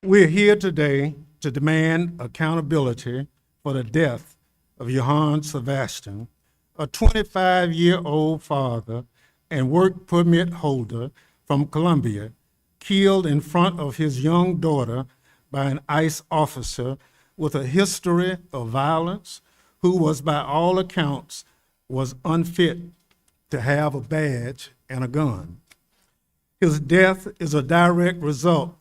We're here today to demand accountability for the death of Johan Sebastián, a 25-year-old father and work permit holder from Colombia, killed in front of his young daughter by an ICE officer with a history of violence, who was, by all accounts, was unfit to have a badge and a gun. His death is a direct result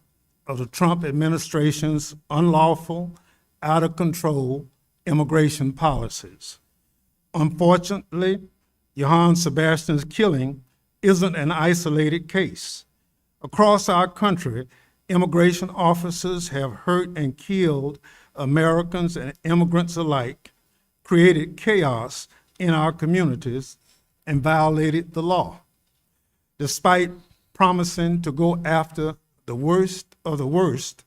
of the Trump administration's unlawful, out of control immigration policies. Unfortunately, Johan Sebastián's killing isn't an isolated case. Across our country, immigration officers have hurt and killed Americans and immigrants alike, created chaos in our communities, and violated the law. Despite promising to go after the worst of the worst,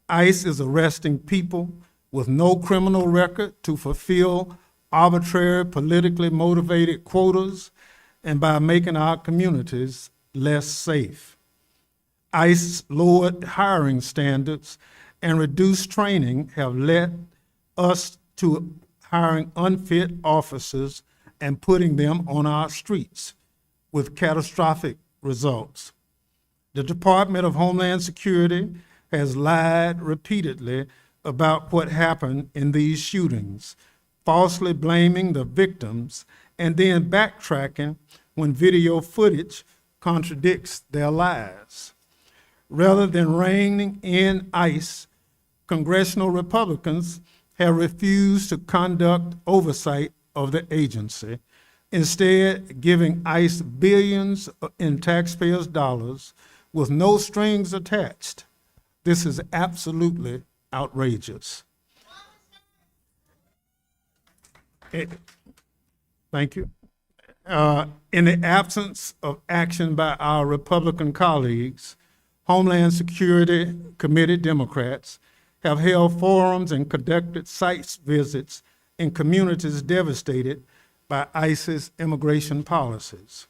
ICE is arresting people with no criminal record to fulfill arbitrary, politically motivated quotas, and by making our communities less safe. ICE lowered hiring standards and reduced training have led us to hiring unfit officers and putting them on our streets with catastrophic results. The Department of Homeland Security has lied repeatedly about what happened in these shootings, falsely blaming the victims and then backtracking when video footage contradicts their lies. Rather than reining in ICE, congressional Republicans have refused to conduct oversight of the agency, instead giving ICE billions in taxpayers' dollars with no strings attached. This is absolutely outrageous. Thank you. In the absence of action by our Republican colleagues, Homeland Security Committee Democrats have held forums and conducted site visits in communities devastated by ICE's immigration policies.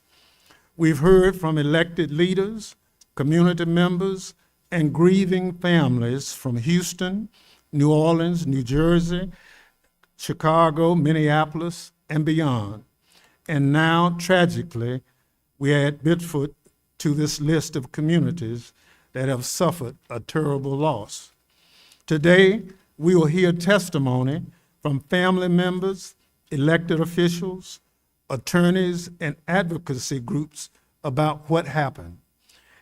We've heard from elected leaders, community members, and grieving families from Houston, New Orleans, New Jersey, Chicago, Minneapolis, and beyond. And now, tragically, we add Biddeford to this list of communities that have suffered a terrible loss. Today, we will hear testimony from family members, elected officials, attorneys, and advocacy groups about what happened.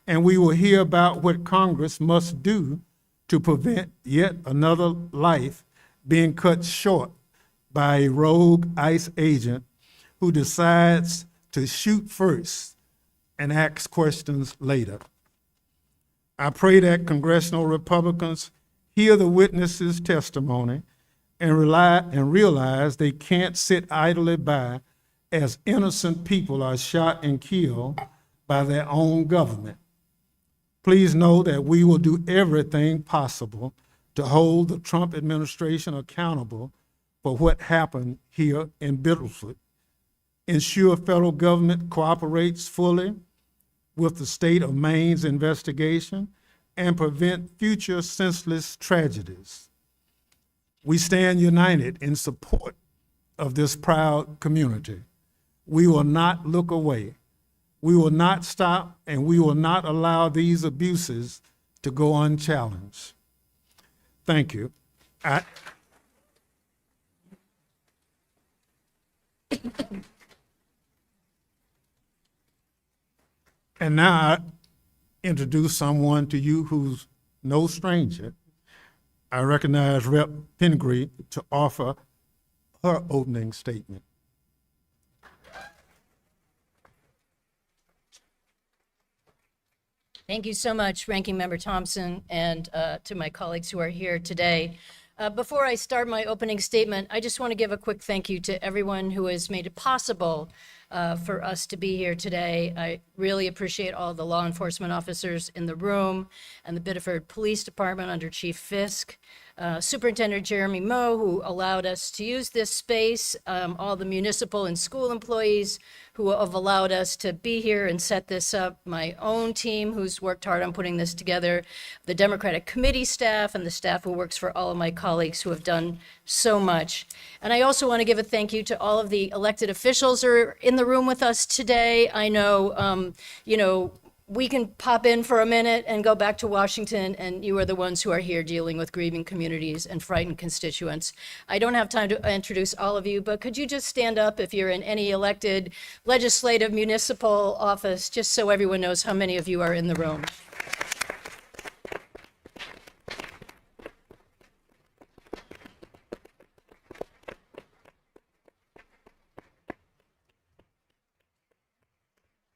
And we will hear about what Congress must do to prevent yet another life being cut short by a rogue ICE agent who decides to shoot first and ask questions later. I pray that congressional Republicans hear the witnesses' testimony and realize they can't sit idly by as innocent people are shot and killed by their own government. Please know that we will do everything possible to hold the Trump administration accountable for what happened here in Biddeford, ensure federal government cooperates fully with the state of Maine's investigation, and prevent future senseless tragedies. We stand united in support of this proud community. We will not look away. We will not stop, and we will not allow these abuses to go unchallenged. Thank you. And now I introduce someone to you who's no stranger. I recognize Rep. Pingree to offer her opening statement. Thank you so much, Ranking Member Thompson, and to my colleagues who are here today. Before I start my opening statement, I just want to give a quick thank you to everyone who has made it possible for us to be here today. I really appreciate all the law enforcement officers in the room and the Biddeford Police Department under Chief Fisk, Superintendent Jeremy Moe, who allowed us to use this space, all the municipal and school employees who have allowed us to be here and set this up, my own team who's worked hard on putting this together, the Democratic Committee staff, and the staff who works for all of my colleagues who have done so much. And I also want to give a thank you to all of the elected officials who are in the room with us today. I know, we can pop in for a minute and go back to Washington, and you are the ones who are here dealing with grieving communities and frightened constituents. I don't have time to introduce all of you, but could you just stand up if you're in any elected legislative municipal office, just so everyone knows how many of you are in the room.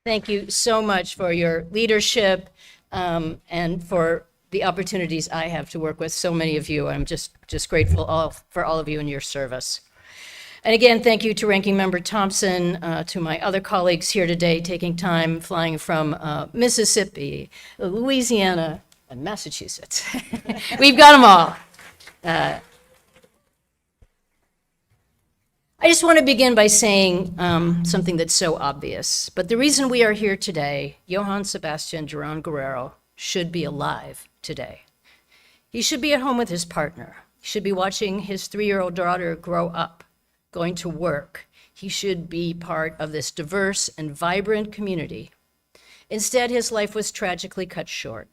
Thank you so much for your leadership and for the opportunities I have to work with so many of you. I'm just grateful for all of you and your service. And again, thank you to Ranking Member Thompson, to my other colleagues here today, taking time flying from Mississippi, Louisiana, and Massachusetts. We've got them all. I just want to begin by saying something that's so obvious, but the reason we are here today, Johan Sebastián Durán Guerrero should be alive today. He should be at home with his partner. He should be watching his 3-year-old daughter grow up, going to work. He should be part of this diverse and vibrant community. Instead, his life was tragically cut short.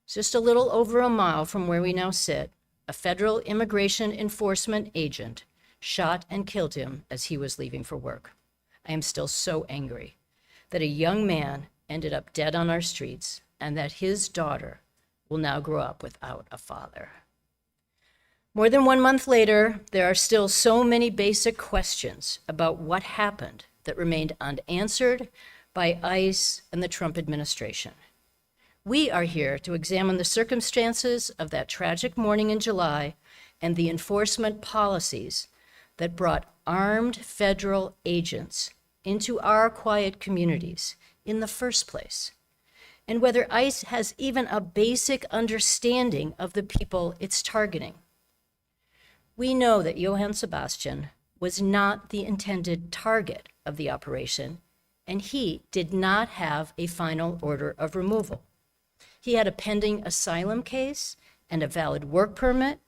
Just a little over a mile from where we now sit, a federal immigration enforcement agent shot and killed him as he was leaving for work. I am still so angry that a young man ended up dead on our streets and that his daughter will now grow up without a father. More than 1 month later, there are still so many basic questions about what happened that remained unanswered by ICE and the Trump administration. We are here to examine the circumstances of that tragic morning in July and the enforcement policies that brought armed federal agents into our quiet communities in the first place, and whether ICE has even a basic understanding of the people it's targeting. We know that Johan Sebastián was not the intended target of the operation, and he did not have a final order of removal. He had a pending asylum case and a valid work permit.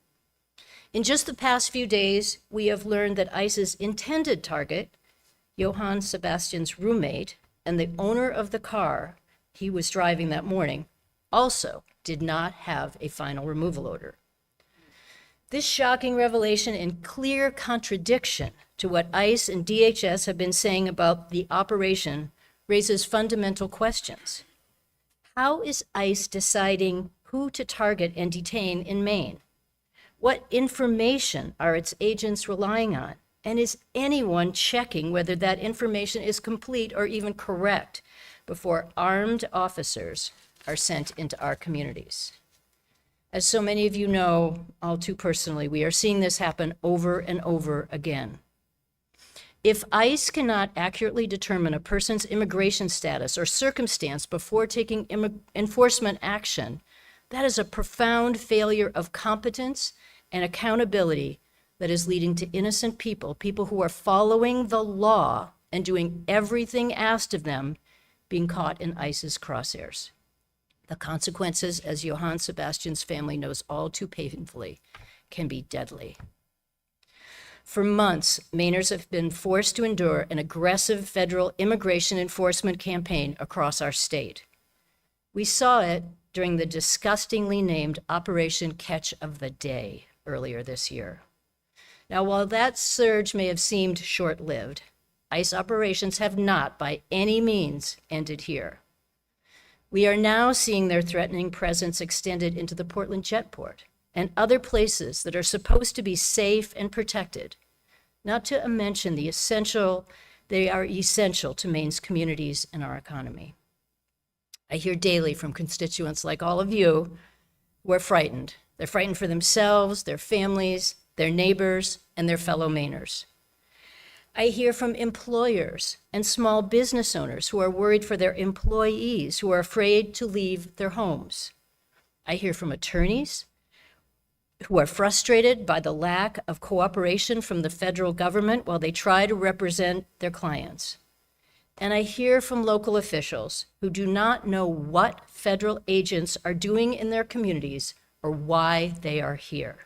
In just the past few days, we have learned that ICE's intended target, Johan Sebastián's roommate and the owner of the car he was driving that morning, also did not have a final removal order. This shocking revelation, in clear contradiction to what ICE and DHS have been saying about the operation, raises fundamental questions. How is ICE deciding who to target and detain in Maine? What information are its agents relying on? And is anyone checking whether that information is complete or even correct before armed officers are sent into our communities? As so many of you know, all too personally, we are seeing this happen over and over again. If ICE cannot accurately determine a person's immigration status or circumstance before taking enforcement action, that is a profound failure of competence and accountability that is leading to innocent people who are following the law and doing everything asked of them, being caught in ICE's crosshairs. The consequences, as Johan Sebastián's family knows all too painfully, can be deadly. For months, Mainers have been forced to endure an aggressive federal immigration enforcement campaign across our state. We saw it during the disgustingly named Operation Catch of the Day earlier this year. Now, while that surge may have seemed short-lived, ICE operations have not by any means ended here. We are now seeing their threatening presence extended into the Portland Jetport and other places that are supposed to be safe and protected, not to mention they are essential to Maine's communities and our economy. I hear daily from constituents like all of you who are frightened. They're frightened for themselves, their families, their neighbors, and their fellow Mainers. I hear from employers and small business owners who are worried for their employees, who are afraid to leave their homes. I hear from attorneys who are frustrated by the lack of cooperation from the federal government while they try to represent their clients. And I hear from local officials who do not know what federal agents are doing in their communities or why they are here.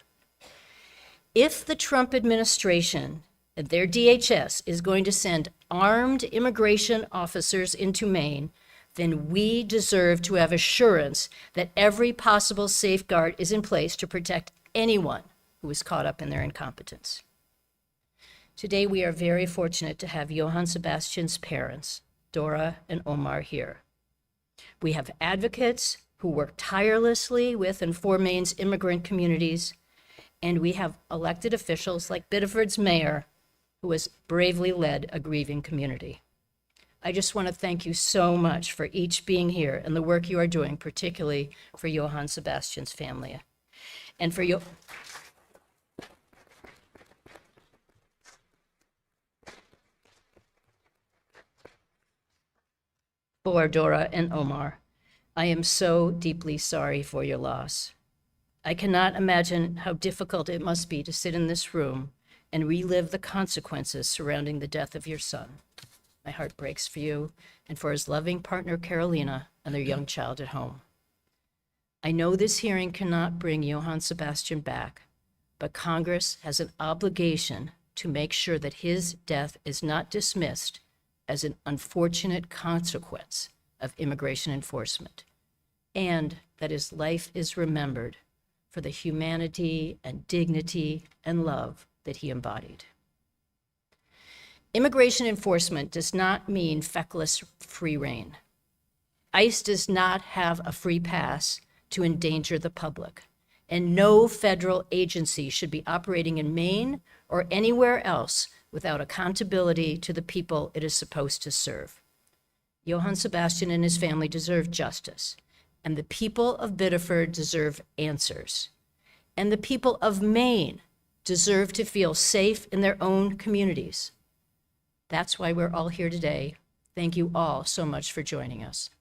If the Trump administration and their DHS is going to send armed immigration officers into Maine, then we deserve to have assurance that every possible safeguard is in place to protect anyone who is caught up in their incompetence. Today, we are very fortunate to have Johan Sebastián's parents, Dora and Omar, here. We have advocates who work tirelessly with and for Maine's immigrant communities, and we have elected officials like Biddeford's mayor, who has bravely led a grieving community. I just want to thank you so much for each being here and the work you are doing, particularly for Johan Sebastián's family. And for Dora and Omar, I am so deeply sorry for your loss. I cannot imagine how difficult it must be to sit in this room and relive the consequences surrounding the death of your son. My heart breaks for you and for his loving partner, Carolina, and their young child at home. I know this hearing cannot bring Johan Sebastián back, but Congress has an obligation to make sure that his death is not dismissed as an unfortunate consequence of immigration enforcement, and that his life is remembered for the humanity and dignity and love that he embodied. Immigration enforcement does not mean feckless free rein. ICE does not have a free pass to endanger the public, and no federal agency should be operating in Maine or anywhere else without accountability to the people it is supposed to serve. Johan Sebastián and his family deserve justice, and the people of Biddeford deserve answers. And the people of Maine deserve to feel safe in their own communities. That's why we're all here today. Thank you all so much for joining us.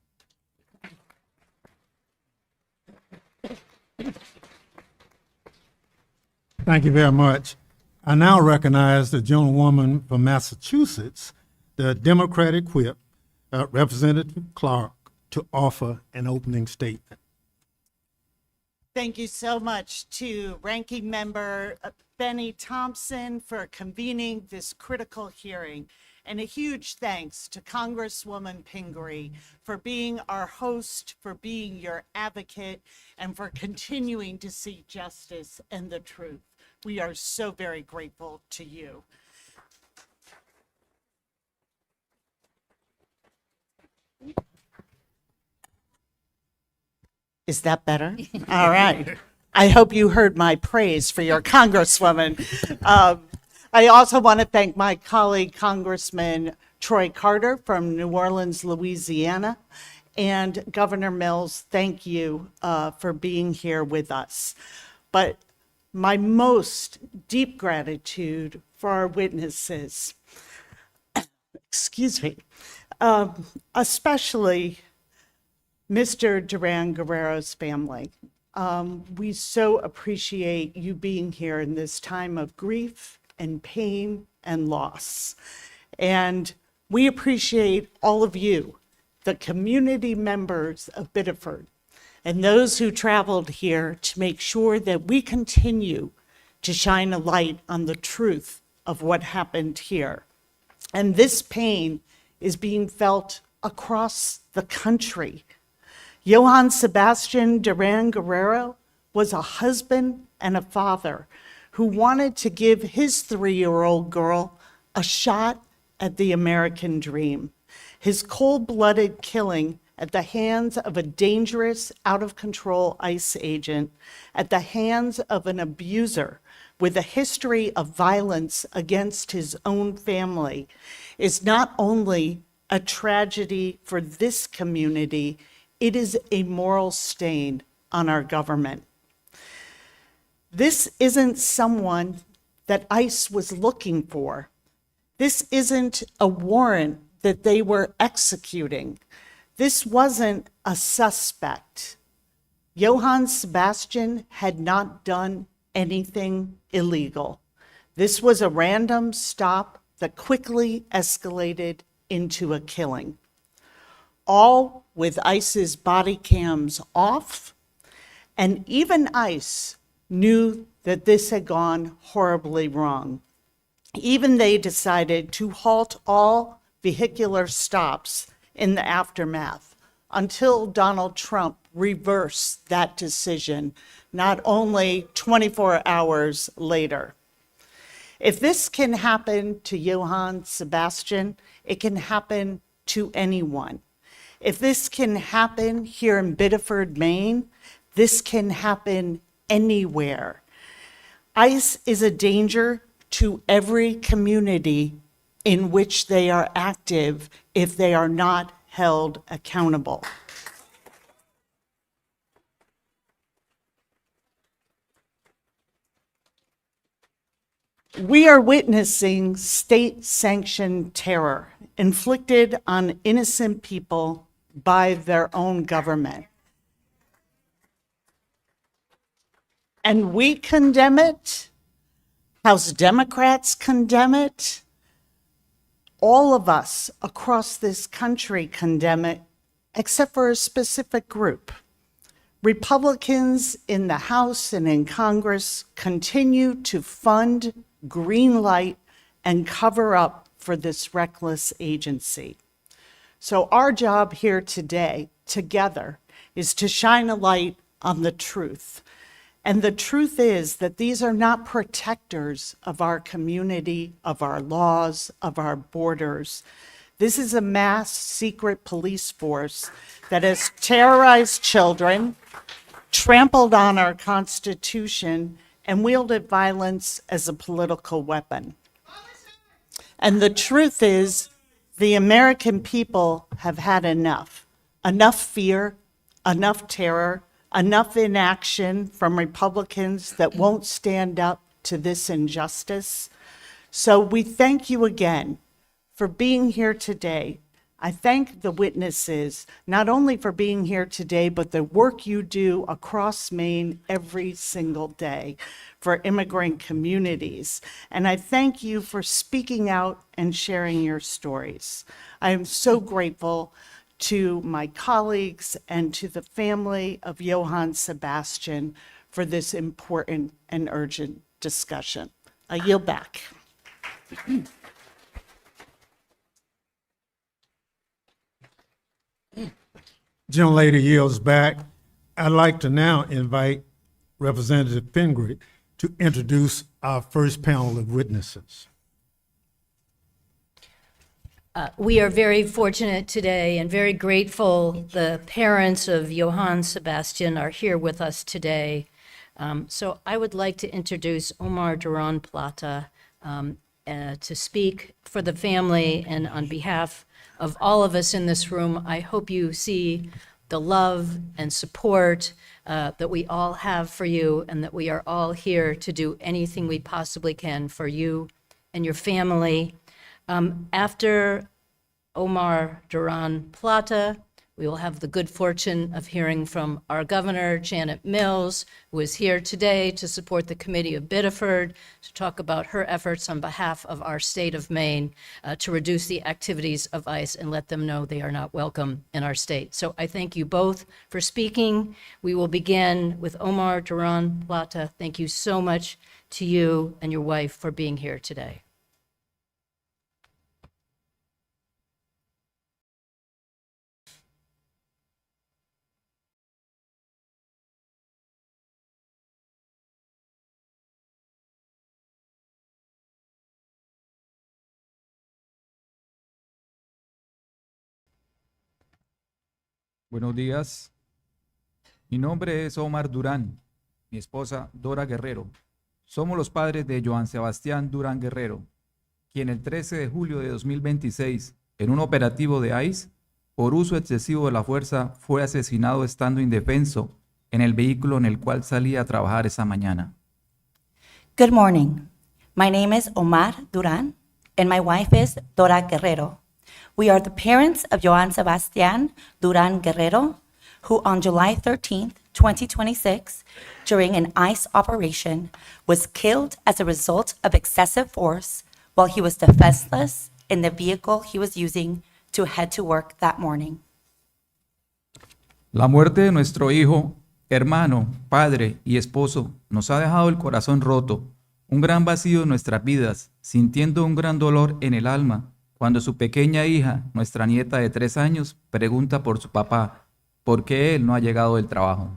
Thank you very much. I now recognize the gentlewoman from Massachusetts, the Democratic Whip, Representative Clark, to offer an opening statement. Thank you so much to Ranking Member Benny Thompson for convening this critical hearing. And a huge thanks to Congresswoman Pingree for being our host, for being your advocate, and for continuing to seek justice and the truth. We are so very grateful to you. Is that better? All right. I hope you heard my praise for your Congresswoman. I also want to thank my colleague, Congressman Troy Carter from New Orleans, Louisiana, and Governor Mills, thank you for being here with us. But my most deep gratitude for our witnesses, excuse me, especially Mr. Durán Guerrero's family. We so appreciate you being here in this time of grief and pain and loss. And we appreciate all of you, the community members of Biddeford, and those who traveled here to make sure that we continue to shine a light on the truth of what happened here. And this pain is being felt across the country. Johan Sebastián Durán Guerrero was a husband and a father who wanted to give his 3-year-old girl a shot at the American dream. His cold-blooded killing at the hands of a dangerous, out-of-control ICE agent, at the hands of an abuser with a history of violence against his own family, is not only a tragedy for this community, it is a moral stain on our government. This isn't someone that ICE was looking for. This isn't a warrant that they were executing. This wasn't a suspect. Johan Sebastián had not done anything illegal. This was a random stop that quickly escalated into a killing, all with ICE's body cams off, and even ICE knew that this had gone horribly wrong. Even they decided to halt all vehicular stops in the aftermath until Donald Trump reversed that decision, not only 24 hours later. If this can happen to Johan Sebastián, it can happen to anyone. If this can happen here in Biddeford, Maine, this can happen anywhere. ICE is a danger to every community in which they are active if they are not held accountable. We are witnessing state-sanctioned terror inflicted on innocent people by their own government. And we condemn it. House Democrats condemn it. All of us across this country condemn it, except for a specific group. Republicans in the House and in Congress continue to fund, greenlight, and cover up for this reckless agency. So our job here today, together, is to shine a light on the truth. And the truth is that these are not protectors of our community, of our laws, of our borders. This is a mass secret police force that has terrorized children, trampled on our Constitution, and wielded violence as a political weapon. And the truth is, the American people have had enough. Enough fear, enough terror, enough inaction from Republicans that won't stand up to this injustice. So we thank you again for being here today. I thank the witnesses, not only for being here today, but the work you do across Maine every single day for immigrant communities. And I thank you for speaking out and sharing your stories. I am so grateful to my colleagues and to the family of Johan Sebastián for this important and urgent discussion. I yield back. Gentlelady yields back. I'd like to now invite Representative Pingree to introduce our first panel of witnesses. We are very fortunate today and very grateful the parents of Johan Sebastián are here with us today. So I would like to introduce Omar Durán Plata to speak for the family and on behalf of all of us in this room. I hope you see the love and support that we all have for you, and that we are all here to do anything we possibly can for you and your family. After Omar Durán Plata, we will have the good fortune of hearing from our governor, Janet Mills, who is here today to support the committee of Biddeford, to talk about her efforts on behalf of our state of Maine to reduce the activities of ICE and let them know they are not welcome in our state. So I thank you both for speaking. We will begin with Omar Durán Plata. Thank you so much to you and your wife for being here today. Buenos días. Mi nombre es Omar Durán, mi esposa Dora Guerrero. Somos los padres de Johan Sebastián Durán Guerrero, quien el 13 de julio de 2026, en un operativo de ICE, por uso excesivo de la fuerza, fue asesinado estando indefenso en el vehículo en el cual salía a trabajar esa mañana. Good morning. My name is Omar Durán, and my wife is Dora Guerrero. We are the parents of Johan Sebastián Durán Guerrero. who on July 13th, 2026, during an ICE operation, was killed as a result of excessive force while he was defenseless in the vehicle he was using to head to work that morning. La muerte de nuestro hijo, hermano, padre y esposo nos ha dejado el corazón roto, un gran vacío en nuestras vidas, sintiendo un gran dolor en el alma cuando su pequeña hija, nuestra nieta de 3 años, pregunta por su papá, ¿por qué él no ha llegado del trabajo?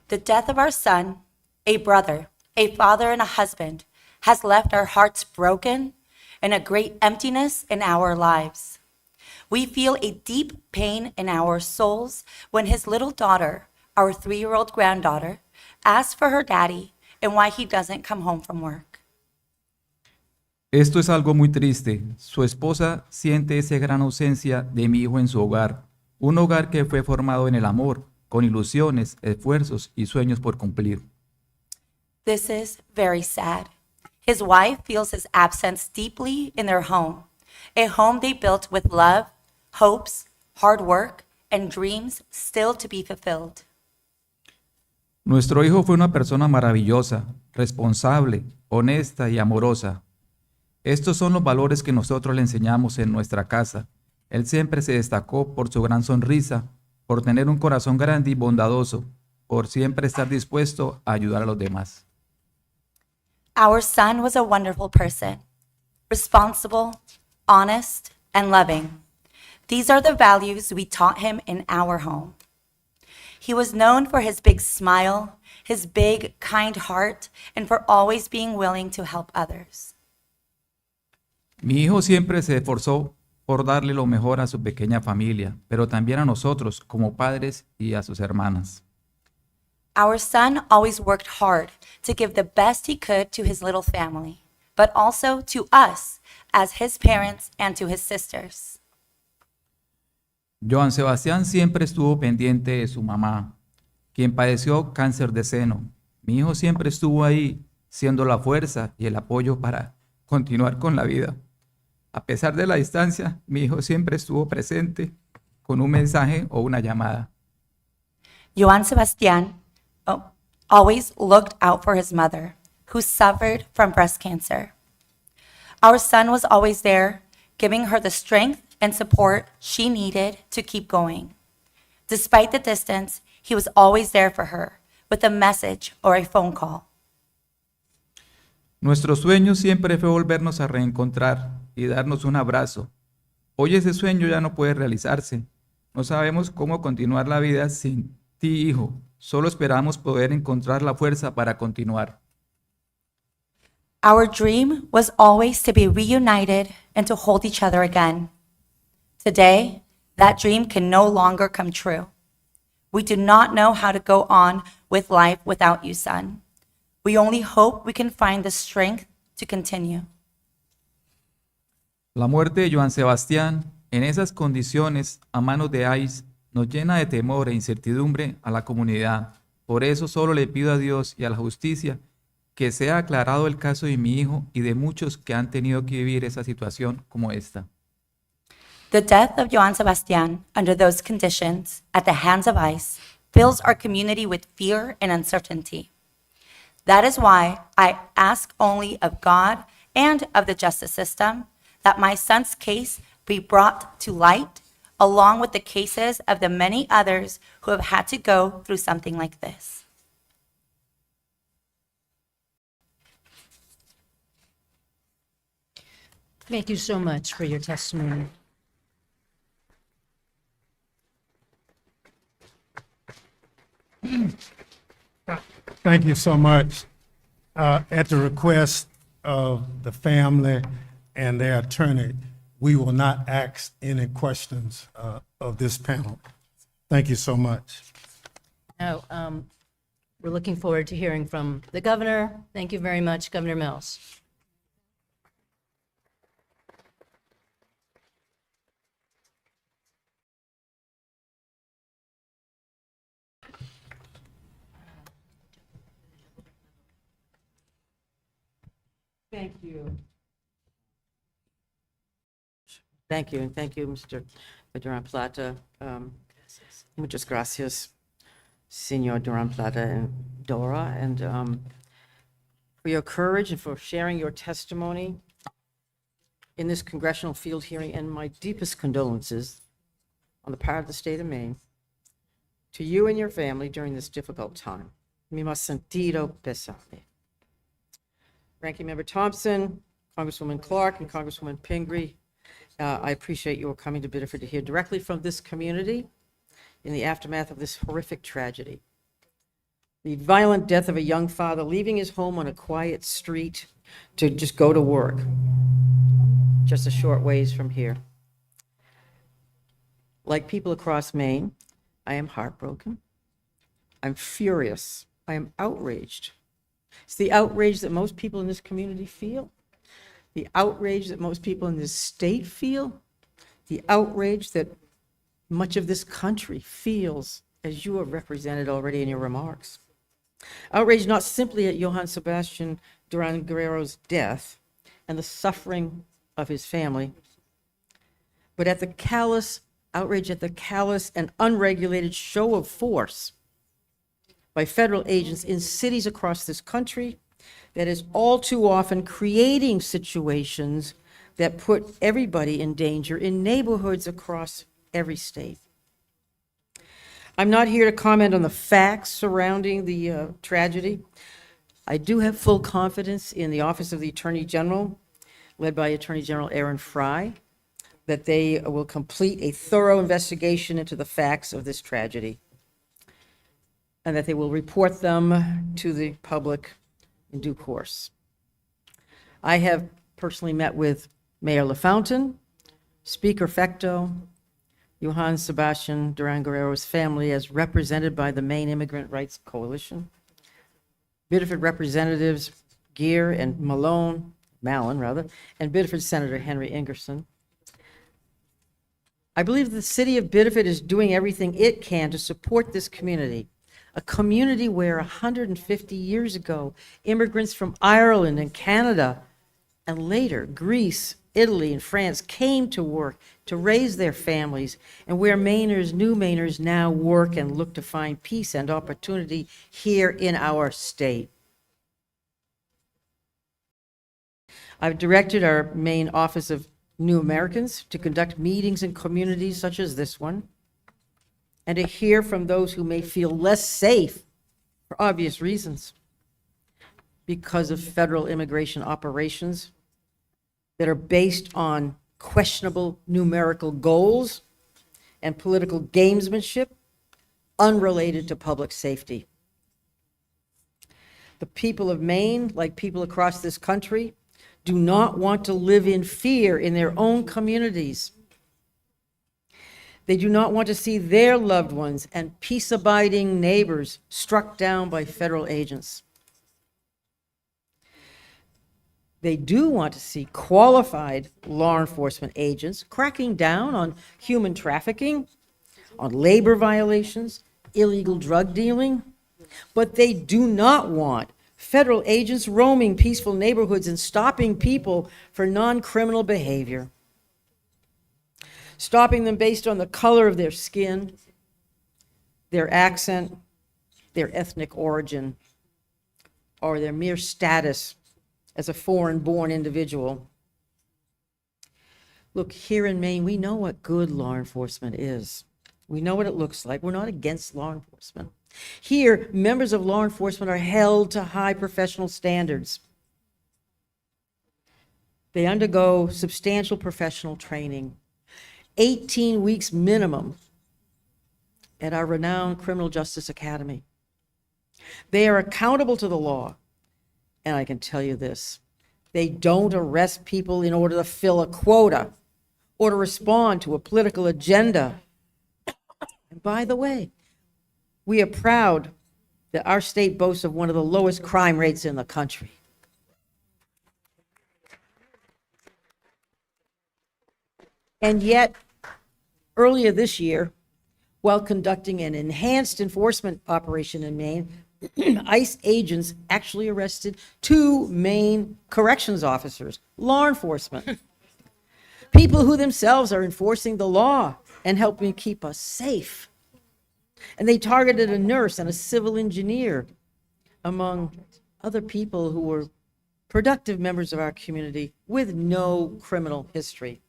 The death of our son, a brother, a father, and a husband has left our hearts broken and a great emptiness in our lives. We feel a deep pain in our souls when his little daughter, our 3-year-old granddaughter, asks for her daddy and why he doesn't come home from work. Esto es algo muy triste. Su esposa siente esa gran ausencia de mi hijo en su hogar, un hogar que fue formado en el amor, con ilusiones, esfuerzos y sueños por cumplir. This is very sad. His wife feels his absence deeply in their home, a home they built with love, hopes, hard work, and dreams still to be fulfilled. Nuestro hijo fue una persona maravillosa, responsable, honesta y amorosa. Estos son los valores que nosotros le enseñamos en nuestra casa. Él siempre se destacó por su gran sonrisa, por tener un corazón grande y bondadoso, por siempre estar dispuesto a ayudar a los demás. Our son was a wonderful person, responsible, honest, and loving. These are the values we taught him in our home. He was known for his big smile, his big, kind heart, and for always being willing to help others. Mi hijo siempre se esforzó por darle lo mejor a su pequeña familia, pero también a nosotros como padres y a sus hermanas. Our son always worked hard to give the best he could to his little family, but also to us as his parents and to his sisters. Johan Sebastián siempre estuvo pendiente de su mamá, quien padeció cáncer de seno. Mi hijo siempre estuvo ahí, siendo la fuerza y el apoyo para continuar con la vida. A pesar de la distancia, mi hijo siempre estuvo presente con un mensaje o una llamada. Johan Sebastián always looked out for his mother, who suffered from breast cancer. Our son was always there, giving her the strength and support she needed to keep going. Despite the distance, he was always there for her, with a message or a phone call. Nuestro sueño siempre fue volvernos a reencontrar y darnos un abrazo. Hoy ese sueño ya no puede realizarse. No sabemos cómo continuar la vida sin ti, hijo. Solo esperamos poder encontrar la fuerza para continuar. Our dream was always to be reunited and to hold each other again. Today, that dream can no longer come true. We do not know how to go on with life without you, son. We only hope we can find the strength to continue. La muerte de Johan Sebastián, en esas condiciones, a manos de ICE, nos llena de temor e incertidumbre a la comunidad. Por eso solo le pido a Dios y a la justicia que sea aclarado el caso de mi hijo y de muchos que han tenido que vivir esa situación como esta. The death of Johan Sebastián under those conditions at the hands of ICE fills our community with fear and uncertainty. That is why I ask only of God and of the justice system that my son's case be brought to light, along with the cases of the many others who have had to go through something like this. Thank you so much for your testimony. Thank you so much. At the request of the family and their attorney, we will not ask any questions of this panel. Thank you so much. Now, we're looking forward to hearing from the governor. Thank you very much, Governor Mills. Thank you. Thank you, and thank you, Mr. Duran Plata. Muchas gracias, Senor Duran Plata and Dora, and for your courage and for sharing your testimony in this congressional field hearing, and my deepest condolences on the part of the state of Maine to you and your family during this difficult time. Mi más sentido pésame. Ranking Member Thompson, Congresswoman Clark, and Congresswoman Pingree, I appreciate your coming to Biddeford to hear directly from this community in the aftermath of this horrific tragedy. The violent death of a young father leaving his home on a quiet street to just go to work, just a short ways from here. Like people across Maine, I am heartbroken. I'm furious. I am outraged. It's the outrage that most people in this community feel, the outrage that most people in this state feel, the outrage that much of this country feels, as you have represented already in your remarks. Outrage not simply at Johan Sebastián Durán Guerrero's death and the suffering of his family, but at the callous outrage at the callous and unregulated show of force by federal agents in cities across this country that is all too often creating situations that put everybody in danger in neighborhoods across every state. I'm not here to comment on the facts surrounding the tragedy. I do have full confidence in the Office of the Attorney General, led by Attorney General Aaron Fry, that they will complete a thorough investigation into the facts of this tragedy, and that they will report them to the public in due course. I have personally met with Mayor LaFountain, Speaker Fecto, Johan Sebastián Durán Guerrero's family as represented by the Maine Immigrant Rights Coalition, Biddeford Representatives Geer and Mallon, and Biddeford Senator Henry Ingerson. I believe the city of Biddeford is doing everything it can to support this community, a community where 150 years ago, immigrants from Ireland and Canada, and later Greece, Italy, and France came to work to raise their families, and where Mainers, new Mainers, now work and look to find peace and opportunity here in our state. I've directed our Maine Office of New Americans to conduct meetings in communities such as this one, and to hear from those who may feel less safe for obvious reasons because of federal immigration operations that are based on questionable numerical goals and political gamesmanship unrelated to public safety. The people of Maine, like people across this country, do not want to live in fear in their own communities. They do not want to see their loved ones and peace-abiding neighbors struck down by federal agents. They do want to see qualified law enforcement agents cracking down on human trafficking, on labor violations, illegal drug dealing, but they do not want federal agents roaming peaceful neighborhoods and stopping people for non-criminal behavior, stopping them based on the color of their skin, their accent, their ethnic origin, or their mere status as a foreign-born individual. Look, here in Maine, we know what good law enforcement is. We know what it looks like. We're not against law enforcement. Here, members of law enforcement are held to high professional standards. They undergo substantial professional training, 18 weeks minimum at our renowned Criminal Justice Academy. They are accountable to the law. And I can tell you this, they don't arrest people in order to fill a quota or to respond to a political agenda. And by the way, we are proud that our state boasts of one of the lowest crime rates in the country. And yet, earlier this year, while conducting an enhanced enforcement operation in Maine, ICE agents actually arrested 2 Maine corrections officers, law enforcement, people who themselves are enforcing the law and helping keep us safe. And they targeted a nurse and a civil engineer, among other people who were productive members of our community with no criminal history.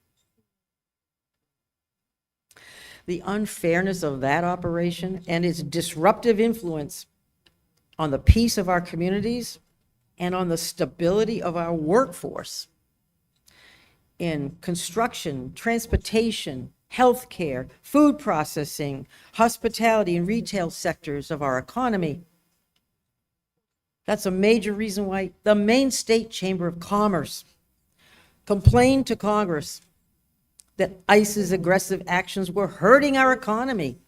The unfairness of that operation and its disruptive influence on the peace of our communities and on the stability of our workforce in construction, transportation, healthcare, food processing, hospitality, and retail sectors of our economy. That's a major reason why the Maine State Chamber of Commerce complained to Congress that ICE's aggressive actions were hurting our economy.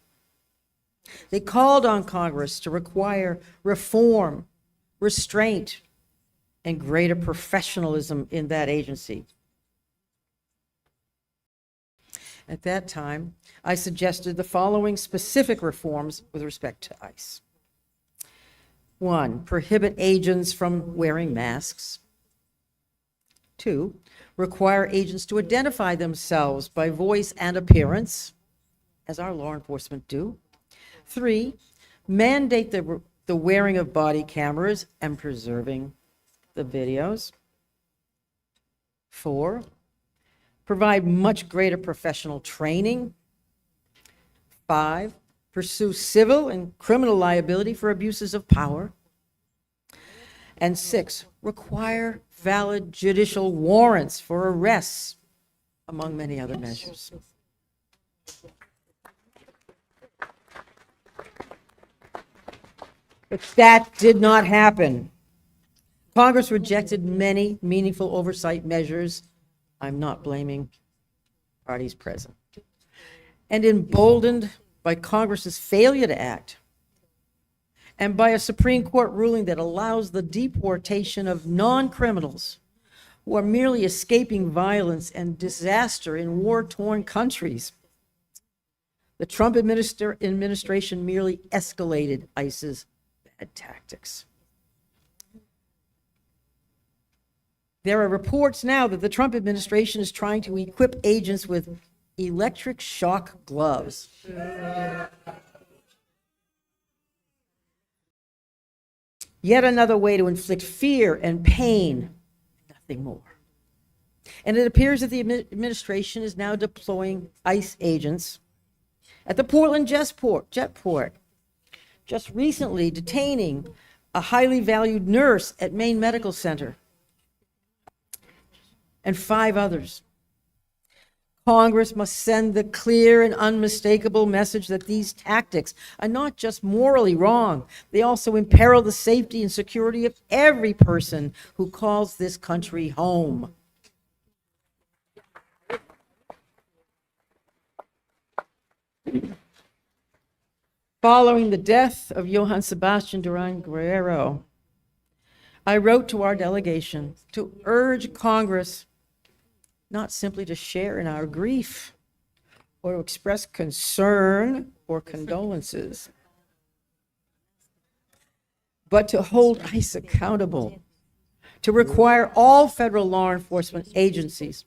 They called on Congress to require reform, restraint, and greater professionalism in that agency. At that time, I suggested the following specific reforms with respect to ICE. 1, prohibit agents from wearing masks. 2, require agents to identify themselves by voice and appearance, as our law enforcement do. 3, mandate the wearing of body cameras and preserving the videos. 4, provide much greater professional training. 5, pursue civil and criminal liability for abuses of power. And 6, require valid judicial warrants for arrests, among many other measures. But that did not happen. Congress rejected many meaningful oversight measures. I'm not blaming parties present. And emboldened by Congress's failure to act, and by a Supreme Court ruling that allows the deportation of non-criminals who are merely escaping violence and disaster in war-torn countries, the Trump administration merely escalated ICE's bad tactics. There are reports now that the Trump administration is trying to equip agents with electric shock gloves. Yet another way to inflict fear and pain, nothing more. And it appears that the administration is now deploying ICE agents at the Portland jetport, just recently detaining a highly valued nurse at Maine Medical Center, and 5 others. Congress must send the clear and unmistakable message that these tactics are not just morally wrong, they also imperil the safety and security of every person who calls this country home. Following the death of Johan Sebastián Durán Guerrero, I wrote to our delegation to urge Congress not simply to share in our grief or to express concern or condolences, but to hold ICE accountable, to require all federal law enforcement agencies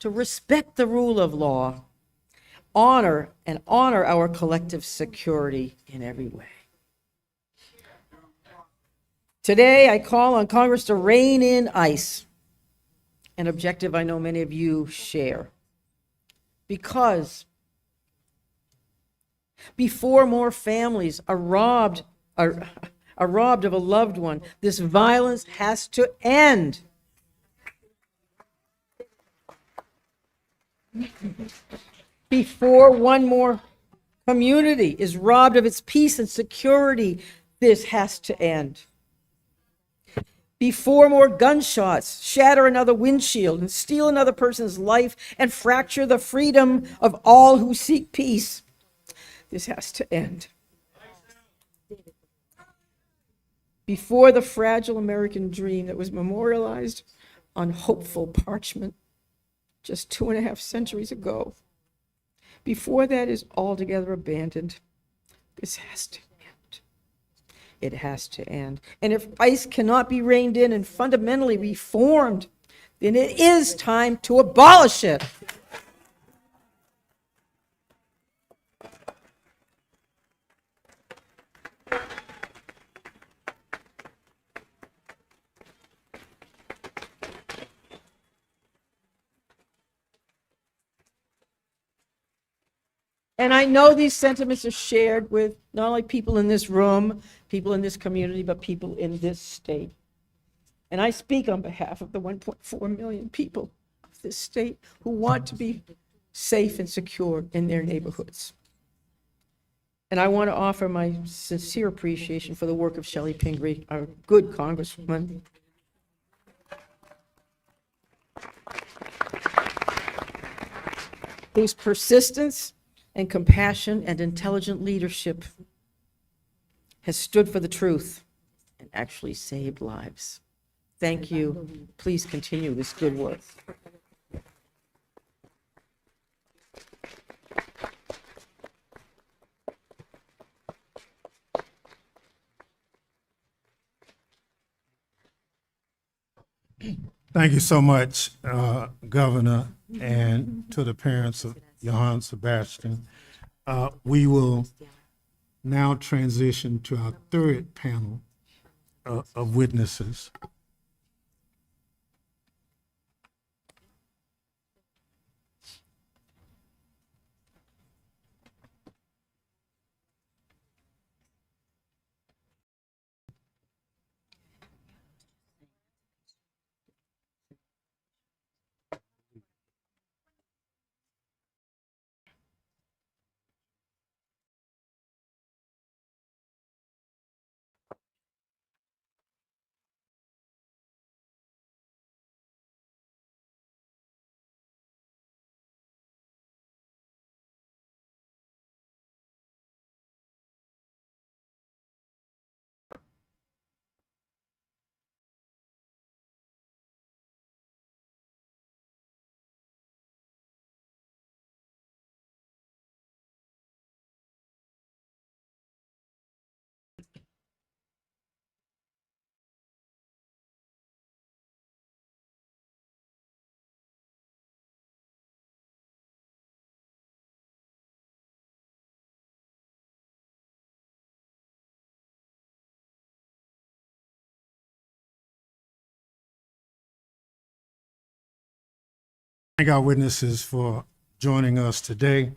to respect the rule of law, honor our collective security in every way. Today, I call on Congress to rein in ICE, an objective I know many of you share. Because before more families are robbed of a loved one, this violence has to end. Before one more community is robbed of its peace and security, this has to end. Before more gunshots shatter another windshield and steal another person's life and fracture the freedom of all who seek peace, this has to end. Before the fragile American dream that was memorialized on hopeful parchment just 2.5 centuries ago, before that is altogether abandoned, this has to end. It has to end. And if ICE cannot be reined in and fundamentally reformed, then it is time to abolish it. And I know these sentiments are shared with not only people in this room, people in this community, but people in this state. And I speak on behalf of the 1.4 million people of this state who want to be safe and secure in their neighborhoods. And I want to offer my sincere appreciation for the work of Shelley Pingree, our good congresswoman. Whose persistence and compassion and intelligent leadership has stood for the truth and actually saved lives. Thank you. Please continue this good work. Thank you so much, Governor, and to the parents of Johan Sebastián. We will now transition to our third panel of witnesses. Thank our witnesses for joining us today.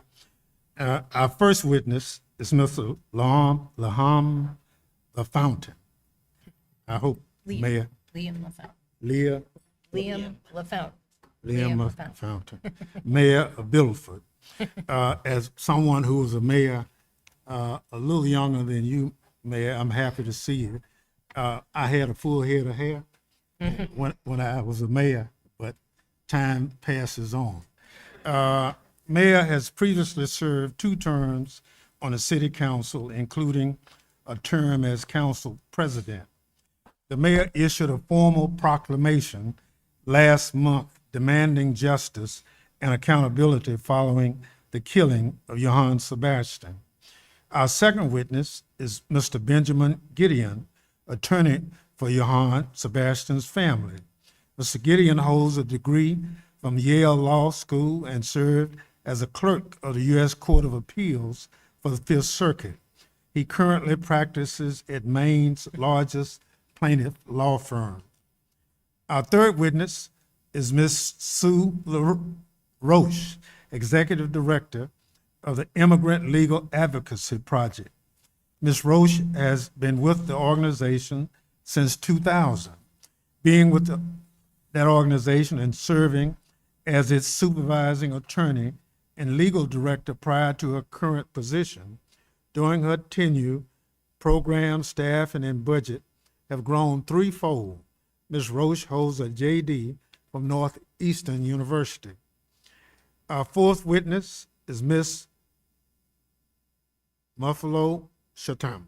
Our first witness is Mr. Laham the Fountain. I hope Mayor Liam LaFount. Leah Liam LaFount. Liam Fountain, Mayor of Biddeford. As someone who was a mayor a little younger than you, Mayor, I'm happy to see you. I had a full head of hair when I was a mayor, but time passes on. Mayor has previously served 2 terms on the city council, including a term as council president. The mayor issued a formal proclamation last month demanding justice and accountability following the killing of Johan Sebastián. Our second witness is Mr. Benjamin Gideon, attorney for Johan Sebastián's family. Mr. Gideon holds a degree from Yale Law School and served as a clerk of the U.S. Court of Appeals for the Fifth Circuit. He currently practices at Maine's largest plaintiff law firm. Our third witness is Ms. Sue LaRoche, Executive Director of the Immigrant Legal Advocacy Project. Ms. Roche has been with the organization since 2000, being with that organization and serving as its supervising attorney and legal director prior to her current position. During her tenure, program, staffing, and budget have grown threefold. Ms. Roche holds a JD from Northeastern University. Our fourth witness is Ms. Muffalo Shatam,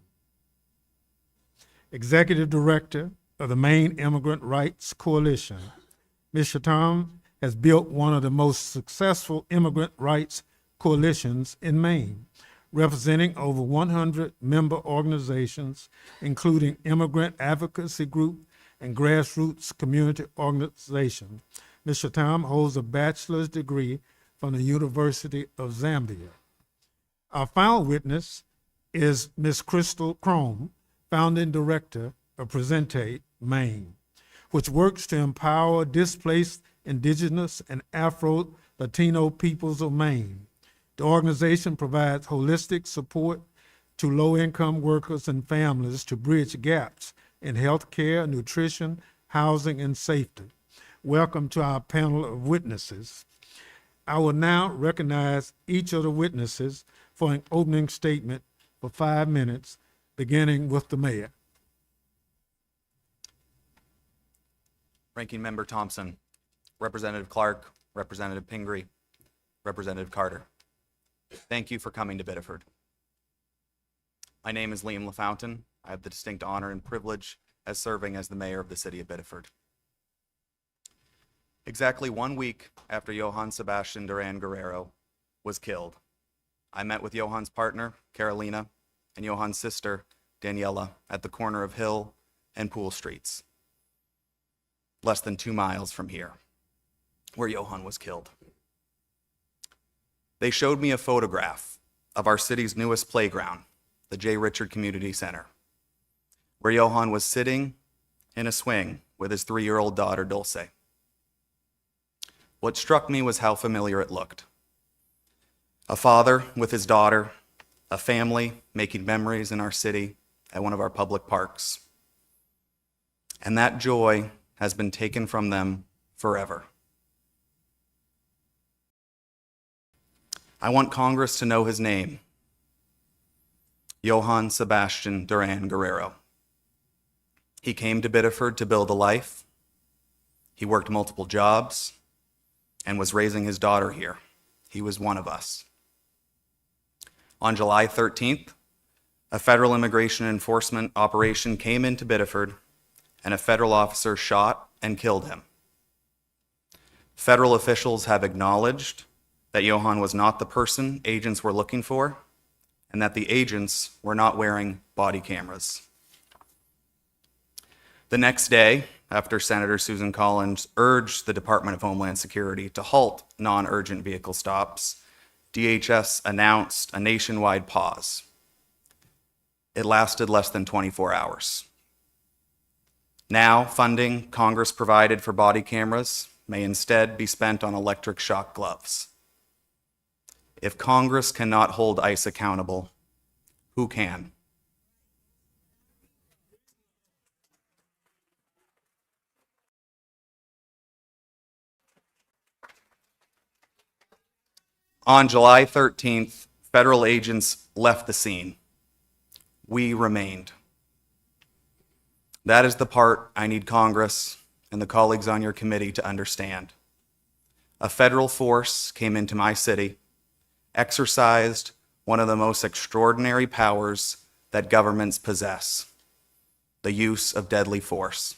Executive Director of the Maine Immigrant Rights Coalition. Ms. Shatam has built one of the most successful immigrant rights coalitions in Maine, representing over 100 member organizations, including immigrant advocacy group and grassroots community organization. Ms. Shatam holds a bachelor's degree from the University of Zambia. Our final witness is Ms. Crystal Crome, founding director of Presente Maine, which works to empower displaced Indigenous and Afro-Latino peoples of Maine. The organization provides holistic support to low-income workers and families to bridge gaps in health care, nutrition, housing, and safety. Welcome to our panel of witnesses. I will now recognize each of the witnesses for an opening statement for 5 minutes, beginning with the mayor. Ranking Member Thompson, Representative Clark, Representative Pingree, Representative Carter. Thank you for coming to Biddeford. My name is Liam LaFountain. I have the distinct honor and privilege as serving as the mayor of the city of Biddeford. Exactly 1 week after Johan Sebastián Durán Guerrero was killed, I met with Johan's partner, Carolina, and Johan's sister, Daniela, at the corner of Hill and Pool Streets, less than 2 miles from here, where Johan was killed. They showed me a photograph of our city's newest playground, the J. Richard Community Center, where Johan was sitting in a swing with his 3-year-old daughter, Dulce. What struck me was how familiar it looked. A father with his daughter, a family making memories in our city at one of our public parks. And that joy has been taken from them forever. I want Congress to know his name, Johan Sebastián Durán Guerrero. He came to Biddeford to build a life. He worked multiple jobs and was raising his daughter here. He was one of us. On July 13th, a federal immigration enforcement operation came into Biddeford, and a federal officer shot and killed him. Federal officials have acknowledged that Johan was not the person agents were looking for, and that the agents were not wearing body cameras. The next day, after Senator Susan Collins urged the Department of Homeland Security to halt non-urgent vehicle stops, DHS announced a nationwide pause. It lasted less than 24 hours. Now, funding Congress provided for body cameras may instead be spent on electric shock gloves. If Congress cannot hold ICE accountable, who can? On July 13th, federal agents left the scene. We remained. That is the part I need Congress and the colleagues on your committee to understand. A federal force came into my city, exercised one of the most extraordinary powers that governments possess, the use of deadly force,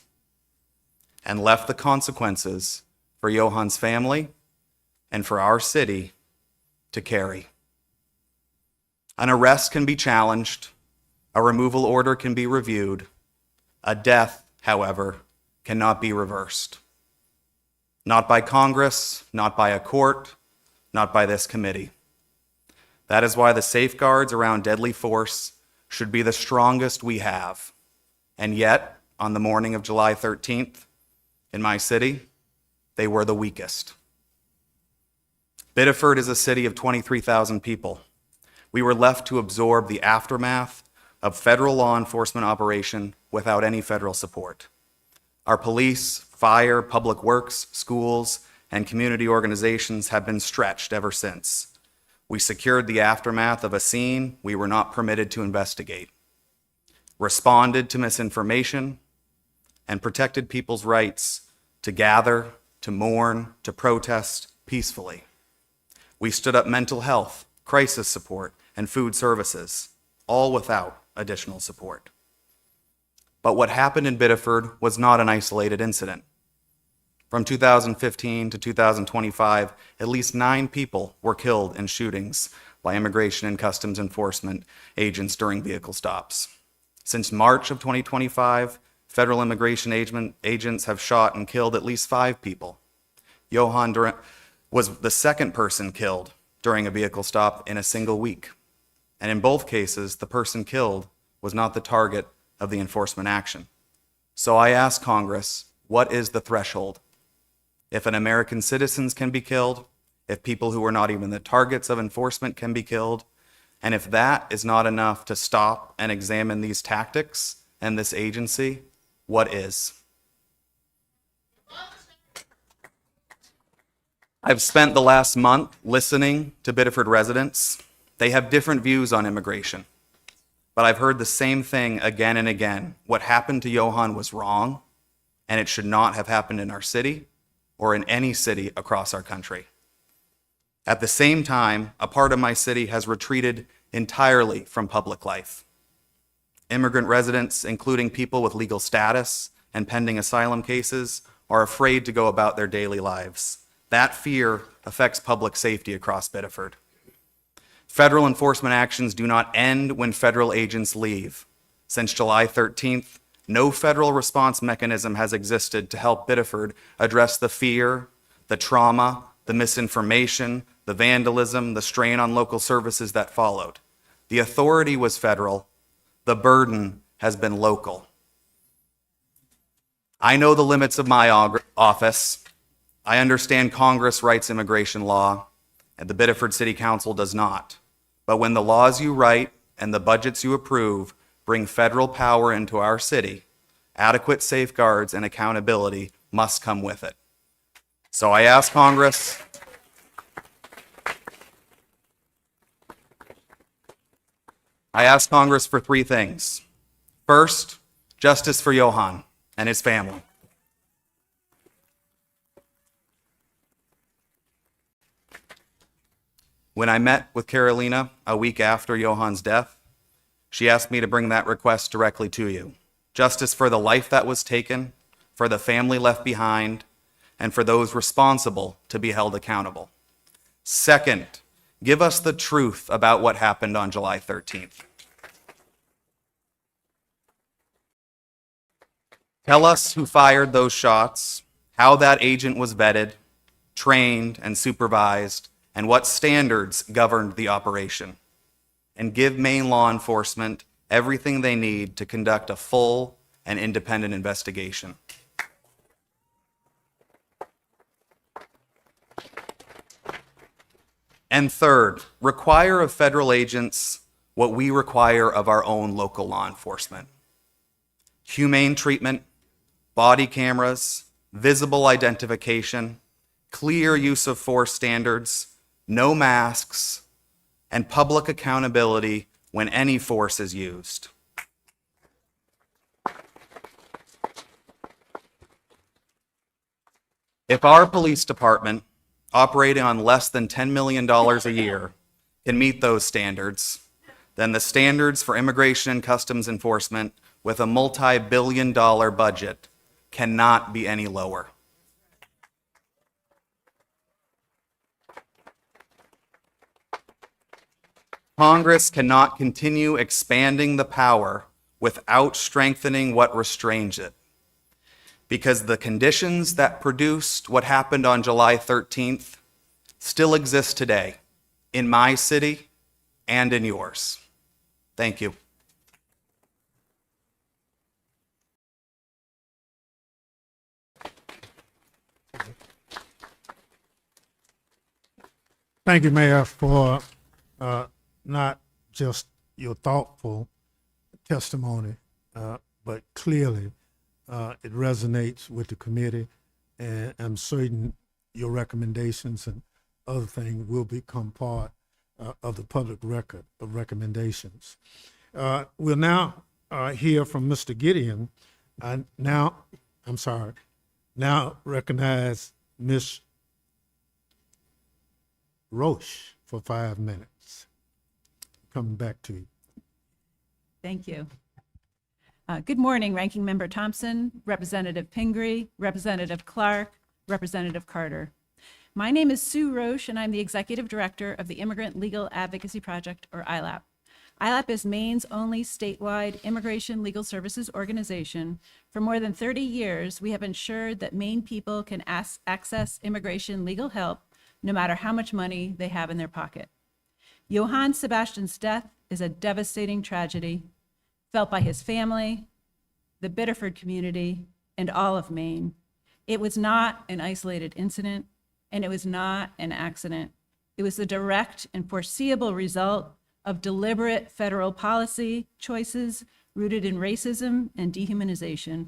and left the consequences for Johan's family and for our city to carry. An arrest can be challenged, a removal order can be reviewed, a death, however, cannot be reversed. Not by Congress, not by a court, not by this committee. That is why the safeguards around deadly force should be the strongest we have. And yet, on the morning of July 13th, in my city, they were the weakest. Biddeford is a city of 23,000 people. We were left to absorb the aftermath of federal law enforcement operation without any federal support. Our police, fire, public works, schools, and community organizations have been stretched ever since. We secured the aftermath of a scene we were not permitted to investigate, responded to misinformation, and protected people's rights to gather, to mourn, to protest peacefully. We stood up mental health, crisis support, and food services, all without additional support. But what happened in Biddeford was not an isolated incident. From 2015 to 2025, at least 9 people were killed in shootings by Immigration and Customs Enforcement agents during vehicle stops. Since March of 2025, federal immigration agents have shot and killed at least 5 people. Johan was the second person killed during a vehicle stop in a single week. And in both cases, the person killed was not the target of the enforcement action. So I ask Congress, what is the threshold? If an American citizen can be killed, if people who are not even the targets of enforcement can be killed, and if that is not enough to stop and examine these tactics and this agency, what is? I've spent the last month listening to Biddeford residents. They have different views on immigration, but I've heard the same thing again and again. What happened to Johan was wrong, and it should not have happened in our city or in any city across our country. At the same time, a part of my city has retreated entirely from public life. Immigrant residents, including people with legal status and pending asylum cases, are afraid to go about their daily lives. That fear affects public safety across Biddeford. Federal enforcement actions do not end when federal agents leave. Since July 13th, no federal response mechanism has existed to help Biddeford address the fear, the trauma, the misinformation, the vandalism, the strain on local services that followed. The authority was federal. The burden has been local. I know the limits of my office. I understand Congress writes immigration law, and the Biddeford City Council does not. But when the laws you write and the budgets you approve bring federal power into our city, adequate safeguards and accountability must come with it. So I ask Congress for three things. First, justice for Johan and his family. When I met with Carolina a week after Johan's death, she asked me to bring that request directly to you. Justice for the life that was taken, for the family left behind, and for those responsible to be held accountable. Second, give us the truth about what happened on July 13th. Tell us who fired those shots, how that agent was vetted, trained, and supervised, and what standards governed the operation. And give Maine law enforcement everything they need to conduct a full and independent investigation. And third, require of federal agents what we require of our own local law enforcement. Humane treatment, body cameras, visible identification, clear use of force standards, no masks, and public accountability when any force is used. If our police department, operating on less than $10 million a year, can meet those standards, then the standards for immigration and customs enforcement with a multi-billion-dollar budget cannot be any lower. Congress cannot continue expanding the power without strengthening what restrains it, because the conditions that produced what happened on July 13th still exist today in my city and in yours. Thank you. Thank you, Mayor, for not just your thoughtful testimony, but clearly it resonates with the committee, and I'm certain your recommendations and other things will become part of the public record of recommendations. We'll now hear from Mr. Gideon. Now recognize Ms. Roche for 5 minutes. Coming back to you. Thank you. Good morning, Ranking Member Thompson, Representative Pingree, Representative Clark, Representative Carter. My name is Sue Roche, and I'm the Executive Director of the Immigrant Legal Advocacy Project, or ILAP. ILAP is Maine's only statewide immigration legal services organization. For more than 30 years, we have ensured that Maine people can access immigration legal help no matter how much money they have in their pocket. Johan Sebastián's death is a devastating tragedy felt by his family, the Biddeford community, and all of Maine. It was not an isolated incident, and it was not an accident. It was the direct and foreseeable result of deliberate federal policy choices rooted in racism and dehumanization.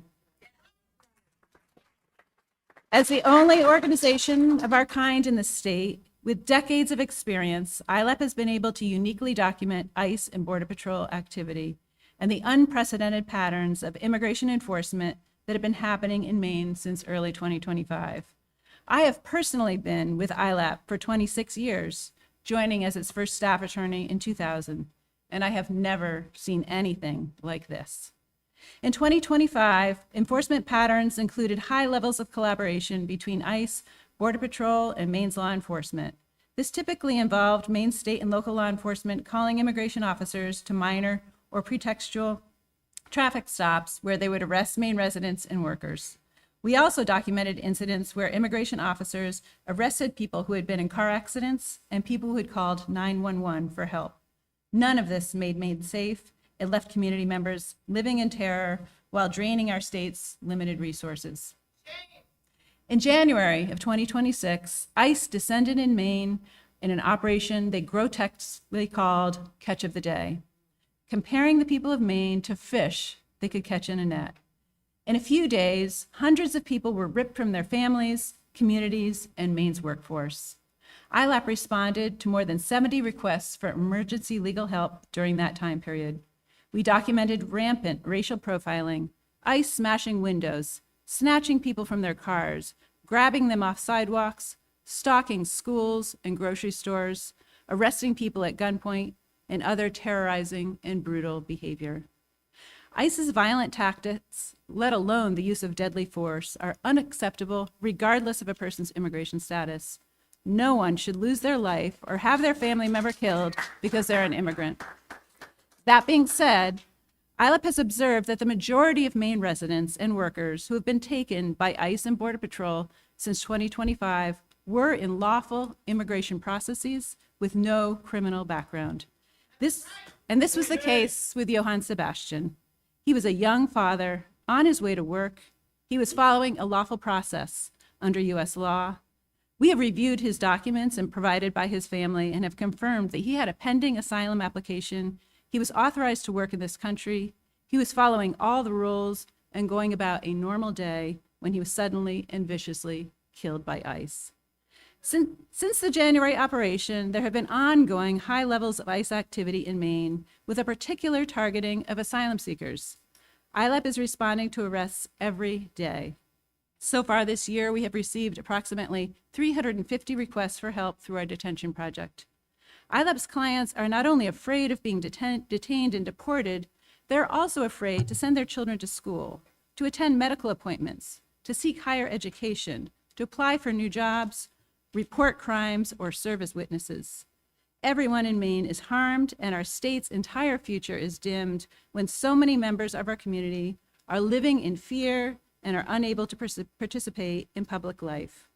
As the only organization of our kind in the state, with decades of experience, ILAP has been able to uniquely document ICE and Border Patrol activity and the unprecedented patterns of immigration enforcement that have been happening in Maine since early 2025. I have personally been with ILAP for 26 years, joining as its first staff attorney in 2000, and I have never seen anything like this. In 2025, enforcement patterns included high levels of collaboration between ICE, Border Patrol, and Maine's law enforcement. This typically involved Maine state and local law enforcement calling immigration officers to minor or pretextual traffic stops where they would arrest Maine residents and workers. We also documented incidents where immigration officers arrested people who had been in car accidents and people who had called 911 for help. None of this made Maine safe. It left community members living in terror while draining our state's limited resources. In January of 2026, ICE descended in Maine in an operation they grotesquely called Catch of the Day, comparing the people of Maine to fish they could catch in a net. In a few days, hundreds of people were ripped from their families, communities, and Maine's workforce. ILAP responded to more than 70 requests for emergency legal help during that time period. We documented rampant racial profiling, ICE smashing windows, snatching people from their cars, grabbing them off sidewalks, stalking schools and grocery stores, arresting people at gunpoint, and other terrorizing and brutal behavior. ICE's violent tactics, let alone the use of deadly force, are unacceptable regardless of a person's immigration status. No one should lose their life or have their family member killed because they're an immigrant. That being said, ILAP has observed that the majority of Maine residents and workers who have been taken by ICE and Border Patrol since 2025 were in lawful immigration processes with no criminal background. This was the case with Johan Sebastián. He was a young father on his way to work. He was following a lawful process under U.S. law. We have reviewed his documents and provided by his family and have confirmed that he had a pending asylum application. He was authorized to work in this country. He was following all the rules and going about a normal day when he was suddenly and viciously killed by ICE. Since the January operation, there have been ongoing high levels of ICE activity in Maine with a particular targeting of asylum seekers. ILAP is responding to arrests every day. So far this year, we have received approximately 350 requests for help through our detention project. ILAP's clients are not only afraid of being detained and deported, they're also afraid to send their children to school, to attend medical appointments, to seek higher education, to apply for new jobs, report crimes, or serve as witnesses. Everyone in Maine is harmed, and our state's entire future is dimmed when so many members of our community are living in fear and are unable to participate in public life.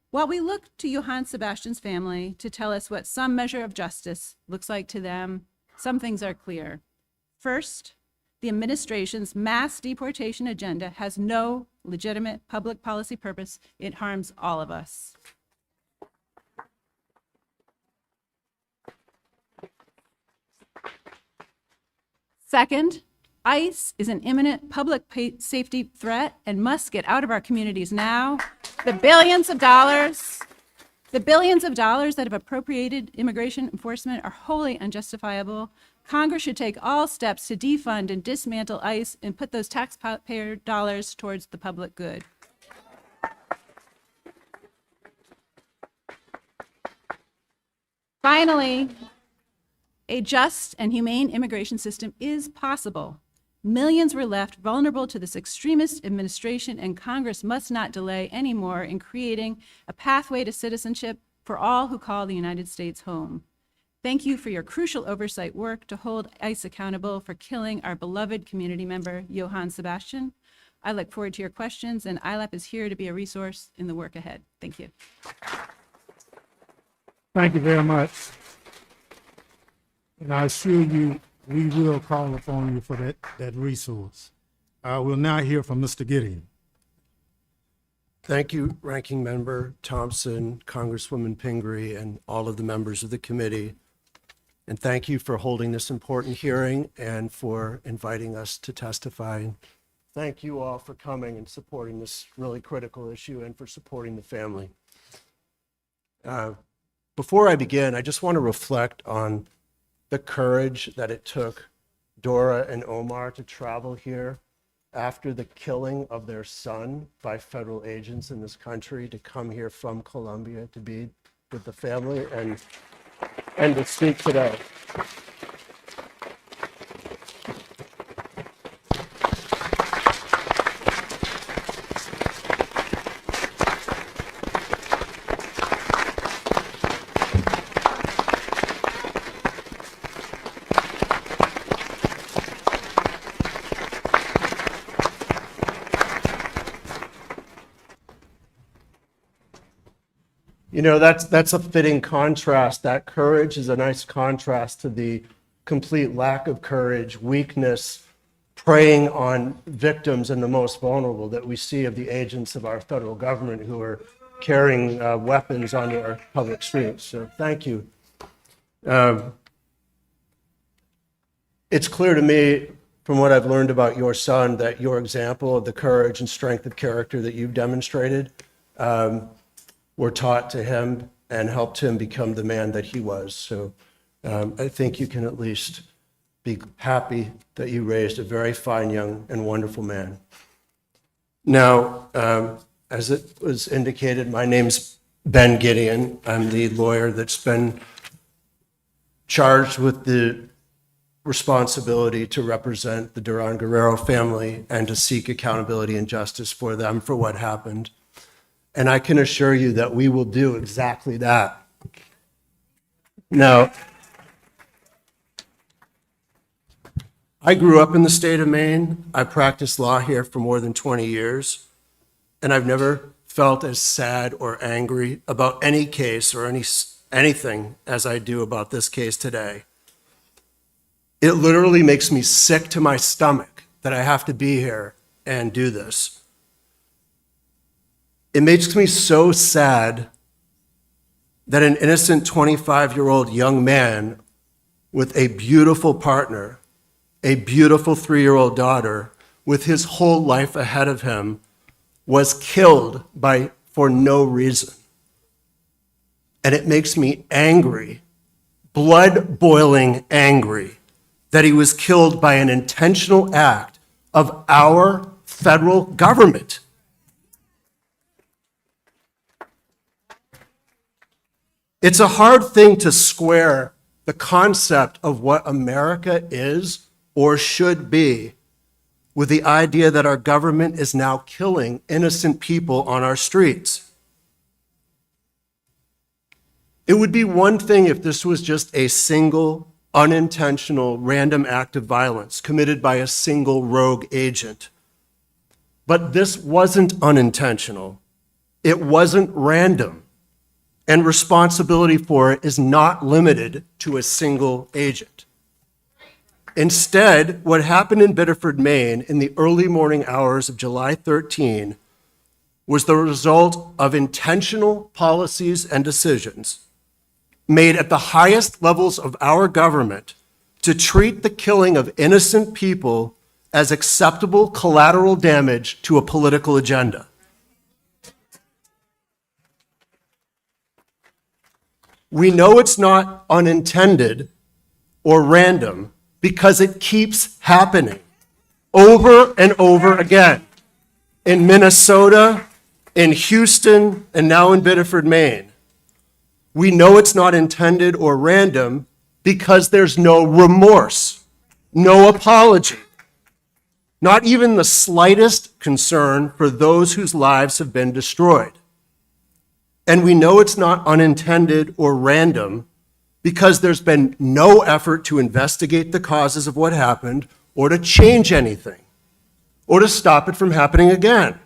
While we look to Johan Sebastián's family to tell us what some measure of justice looks like to them, some things are clear. First, the administration's mass deportation agenda has no legitimate public policy purpose. It harms all of us. Second, ICE is an imminent public safety threat and must get out of our communities now. The billions of dollars that have appropriated immigration enforcement are wholly unjustifiable. Congress should take all steps to defund and dismantle ICE and put those taxpayer dollars towards the public good. Finally, a just and humane immigration system is possible. Millions were left vulnerable to this extremist administration, and Congress must not delay anymore in creating a pathway to citizenship for all who call the United States home. Thank you for your crucial oversight work to hold ICE accountable for killing our beloved community member, Johan Sebastián. I look forward to your questions, and ILAP is here to be a resource in the work ahead. Thank you. Thank you very much. And I assure you, we will call upon you for that resource. We'll now hear from Mr. Gideon. Thank you, Ranking Member Thompson, Congresswoman Pingree, and all of the members of the committee. And thank you for holding this important hearing and for inviting us to testify. Thank you all for coming and supporting this really critical issue and for supporting the family. Before I begin, I just want to reflect on the courage that it took Dora and Omar to travel here after the killing of their son by federal agents in this country, to come here from Colombia to be with the family and to speak today. You know, that's a fitting contrast. That courage is a nice contrast to the complete lack of courage, weakness, preying on victims and the most vulnerable that we see of the agents of our federal government who are carrying weapons onto our public streets. So thank you. It's clear to me from what I've learned about your son that your example of the courage and strength of character that you've demonstrated were taught to him and helped him become the man that he was. So I think you can at least be happy that you raised a very fine, young, and wonderful man. Now, as it was indicated, my name's Ben Gideon. I'm the lawyer that's been charged with the responsibility to represent the Durán Guerrero family and to seek accountability and justice for them for what happened. And I can assure you that we will do exactly that. Now, I grew up in the state of Maine. I practiced law here for more than 20 years, and I've never felt as sad or angry about any case or anything as I do about this case today. It literally makes me sick to my stomach that I have to be here and do this. It makes me so sad that an innocent 25-year-old young man with a beautiful partner, a beautiful 3-year-old daughter, with his whole life ahead of him, was killed for no reason. And it makes me angry, blood-boiling angry, that he was killed by an intentional act of our federal government. It's a hard thing to square the concept of what America is or should be with the idea that our government is now killing innocent people on our streets. It would be one thing if this was just a single, unintentional, random act of violence committed by a single rogue agent. But this wasn't unintentional. It wasn't random. And responsibility for it is not limited to a single agent. Instead, what happened in Biddeford, Maine, in the early morning hours of July 13 was the result of intentional policies and decisions made at the highest levels of our government to treat the killing of innocent people as acceptable collateral damage to a political agenda. We know it's not unintended or random because it keeps happening over and over again in Minnesota, in Houston, and now in Biddeford, Maine. We know it's not intended or random because there's no remorse, no apology, not even the slightest concern for those whose lives have been destroyed. And we know it's not unintended or random because there's been no effort to investigate the causes of what happened or to change anything or to stop it from happening again.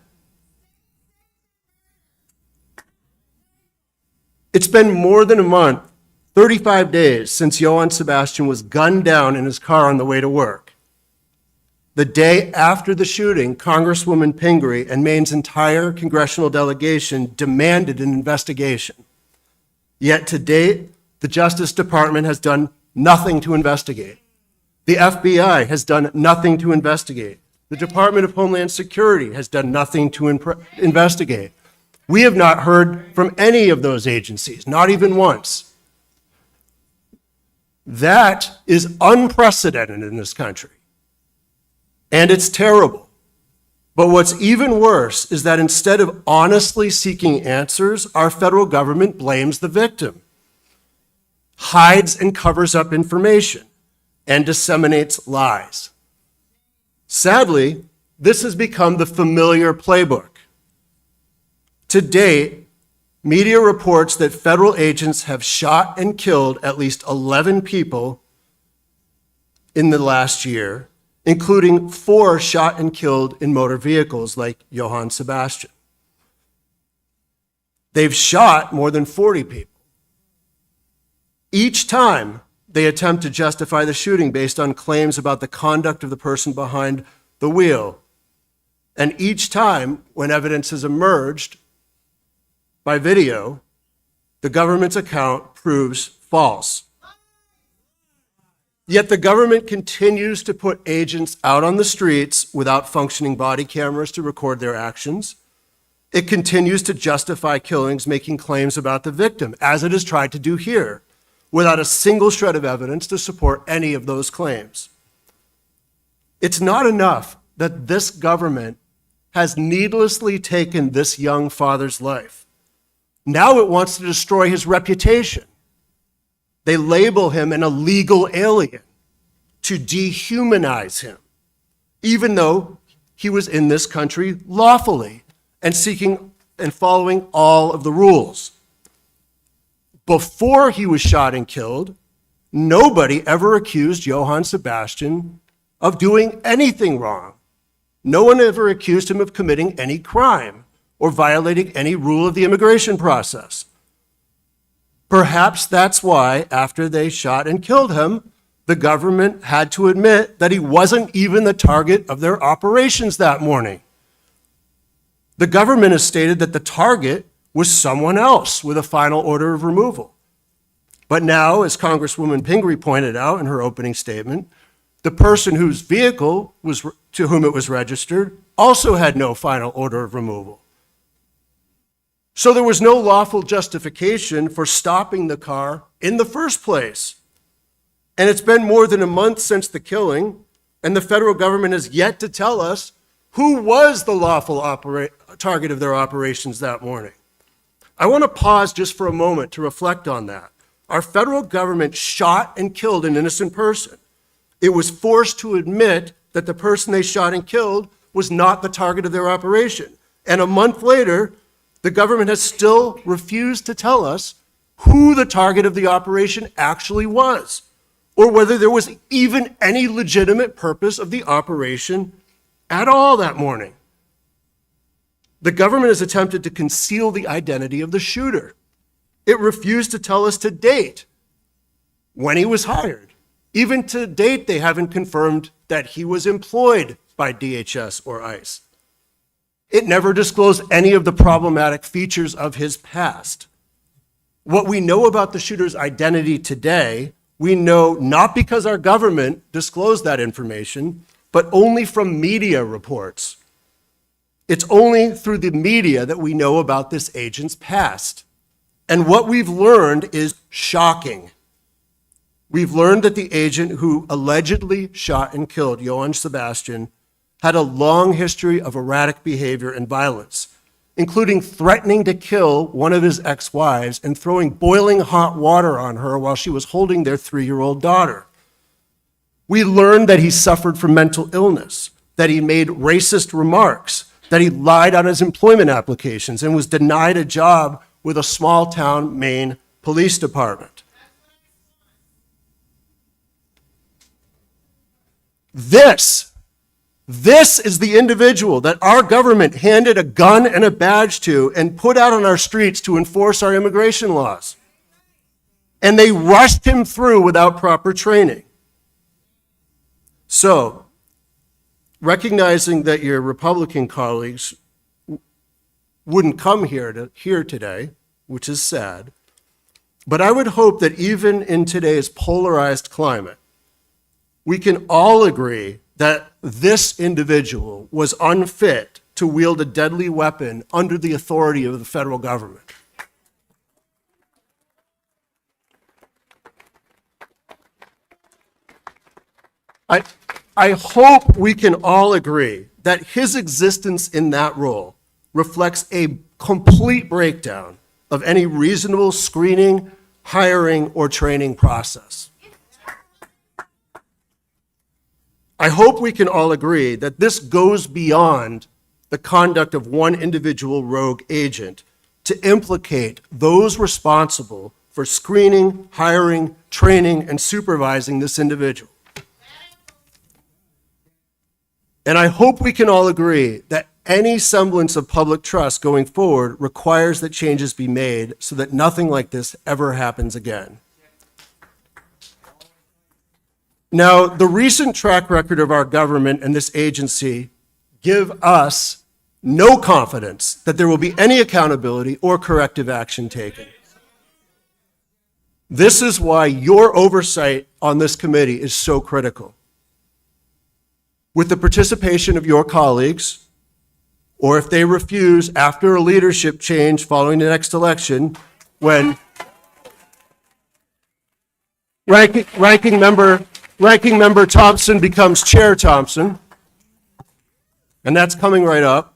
It's been more than a month, 35 days, since Johan Sebastián was gunned down in his car on the way to work. The day after the shooting, Congresswoman Pingree and Maine's entire congressional delegation demanded an investigation. Yet to date, the Justice Department has done nothing to investigate. The FBI has done nothing to investigate. The Department of Homeland Security has done nothing to investigate. We have not heard from any of those agencies, not even once. That is unprecedented in this country. And it's terrible. But what's even worse is that instead of honestly seeking answers, our federal government blames the victim, hides and covers up information, and disseminates lies. Sadly, this has become the familiar playbook. To date, media reports that federal agents have shot and killed at least 11 people in the last year, including 4 shot and killed in motor vehicles like Johan Sebastián. They've shot more than 40 people. Each time they attempt to justify the shooting based on claims about the conduct of the person behind the wheel. And each time when evidence has emerged by video, the government's account proves false. Yet the government continues to put agents out on the streets without functioning body cameras to record their actions. It continues to justify killings, making claims about the victim, as it has tried to do here, without a single shred of evidence to support any of those claims. It's not enough that this government has needlessly taken this young father's life. Now it wants to destroy his reputation. They label him an illegal alien to dehumanize him, even though he was in this country lawfully and seeking and following all of the rules. Before he was shot and killed, nobody ever accused Johan Sebastián of doing anything wrong. No one ever accused him of committing any crime or violating any rule of the immigration process. Perhaps that's why, after they shot and killed him, the government had to admit that he wasn't even the target of their operations that morning. The government has stated that the target was someone else with a final order of removal. But now, as Congresswoman Pingree pointed out in her opening statement, the person whose vehicle was to whom it was registered also had no final order of removal. So there was no lawful justification for stopping the car in the first place. And it's been more than a month since the killing, and the federal government has yet to tell us who was the lawful target of their operations that morning. I want to pause just for a moment to reflect on that. Our federal government shot and killed an innocent person. It was forced to admit that the person they shot and killed was not the target of their operation. And a month later, the government has still refused to tell us who the target of the operation actually was, or whether there was even any legitimate purpose of the operation at all that morning. The government has attempted to conceal the identity of the shooter. It refused to tell us to date when he was hired. Even to date, they haven't confirmed that he was employed by DHS or ICE. It never disclosed any of the problematic features of his past. What we know about the shooter's identity today, we know not because our government disclosed that information, but only from media reports. It's only through the media that we know about this agent's past. And what we've learned is shocking. We've learned that the agent who allegedly shot and killed Johan Sebastián had a long history of erratic behavior and violence, including threatening to kill one of his ex-wives and throwing boiling hot water on her while she was holding their 3-year-old daughter. We learned that he suffered from mental illness, that he made racist remarks, that he lied on his employment applications and was denied a job with a small-town Maine police department. This is the individual that our government handed a gun and a badge to and put out on our streets to enforce our immigration laws. And they rushed him through without proper training. So, recognizing that your Republican colleagues wouldn't come here today, which is sad, but I would hope that even in today's polarized climate, we can all agree that this individual was unfit to wield a deadly weapon under the authority of the federal government. I hope we can all agree that his existence in that role reflects a complete breakdown of any reasonable screening, hiring, or training process. I hope we can all agree that this goes beyond the conduct of one individual rogue agent to implicate those responsible for screening, hiring, training, and supervising this individual. And I hope we can all agree that any semblance of public trust going forward requires that changes be made so that nothing like this ever happens again. Now, the recent track record of our government and this agency give us no confidence that there will be any accountability or corrective action taken. This is why your oversight on this committee is so critical. With the participation of your colleagues, or if they refuse after a leadership change following the next election, when ranking member Thompson becomes Chair Thompson, and that's coming right up,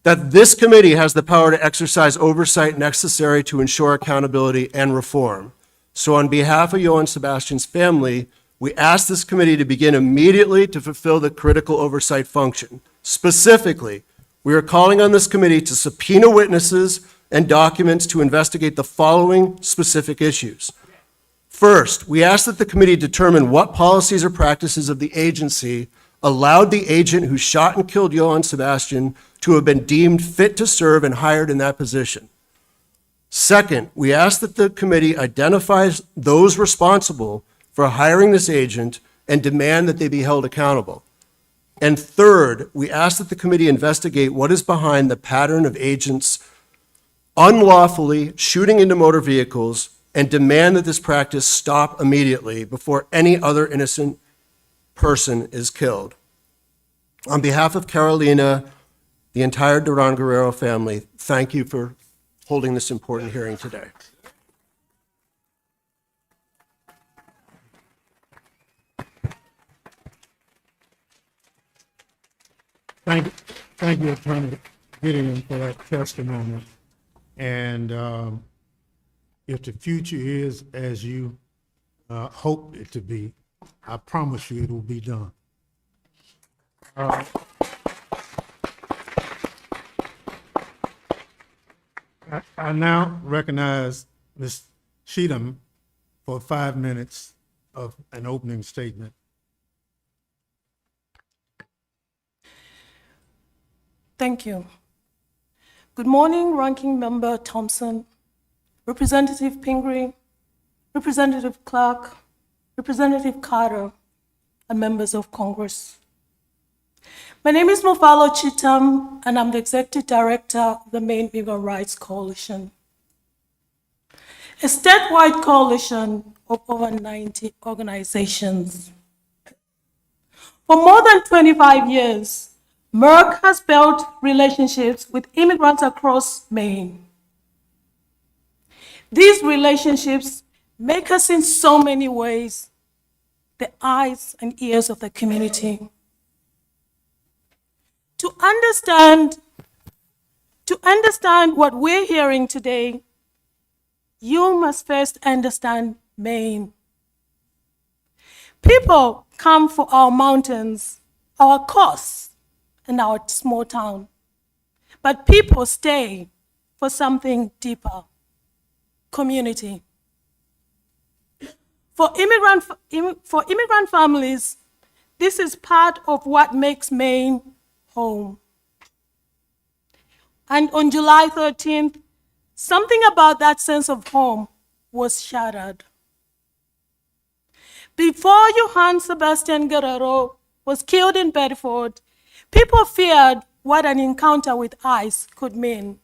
that this committee has the power to exercise oversight necessary to ensure accountability and reform. So on behalf of Johan Sebastián's family, we ask this committee to begin immediately to fulfill the critical oversight function. Specifically, we are calling on this committee to subpoena witnesses and documents to investigate the following specific issues. First, we ask that the committee determine what policies or practices of the agency allowed the agent who shot and killed Johan Sebastián to have been deemed fit to serve and hired in that position. Second, we ask that the committee identifies those responsible for hiring this agent and demand that they be held accountable. And third, we ask that the committee investigate what is behind the pattern of agents unlawfully shooting into motor vehicles and demand that this practice stop immediately before any other innocent person is killed. On behalf of Carolina, the entire Durán Guerrero family, thank you for holding this important hearing today. Thank you, Attorney Gideon, for that testimony. And if the future is as you hope it to be, I promise you it will be done. I now recognize Ms. Cheatham for 5 minutes of an opening statement. Thank you. Good morning, Ranking Member Thompson, Representative Pingree, Representative Clark, Representative Carter, and members of Congress. My name is Mofalo Cheatham, and I'm the Executive Director of the Maine Immigrant Rights Coalition, a statewide coalition of over 90 organizations. For more than 25 years, Merck has built relationships with immigrants across Maine. These relationships make us in so many ways the eyes and ears of the community. To understand what we're hearing today, you must first understand Maine. People come for our mountains, our coasts, and our small town. But people stay for something deeper, community. For immigrant families, this is part of what makes Maine home. And on July 13th, something about that sense of home was shattered. Before Johan Sebastián Guerrero was killed in Biddeford, people feared what an encounter with ICE could mean.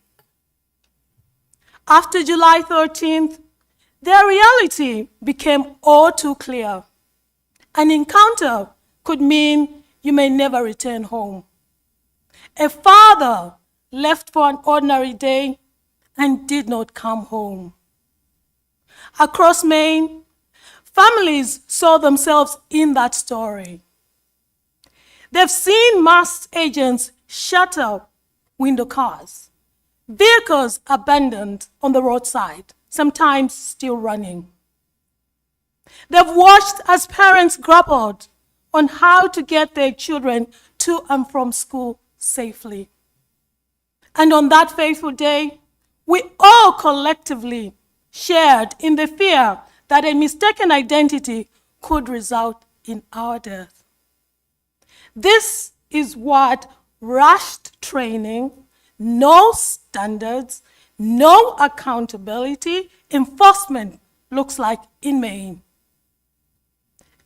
After July 13th, their reality became all too clear. An encounter could mean you may never return home. A father left for an ordinary day and did not come home. Across Maine, families saw themselves in that story. They've seen masked agents shatter window cars, vehicles abandoned on the roadside, sometimes still running. They've watched as parents grappled on how to get their children to and from school safely. And on that fateful day, we all collectively shared in the fear that a mistaken identity could result in our death. This is what rushed training, no standards, no accountability, enforcement looks like in Maine.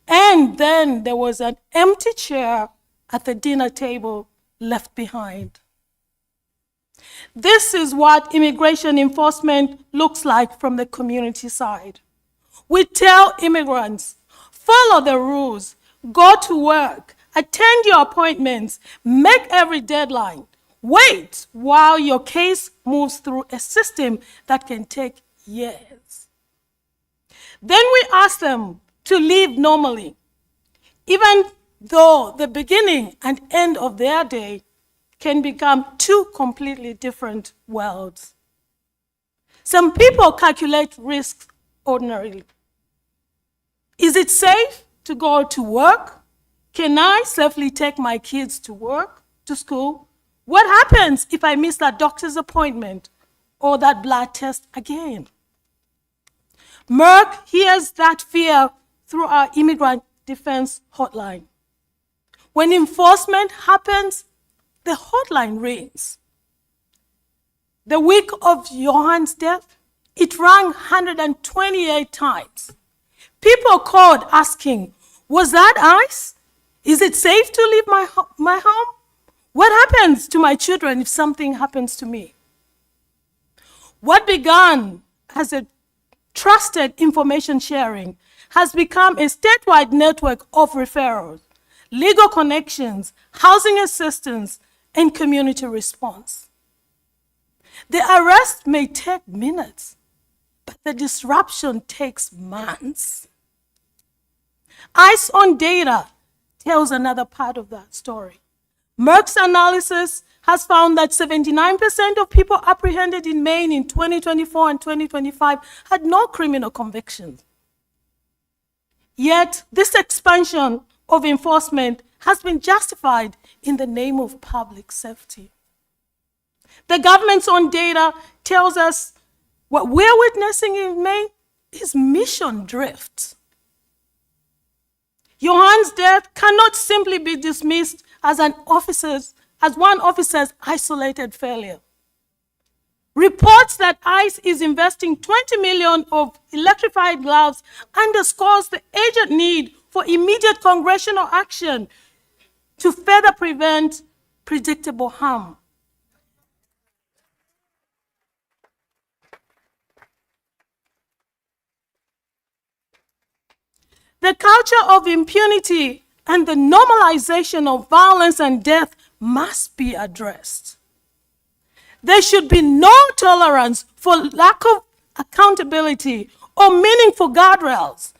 And then there was an empty chair at the dinner table left behind. This is what immigration enforcement looks like from the community side. We tell immigrants, follow the rules, go to work, attend your appointments, make every deadline. Wait while your case moves through a system that can take years. Then we ask them to live normally, even though the beginning and end of their day can become two completely different worlds. Some people calculate risks ordinarily. Is it safe to go to work? Can I safely take my kids to work, to school? What happens if I miss that doctor's appointment or that blood test again? Merck hears that fear through our immigrant defense hotline. When enforcement happens, the hotline rings. The week of Johan's death, it rang 128 times. People called asking, was that ICE? Is it safe to leave my home? What happens to my children if something happens to me? What began as a trusted information sharing has become a statewide network of referrals, legal connections, housing assistance, and community response. The arrest may take minutes, but the disruption takes months. ICE on data tells another part of that story. Merck's analysis has found that 79% of people apprehended in Maine in 2024 and 2025 had no criminal convictions. Yet, this expansion of enforcement has been justified in the name of public safety. The government's own data tells us what we're witnessing in Maine is mission drift. Johan's death cannot simply be dismissed as one officer's isolated failure. Reports that ICE is investing $20 million of electrified gloves underscores the urgent need for immediate congressional action to further prevent predictable harm. The culture of impunity and the normalization of violence and death must be addressed. There should be no tolerance for lack of accountability or meaningful guardrails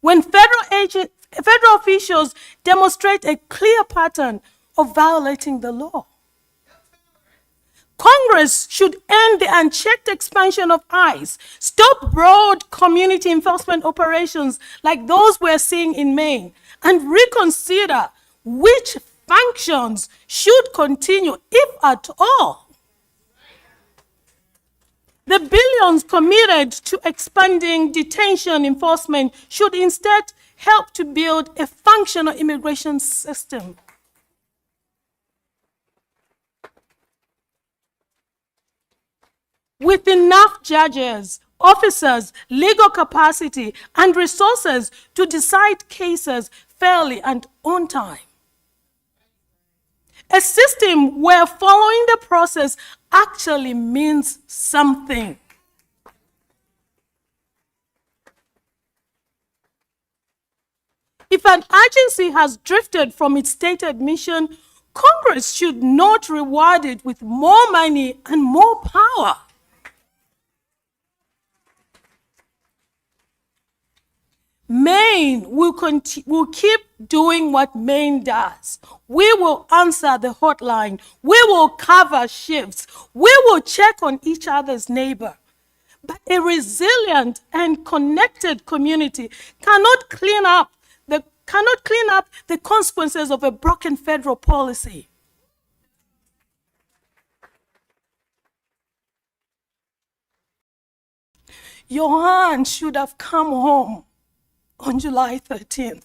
when federal officials demonstrate a clear pattern of violating the law. Congress should end the unchecked expansion of ICE, stop broad community enforcement operations like those we're seeing in Maine, and reconsider which functions should continue, if at all. The billions committed to expanding detention enforcement should instead help to build a functional immigration system. With enough judges, officers, legal capacity, and resources to decide cases fairly and on time. A system where following the process actually means something. If an agency has drifted from its stated mission, Congress should not reward it with more money and more power. Maine will keep doing what Maine does. We will answer the hotline. We will cover shifts. We will check on each other's neighbor. But a resilient and connected community cannot clean up the consequences of a broken federal policy. Johan should have come home on July 13th.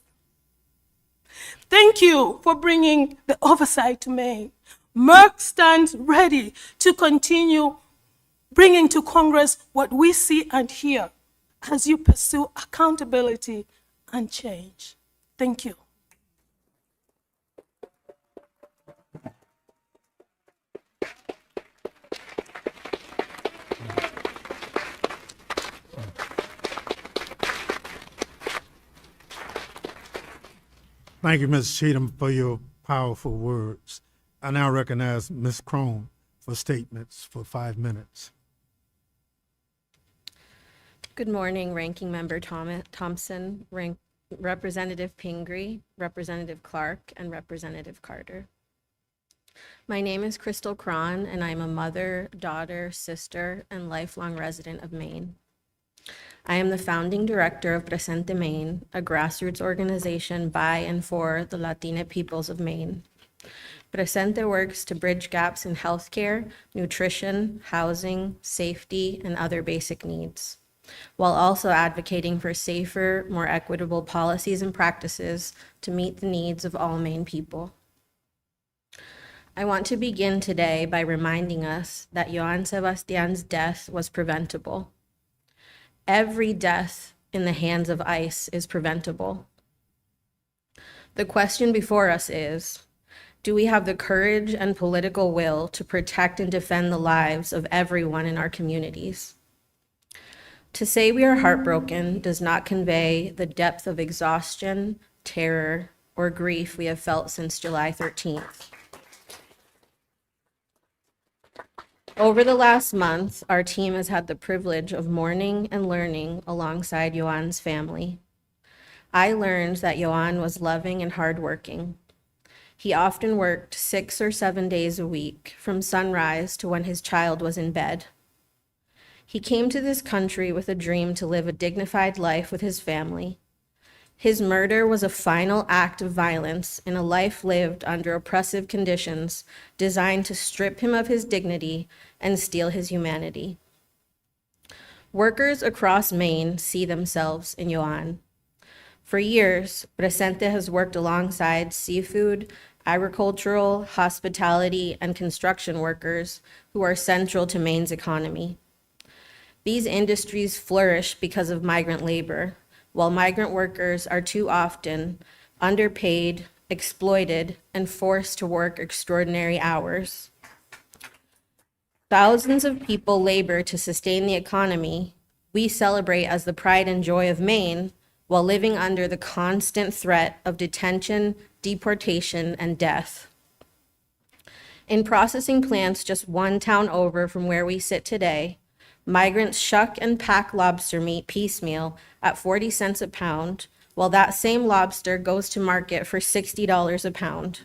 Thank you for bringing the oversight to Maine. Merck stands ready to continue bringing to Congress what we see and hear as you pursue accountability and change. Thank you. Thank you, Ms. Cheatham, for your powerful words. I now recognize Ms. Crone for statements for 5 minutes. Good morning, Ranking Member Thompson, Representative Pingree, Representative Clark, and Representative Carter. My name is Crystal Cron, and I'm a mother, daughter, sister, and lifelong resident of Maine. I am the founding director of Presente Maine, a grassroots organization by and for the Latina peoples of Maine. Presente works to bridge gaps in healthcare, nutrition, housing, safety, and other basic needs, while also advocating for safer, more equitable policies and practices to meet the needs of all Maine people. I want to begin today by reminding us that Johan Sebastián's death was preventable. Every death in the hands of ICE is preventable. The question before us is, do we have the courage and political will to protect and defend the lives of everyone in our communities? To say we are heartbroken does not convey the depth of exhaustion, terror, or grief we have felt since July 13th. Over the last month, our team has had the privilege of mourning and learning alongside Johan's family. I learned that Johan was loving and hardworking. He often worked 6 or 7 days a week, from sunrise to when his child was in bed. He came to this country with a dream to live a dignified life with his family. His murder was a final act of violence in a life lived under oppressive conditions designed to strip him of his dignity and steal his humanity. Workers across Maine see themselves in Johan. For years, Presente has worked alongside seafood, agricultural, hospitality, and construction workers who are central to Maine's economy. These industries flourish because of migrant labor, while migrant workers are too often underpaid, exploited, and forced to work extraordinary hours. Thousands of people labor to sustain the economy we celebrate as the pride and joy of Maine, while living under the constant threat of detention, deportation, and death. In processing plants just one town over from where we sit today, migrants shuck and pack lobster meat piecemeal at 40 cents a pound, while that same lobster goes to market for $60 a pound.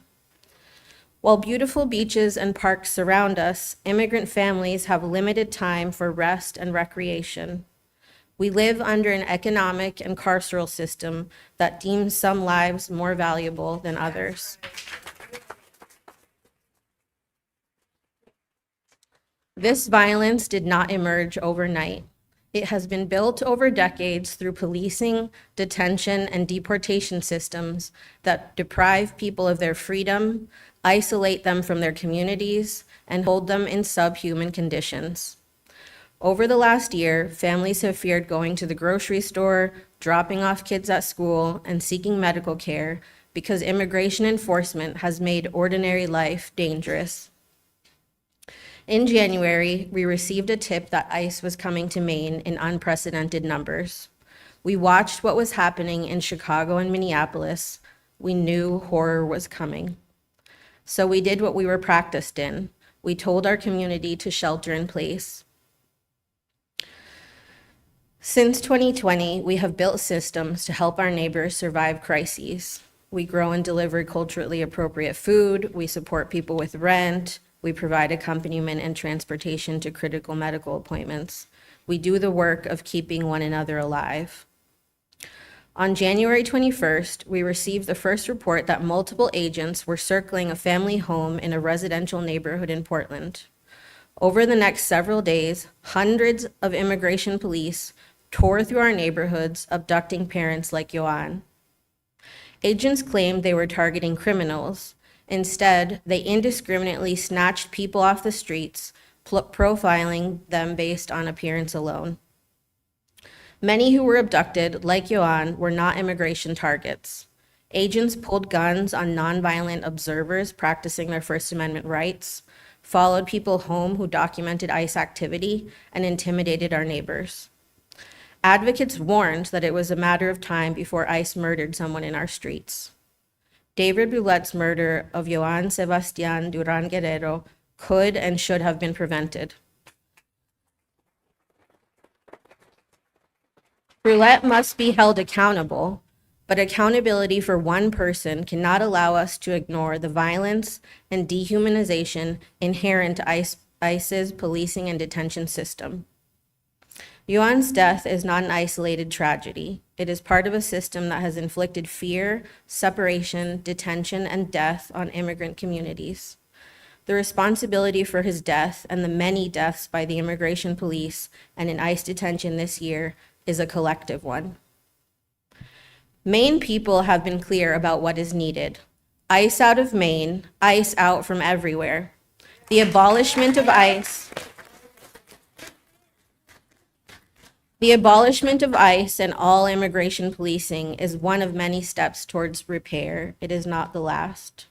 While beautiful beaches and parks surround us, immigrant families have limited time for rest and recreation. We live under an economic and carceral system that deems some lives more valuable than others. This violence did not emerge overnight. It has been built over decades through policing, detention, and deportation systems that deprive people of their freedom, isolate them from their communities, and hold them in subhuman conditions. Over the last year, families have feared going to the grocery store, dropping off kids at school, and seeking medical care because immigration enforcement has made ordinary life dangerous. In January, we received a tip that ICE was coming to Maine in unprecedented numbers. We watched what was happening in Chicago and Minneapolis. We knew horror was coming. So we did what we were practiced in. We told our community to shelter in place. Since 2020, we have built systems to help our neighbors survive crises. We grow and deliver culturally appropriate food. We support people with rent. We provide accompaniment and transportation to critical medical appointments. We do the work of keeping one another alive. On January 21st, we received the first report that multiple agents were circling a family home in a residential neighborhood in Portland. Over the next several days, hundreds of immigration police tore through our neighborhoods, abducting parents like Johan. Agents claimed they were targeting criminals. Instead, they indiscriminately snatched people off the streets, profiling them based on appearance alone. Many who were abducted, like Johan, were not immigration targets. Agents pulled guns on nonviolent observers practicing their First Amendment rights, followed people home who documented ICE activity, and intimidated our neighbors. Advocates warned that it was a matter of time before ICE murdered someone in our streets. David Boulette's murder of Johan Sebastián Durán Guerrero could and should have been prevented. Roulette must be held accountable, but accountability for one person cannot allow us to ignore the violence and dehumanization inherent to ICE's policing and detention system. Johan's death is not an isolated tragedy. It is part of a system that has inflicted fear, separation, detention, and death on immigrant communities. The responsibility for his death and the many deaths by the immigration police and in ICE detention this year is a collective one. Maine people have been clear about what is needed. ICE out of Maine, ICE out from everywhere. The abolishment of ICE and all immigration policing is one of many steps towards repair. It is not the last.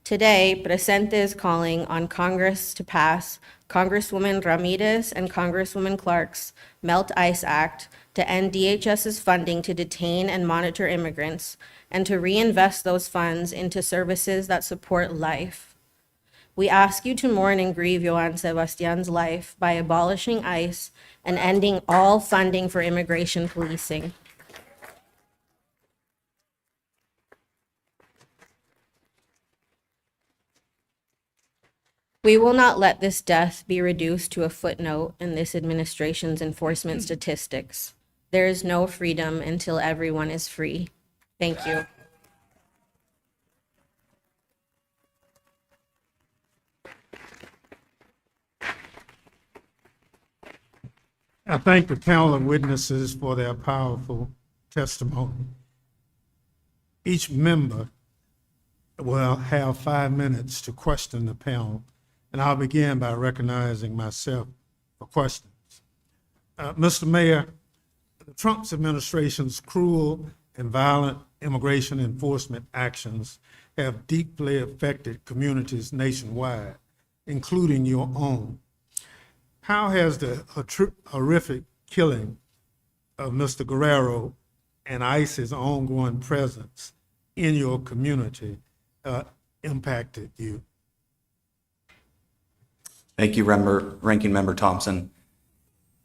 Today, Presente is calling on Congress to pass Congresswoman Ramirez and Congresswoman Clark's Melt ICE Act to end DHS's funding to detain and monitor immigrants and to reinvest those funds into services that support life. We ask you to mourn and grieve Johan Sebastián's life by abolishing ICE and ending all funding for immigration policing. We will not let this death be reduced to a footnote in this administration's enforcement statistics. There is no freedom until everyone is free. Thank you. I thank the panel of witnesses for their powerful testimony. Each member will have 5 minutes to question the panel, and I'll begin by recognizing myself for questions. Mr. Mayor, the Trump administration's cruel and violent immigration enforcement actions have deeply affected communities nationwide, including your own. How has the horrific killing of Mr. Guerrero and ICE's ongoing presence in your community impacted you? Thank you, Ranking Member Thompson.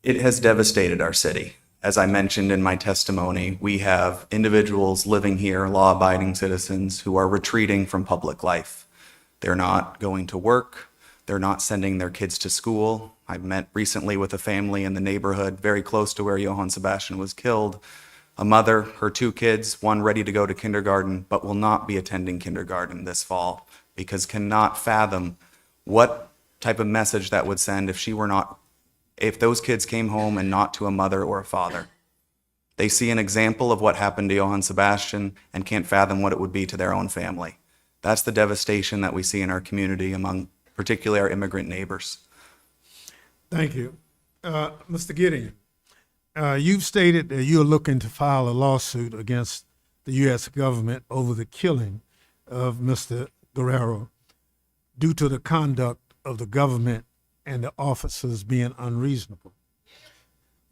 It has devastated our city. As I mentioned in my testimony, we have individuals living here, law-abiding citizens, who are retreating from public life. They're not going to work. They're not sending their kids to school. I met recently with a family in the neighborhood very close to where Johan Sebastián was killed. A mother, her 2 kids, one ready to go to kindergarten, but will not be attending kindergarten this fall because cannot fathom what type of message that would send if those kids came home and not to a mother or a father. They see an example of what happened to Johan Sebastián and can't fathom what it would be to their own family. That's the devastation that we see in our community among particularly our immigrant neighbors. Thank you. Mr. Gideon, you've stated that you're looking to file a lawsuit against the the U.S. government over the killing of Mr. Guerrero due to the conduct of the government and the officers being unreasonable.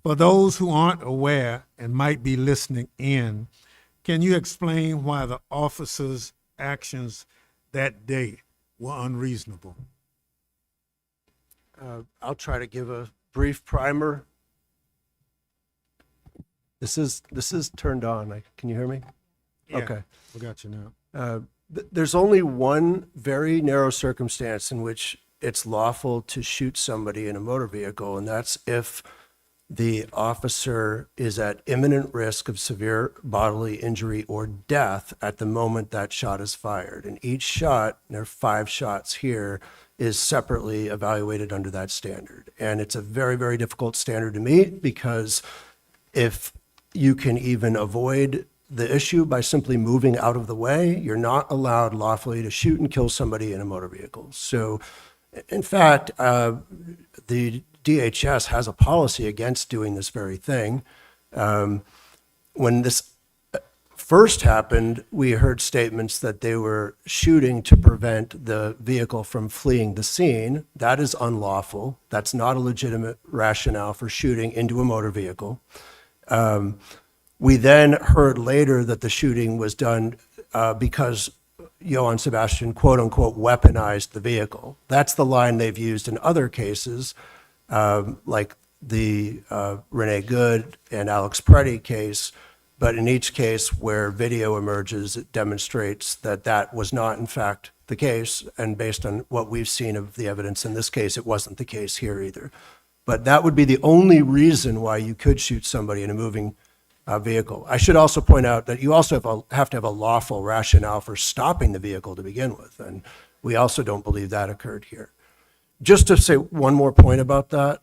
For those who aren't aware and might be listening in, can you explain why the officers' actions that day were unreasonable? I'll try to give a brief primer. This is turned on. Can you hear me? Yeah, Okay. we got you now. There's only one very narrow circumstance in which it's lawful to shoot somebody in a motor vehicle, and that's if the officer is at imminent risk of severe bodily injury or death at the moment that shot is fired. And each shot, there are 5 shots here, is separately evaluated under that standard. And it's a very, very difficult standard to meet, because if you can even avoid the issue by simply moving out of the way, you're not allowed lawfully to shoot and kill somebody in a motor vehicle. So, in fact, the DHS has a policy against doing this very thing. When this first happened, we heard statements that they were shooting to prevent the vehicle from fleeing the scene. That is unlawful. That's not a legitimate rationale for shooting into a motor vehicle. We then heard later that the shooting was done because Johan Sebastián, quote unquote, weaponized the vehicle. That's the line they've used in other cases, like the Renee Good and Alex Preddy case. But in each case where video emerges, it demonstrates that that was not, in fact, the case. And based on what we've seen of the evidence in this case, it wasn't the case here either. But that would be the only reason why you could shoot somebody in a moving vehicle. I should also point out that you also have to have a lawful rationale for stopping the vehicle to begin with. And we also don't believe that occurred here. Just to say one more point about that,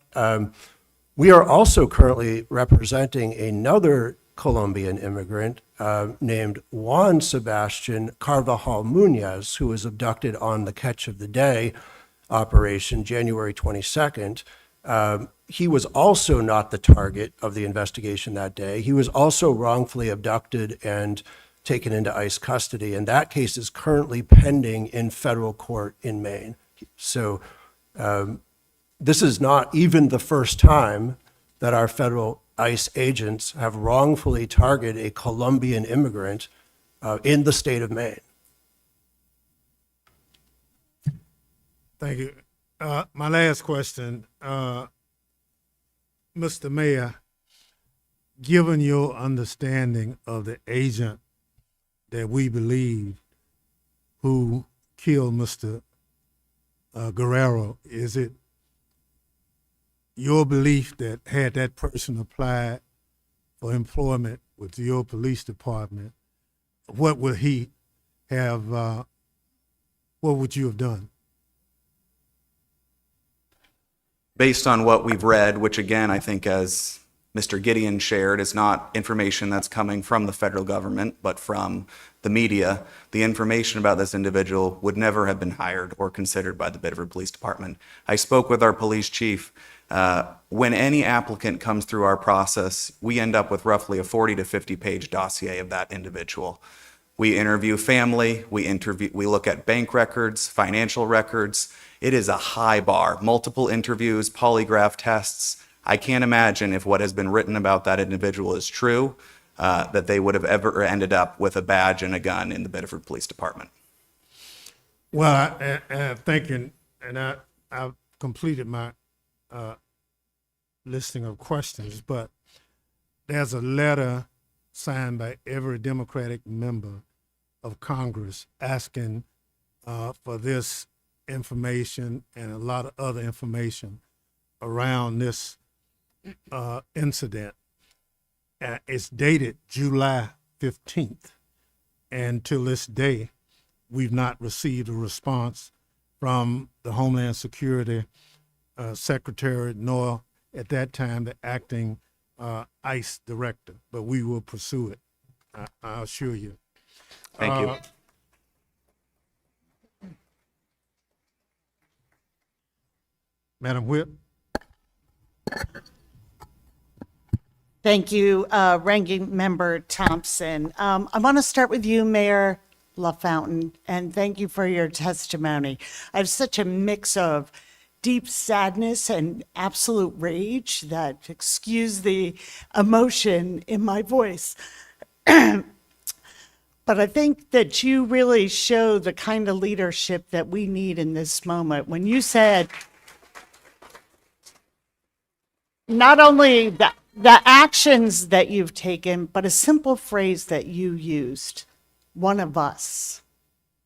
we are also currently representing another Colombian immigrant named Juan Sebastián Carvajal Muñoz, who was abducted on the Catch of the Day operation, January 22nd. He was also not the target of the investigation that day. He was also wrongfully abducted and taken into ICE custody, and that case is currently pending in federal court in Maine. So this is not even the first time that our federal ICE agents have wrongfully targeted a Colombian immigrant in the state of Maine. Thank you. My last question, Mr. Mayor, given your understanding of the agent that we believe who killed Mr. Guerrero, is it your belief that had that person applied for employment with your police department, what would he have, what would you have done? Based on what we've read, which again, I think as Mr. Gideon shared, is not information that's coming from the federal government, but from the media, the information about this individual would never have been hired or considered by the Biddeford Police Department. I spoke with our police chief. When any applicant comes through our process, we end up with roughly a 40 to 50 page dossier of that individual. We interview family, we look at bank records, financial records. It is a high bar, multiple interviews, polygraph tests. I can't imagine if what has been written about that individual is true, that they would have ever ended up with a badge and a gun in the Biddeford Police Department. Well, thank you, and I've completed my listing of questions, but there's a letter signed by every Democratic member of Congress asking for this information and a lot of other information around this incident. It's dated July 15th, and till this day, we've not received a response from the Homeland Security Secretary, nor at that time the acting ICE director, but we will pursue it, I assure you. Thank you. Madam Whip? Thank you, Ranking Member Thompson. I want to start with you, Mayor LaFountain, and thank you for your testimony. I have such a mix of deep sadness and absolute rage that, excuse the emotion in my voice. But I think that you really show the kind of leadership that we need in this moment. When you said, not only the actions that you've taken, but a simple phrase that you used, one of us,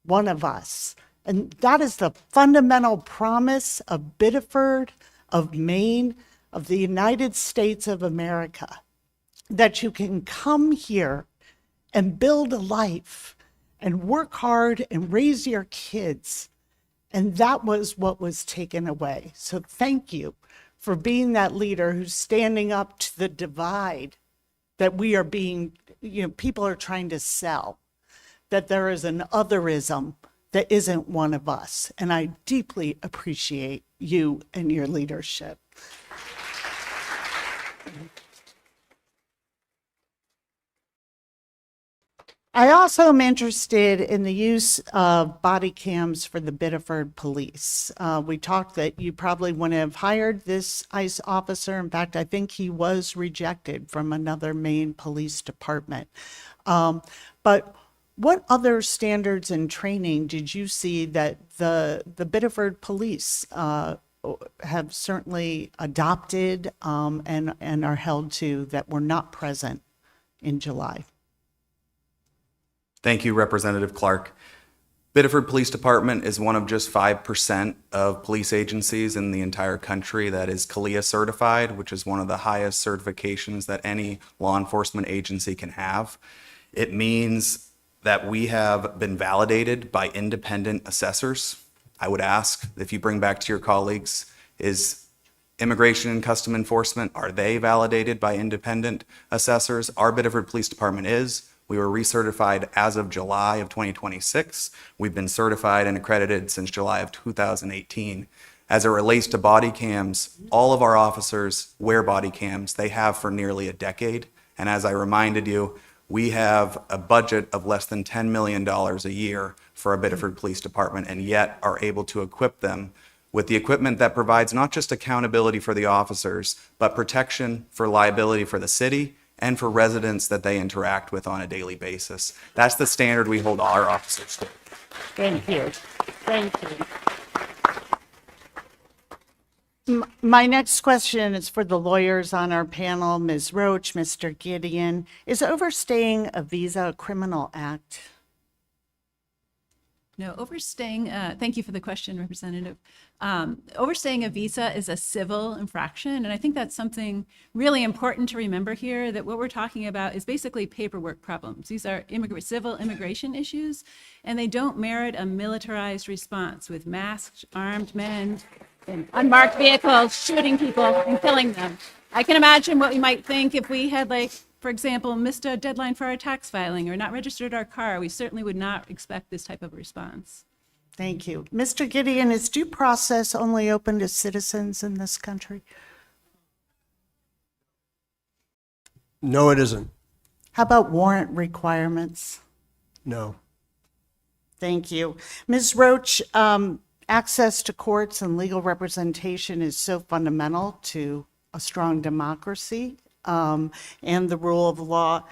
one of us. And that is the fundamental promise of Biddeford, of Maine, of the United States of America, that you can come here and build a life and work hard and raise your kids. And that was what was taken away. So thank you for being that leader who's standing up to the divide that we are being, people are trying to sell, that there is an otherism that isn't one of us. And I deeply appreciate you and your leadership. I also am interested in the use of body cams for the Biddeford police. We talked that you probably wouldn't have hired this ICE officer. In fact, I think he was rejected from another Maine police department. But what other standards and training did you see that the Biddeford police have certainly adopted and are held to that were not present in July? Thank you, Representative Clark. Biddeford Police Department is one of just 5% of police agencies in the entire country that is CALIA certified, which is one of the highest certifications that any law enforcement agency can have. It means that we have been validated by independent assessors. I would ask, if you bring back to your colleagues, is Immigration and Custom Enforcement, are they validated by independent assessors? Our Biddeford Police Department is. We were recertified as of July of 2026. We've been certified and accredited since July of 2018. As it relates to body cams, all of our officers wear body cams. They have for nearly a decade. And as I reminded you, we have a budget of less than $10 million a year for our Biddeford Police Department, and yet are able to equip them with the equipment that provides not just accountability for the officers, but protection for liability for the city and for residents that they interact with on a daily basis. That's the standard we hold our officers to. Thank you. Thank you. My next question is for the lawyers on our panel, Ms. Roach, Mr. Gideon. Is overstaying a visa a criminal act? No, overstaying, thank you for the question, Representative. Overstaying a visa is a civil infraction, and I think that's something really important to remember here, that what we're talking about is basically paperwork problems. These are civil immigration issues, and they don't merit a militarized response with masked, armed men in unmarked vehicles shooting people and killing them. I can imagine what we might think if we had, like, for example, missed a deadline for our tax filing or not registered our car. We certainly would not expect this type of response. Thank you. Mr. Gideon, is due process only open to citizens in this country? No, it isn't. How about warrant requirements? No. Thank you. Ms. Roach, access to courts and legal representation is so fundamental to a strong democracy and the rule of law.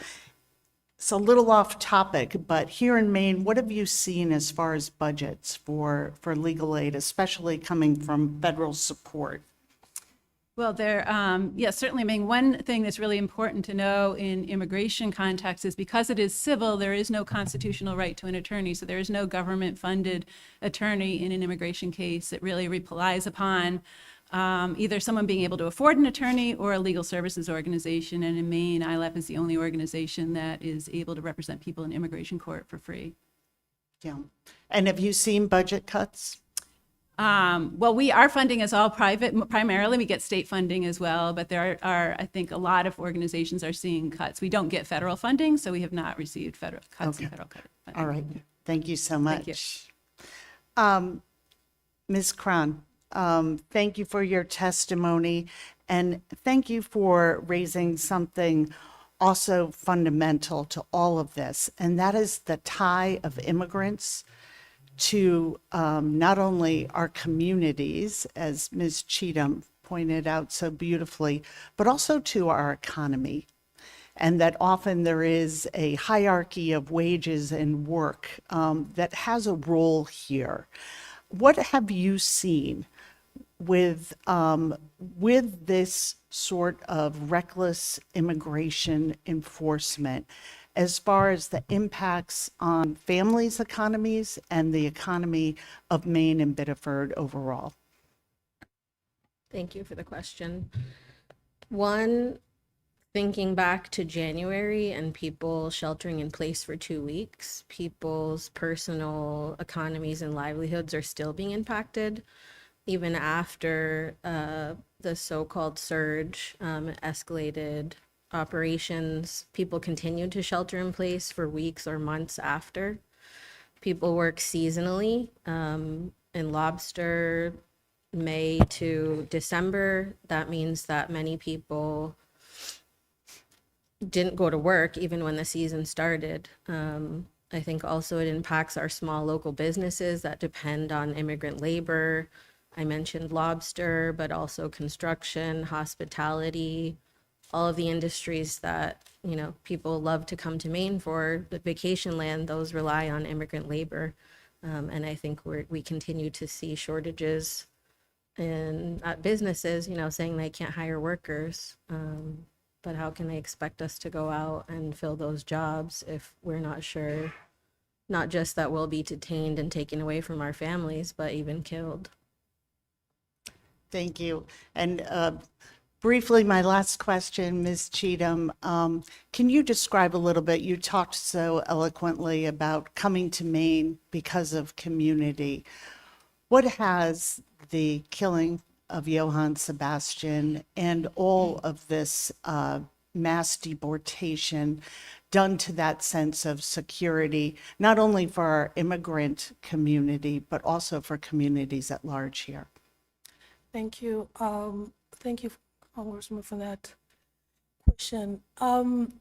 It's a little off topic, but here in Maine, what have you seen as far as budgets for legal aid, especially coming from federal support? Well, certainly, I mean, one thing that's really important to know in immigration context is because it is civil, there is no constitutional right to an attorney. So there is no government-funded attorney in an immigration case. It really relies upon either someone being able to afford an attorney or a legal services organization. And in Maine, ILAP is the only organization that is able to represent people in immigration court for free. Yeah. And have you seen budget cuts? Well, our funding is all private. Primarily, we get state funding as well, but there are, I think, a lot of organizations are seeing cuts. We don't get federal funding, so we have not received federal cuts in federal funding. All right. Thank you so much. Thank you. Ms. Cron, thank you for your testimony. And thank you for raising something also fundamental to all of this, and that is the tie of immigrants to not only our communities, as Ms. Cheatham pointed out so beautifully, but also to our economy. And that often there is a hierarchy of wages and work that has a role here. What have you seen with this sort of reckless immigration enforcement as far as the impacts on families' economies and the economy of Maine and Biddeford overall? Thank you for the question. One, thinking back to January and people sheltering in place for 2 weeks, people's personal economies and livelihoods are still being impacted. Even after the so-called surge escalated operations, people continued to shelter in place for weeks or months after. People work seasonally in lobster, May to December. That means that many people didn't go to work even when the season started. I think also it impacts our small local businesses that depend on immigrant labor. I mentioned lobster, but also construction, hospitality, all of the industries that, you know, people love to come to Maine for, the vacation land, those rely on immigrant labor. And I think we continue to see shortages in businesses, you know, saying they can't hire workers. But how can they expect us to go out and fill those jobs if we're not sure, not just that we'll be detained and taken away from our families, but even killed? Thank you. And briefly, my last question, Ms. Cheatham, can you describe a little bit, you talked so eloquently about coming to Maine because of community. What has the killing of Johan Sebastián and all of this mass deportation done to that sense of security, not only for our immigrant community, but also for communities at large here? Thank you. Thank you, Congressman, for that question. You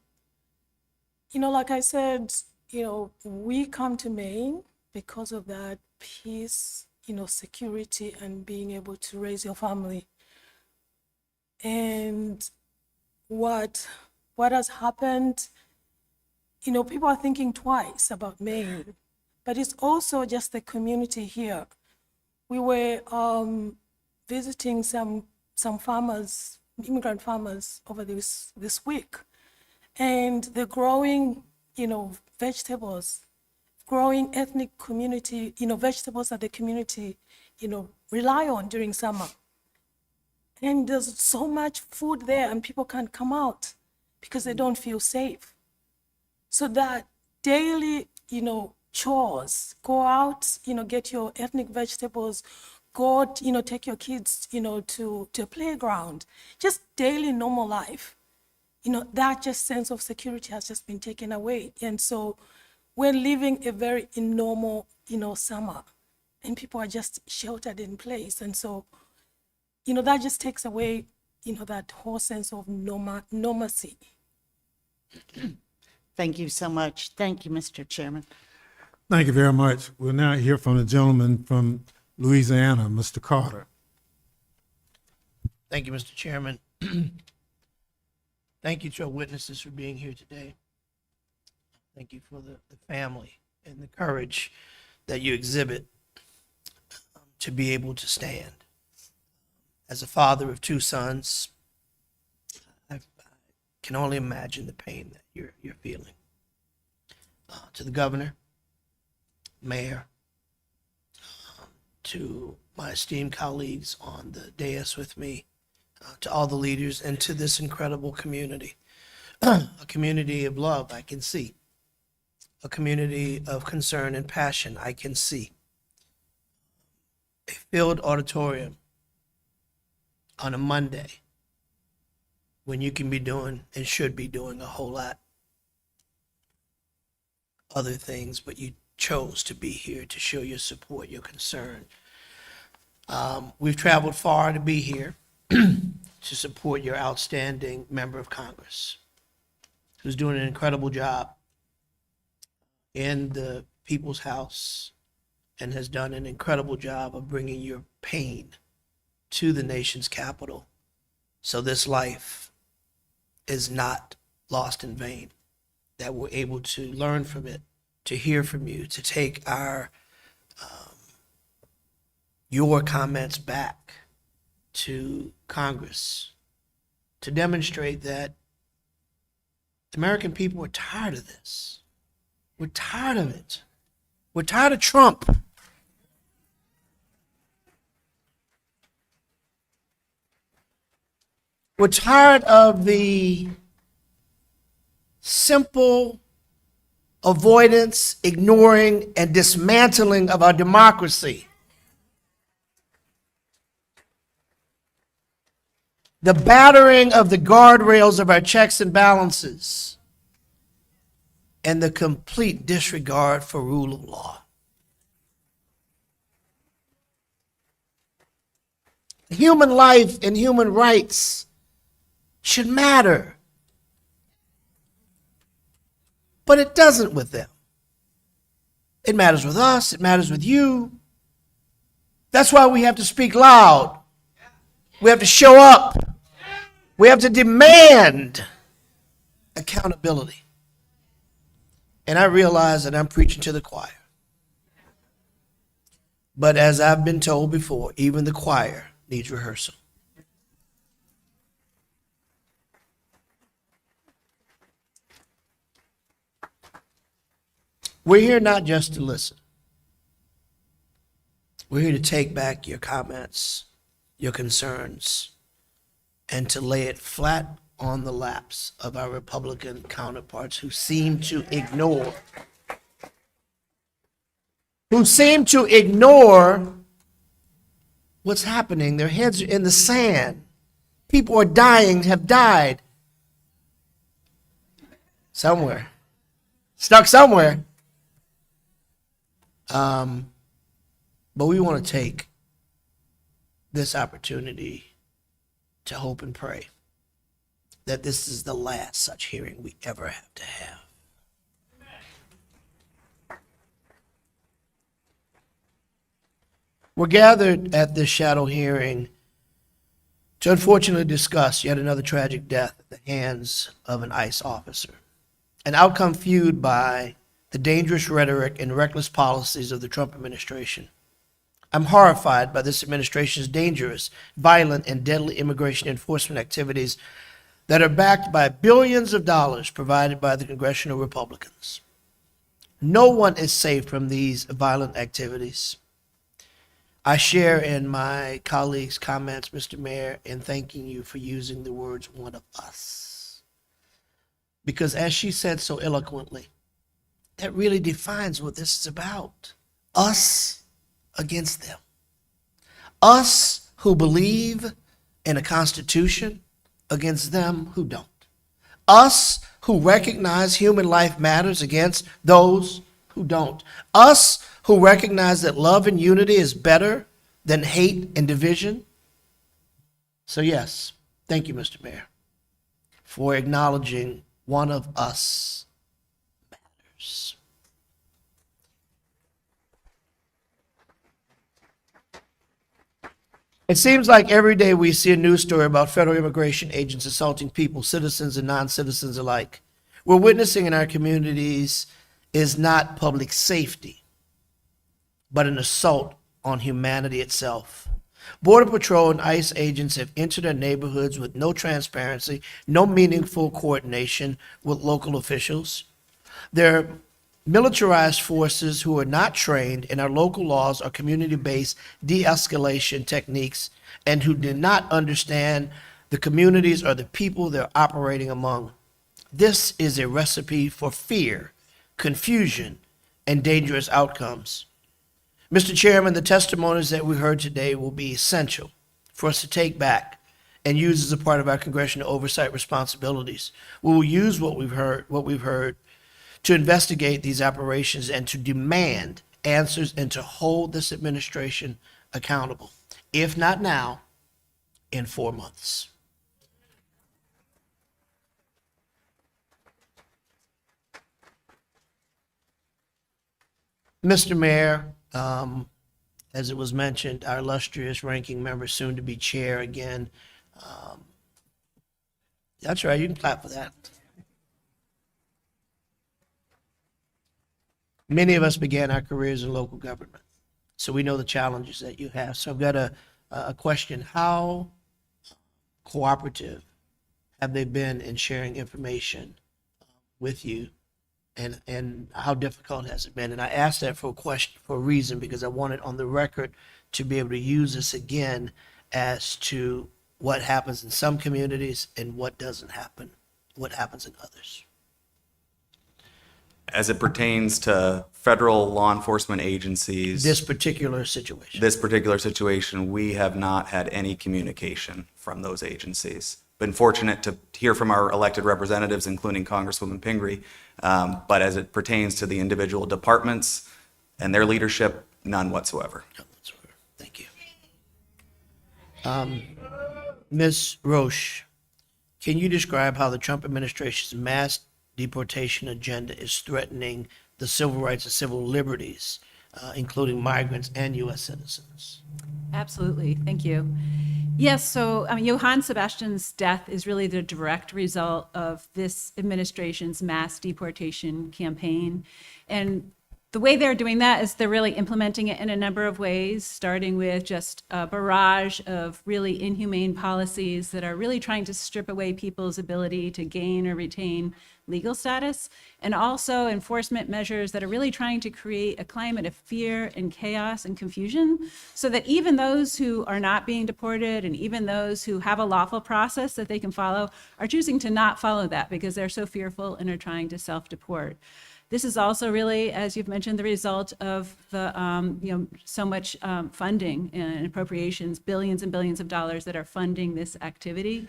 know, like I said, you know, we come to Maine because of that peace, you know, security and being able to raise your family. And what has happened, you know, people are thinking twice about Maine, but it's also just the community here. We were visiting some farmers, immigrant farmers over this week, and they're growing, you know, vegetables, growing ethnic community, you know, vegetables that the community, you know, rely on during summer. And there's so much food there and people can't come out because they don't feel safe. So that daily, you know, chores, go out, you know, get your ethnic vegetables, go, you know, take your kids, you know, to a playground, just daily normal life. You know, that just sense of security has just been taken away. And so we're living a very normal, you know, summer, and people are just sheltered in place. And so, you know, that just takes away, you know, that whole sense of normalcy. Thank you so much. Thank you, Mr. Chairman. Thank you very much. We'll now hear from the gentleman from Louisiana, Mr. Carter. Thank you, Mr. Chairman. Thank you to our witnesses for being here today. Thank you for the family and the courage that you exhibit to be able to stand. As a father of 2 sons, I can only imagine the pain that you're feeling. To the governor, mayor, to my esteemed colleagues on the dais with me, to all the leaders, and to this incredible community. A community of love I can see. A community of concern and passion I can see. A filled auditorium on a Monday when you can be doing and should be doing a whole lot other things, but you chose to be here to show your support, your concern. We've traveled far to be here. to support your outstanding member of Congress who's doing an incredible job in the People's House and has done an incredible job of bringing your pain to the nation's capital so this life is not lost in vain, that we're able to learn from it, to hear from you, to take your comments back to Congress, to demonstrate that the American people are tired of this. We're tired of it. We're tired of Trump. We're tired of the simple avoidance, ignoring, and dismantling of our democracy. The battering of the guardrails of our checks and balances, and the complete disregard for rule of law. Human life and human rights should matter. But it doesn't with them. It matters with us. It matters with you. That's why we have to speak loud. We have to show up. We have to demand accountability. And I realize that I'm preaching to the choir. But as I've been told before, even the choir needs rehearsal. We're here not just to listen. We're here to take back your comments, your concerns, and to lay it flat on the laps of our Republican counterparts who seem to ignore what's happening. Their heads are in the sand. People are dying, have died somewhere, stuck somewhere. But we want to take this opportunity to hope and pray that this is the last such hearing we ever have to have. We're gathered at this shadow hearing to unfortunately discuss yet another tragic death at the hands of an ICE officer, an outcome fueled by the dangerous rhetoric and reckless policies of the Trump administration. I'm horrified by this administration's dangerous, violent, and deadly immigration enforcement activities that are backed by billions of dollars provided by the congressional Republicans. No one is safe from these violent activities. I share in my colleagues' comments, Mr. Mayor, in thanking you for using the words "one of us." Because as she said so eloquently, that really defines what this is about. Us against them. Us who believe in a constitution against them who don't. Us who recognize human life matters against those who don't. Us who recognize that love and unity is better than hate and division. So yes, thank you, Mr. Mayor, for acknowledging one of us matters. It seems like every day we see a news story about federal immigration agents assaulting people, citizens and non-citizens alike. We're witnessing in our communities is not public safety, but an assault on humanity itself. Border Patrol and ICE agents have entered our neighborhoods with no transparency, no meaningful coordination with local officials. They're militarized forces who are not trained in our local laws or community-based de-escalation techniques and who do not understand the communities or the people they're operating among. This is a recipe for fear, confusion, and dangerous outcomes. Mr. Chairman, the testimonies that we heard today will be essential for us to take back and use as a part of our congressional oversight responsibilities. We will use what we've heard to investigate these operations and to demand answers and to hold this administration accountable. If not now, in 4 months. Mr. Mayor, as it was mentioned, our illustrious ranking member, soon to be chair again. That's right, you can clap for that. Many of us began our careers in local government, so we know the challenges that you have. So I've got a question. How cooperative have they been in sharing information with you? And how difficult has it been? And I asked that for a reason, because I wanted on the record to be able to use this again as to what happens in some communities and what doesn't happen, what happens in others. As it pertains to federal law enforcement agencies, This particular situation. we have not had any communication from those agencies. Been fortunate to hear from our elected representatives, including Congresswoman Pingree, but as it pertains to the individual departments and their leadership, none whatsoever. Thank you. Ms. Roche, can you describe how the Trump administration's mass deportation agenda is threatening the civil rights and civil liberties, including migrants and U.S. citizens? Absolutely. Thank you. Yes, so Johan Sebastián's death is really the direct result of this administration's mass deportation campaign. And the way they're doing that is they're really implementing it in a number of ways, starting with just a barrage of really inhumane policies that are really trying to strip away people's ability to gain or retain legal status, and also enforcement measures that are really trying to create a climate of fear and chaos and confusion, so that even those who are not being deported and even those who have a lawful process that they can follow are choosing to not follow that because they're so fearful and are trying to self-deport. This is also really, as you've mentioned, the result of the so much funding and appropriations, billions and billions of dollars that are funding this activity.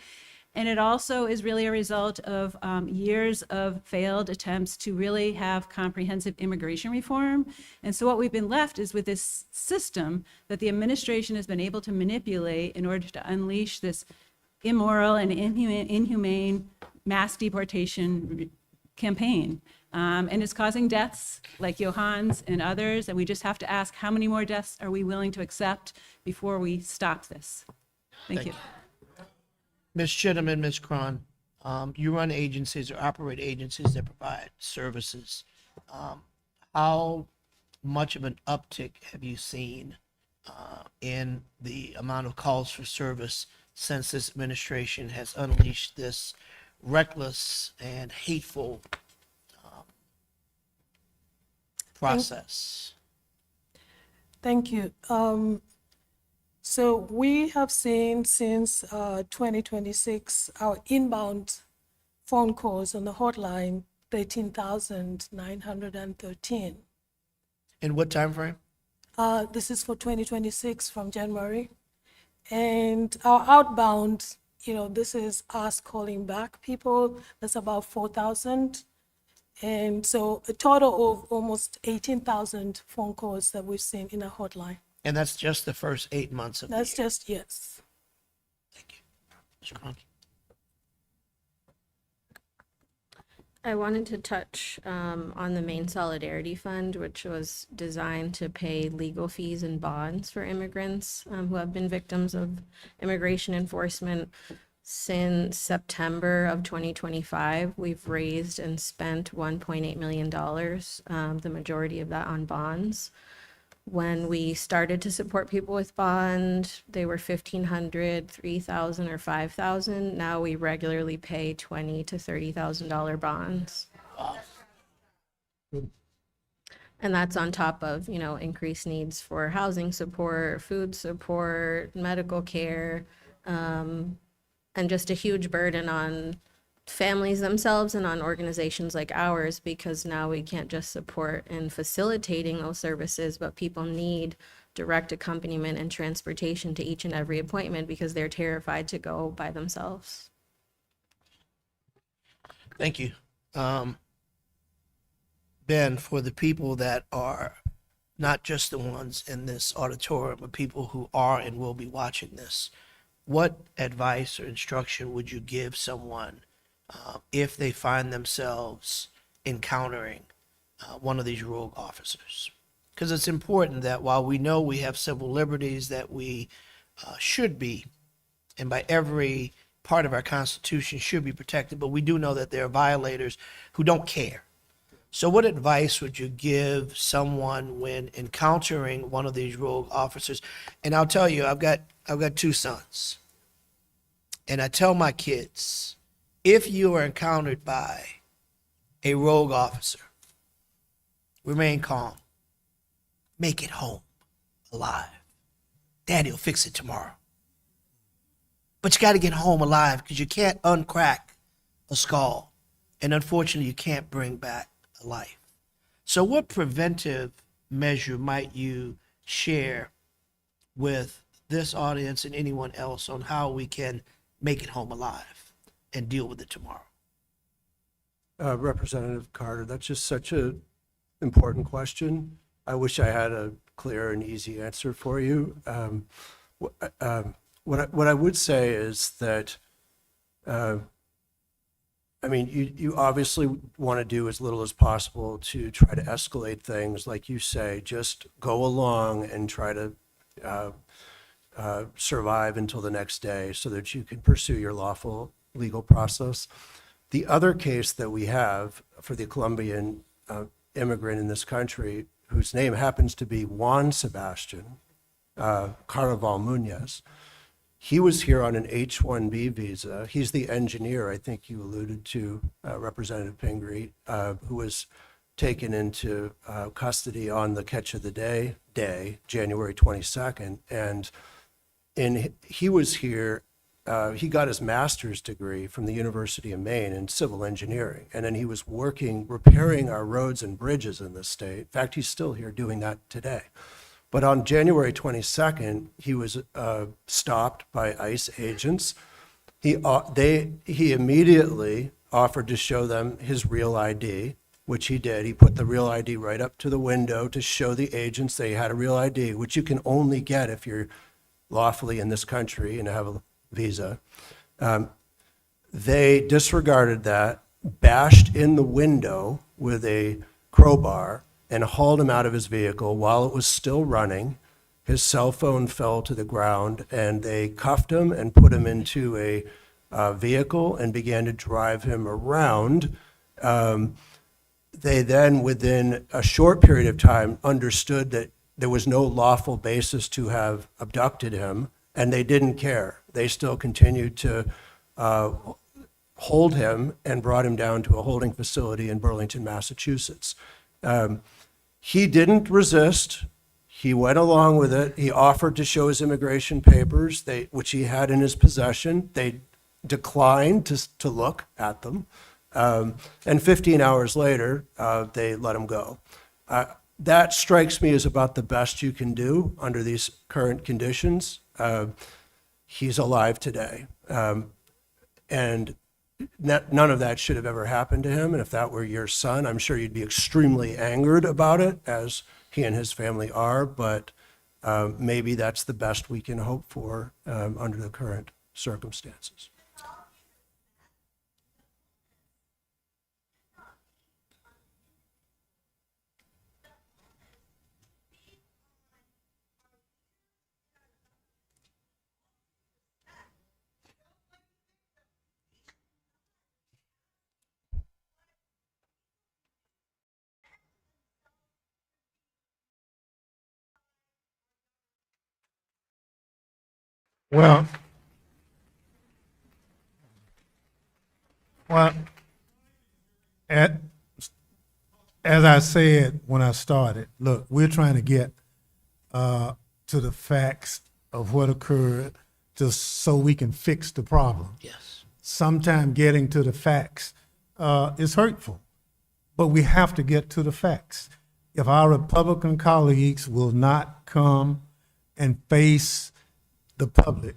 And it also is really a result of years of failed attempts to really have comprehensive immigration reform. And so what we've been left is with this system that the administration has been able to manipulate in order to unleash this immoral and inhumane mass deportation campaign. And it's causing deaths like Johan's and others. And we just have to ask, how many more deaths are we willing to accept before we stop this? Thank you. Ms. Chittum and Ms. Cron, you run agencies or operate agencies that provide services. How much of an uptick have you seen in the amount of calls for service since this administration has unleashed this reckless and hateful process? Thank you. So we have seen since 2026, our inbound phone calls on the hotline, 13,913. In what time frame? This is for 2026 from January. And our outbound, this is us calling back people. That's about 4,000. And so a total of almost 18,000 phone calls that we've seen in our hotline. And that's just the first 8 months of the year. That's just, yes. Thank you. Ms. Cron. I wanted to touch on the Maine Solidarity Fund, which was designed to pay legal fees and bonds for immigrants who have been victims of immigration enforcement. Since September of 2025, we've raised and spent $1.8 million, the majority of that on bonds. When we started to support people with bond, they were $1,500, $3,000, or $5,000. Now we regularly pay $20,000 to $30,000 bonds. And that's on top of, increased needs for housing support, food support, medical care, and just a huge burden on families themselves and on organizations like ours, because now we can't just support in facilitating those services, but people need direct accompaniment and transportation to each and every appointment because they're terrified to go by themselves. Thank you. Ben, for the people that are not just the ones in this auditorium, but people who are and will be watching this, what advice or instruction would you give someone if they find themselves encountering one of these rogue officers? Because it's important that while we know we have civil liberties that we should be, and by every part of our Constitution should be protected, but we do know that there are violators who don't care. So what advice would you give someone when encountering one of these rogue officers? And I'll tell you, I've got 2 sons. And I tell my kids, if you are encountered by a rogue officer, remain calm. Make it home alive. Daddy will fix it tomorrow. But you got to get home alive because you can't uncrack a skull. And unfortunately, you can't bring back a life. So what preventive measure might you share with this audience and anyone else on how we can make it home alive and deal with it tomorrow? Representative Carter, that's just such an important question. I wish I had a clear and easy answer for you. What I would say is that, I mean, you obviously want to do as little as possible to try to escalate things, like you say, just go along and try to survive until the next day so that you can pursue your lawful legal process. The other case that we have for the Colombian immigrant in this country, whose name happens to be Juan Sebastián Caraval Muñoz, he was here on an H-1B visa. He's the engineer, I think you alluded to, Representative Pingree, who was taken into custody on the catch of the day, January 22nd. And he was here, he got his master's degree from the University of Maine in civil engineering. And then he was working, repairing our roads and bridges in this state. In fact, he's still here doing that today. But on January 22nd, he was stopped by ICE agents. He immediately offered to show them his real ID, which he did. He put the real ID right up to the window to show the agents they had a real ID, which you can only get if you're lawfully in this country and have a visa. They disregarded that, bashed in the window with a crowbar, and hauled him out of his vehicle while it was still running. His cell phone fell to the ground, and they cuffed him and put him into a vehicle and began to drive him around. They then, within a short period of time, understood that there was no lawful basis to have abducted him, and they didn't care. They still continued to hold him and brought him down to a holding facility in Burlington, Massachusetts. He didn't resist. He went along with it. He offered to show his immigration papers, which he had in his possession. They declined to look at them. And 15 hours later, they let him go. That strikes me as about the best you can do under these current conditions. He's alive today. And none of that should have ever happened to him. And if that were your son, I'm sure you'd be extremely angered about it, as he and his family are. But maybe that's the best we can hope for under the current circumstances. Well, well, as I said when I started, look, we're trying to get to the facts of what occurred just so we can fix the problem. Yes. Sometimes getting to the facts is hurtful, but we have to get to the facts. If our Republican colleagues will not come and face the public,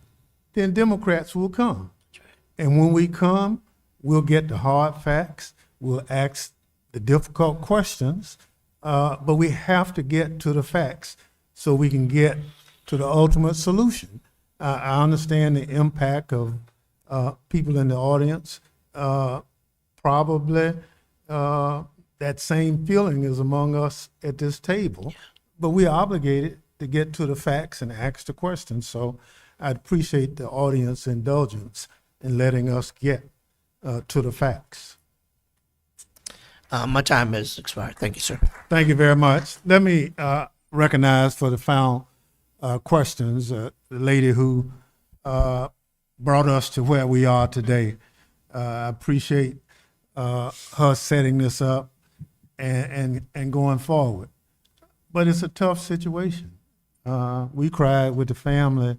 then Democrats will come. And when we come, we'll get the hard facts, we'll ask the difficult questions, but we have to get to the facts so we can get to the ultimate solution. I understand the impact of people in the audience. Probably that same feeling is among us at this table, but we're obligated to get to the facts and ask the questions. So I'd appreciate the audience indulgence in letting us get to the facts. My time has expired. Thank you, sir. Thank you very much. Let me recognize for the final questions the lady who brought us to where we are today. I appreciate her setting this up and going forward. But it's a tough situation. We cried with the family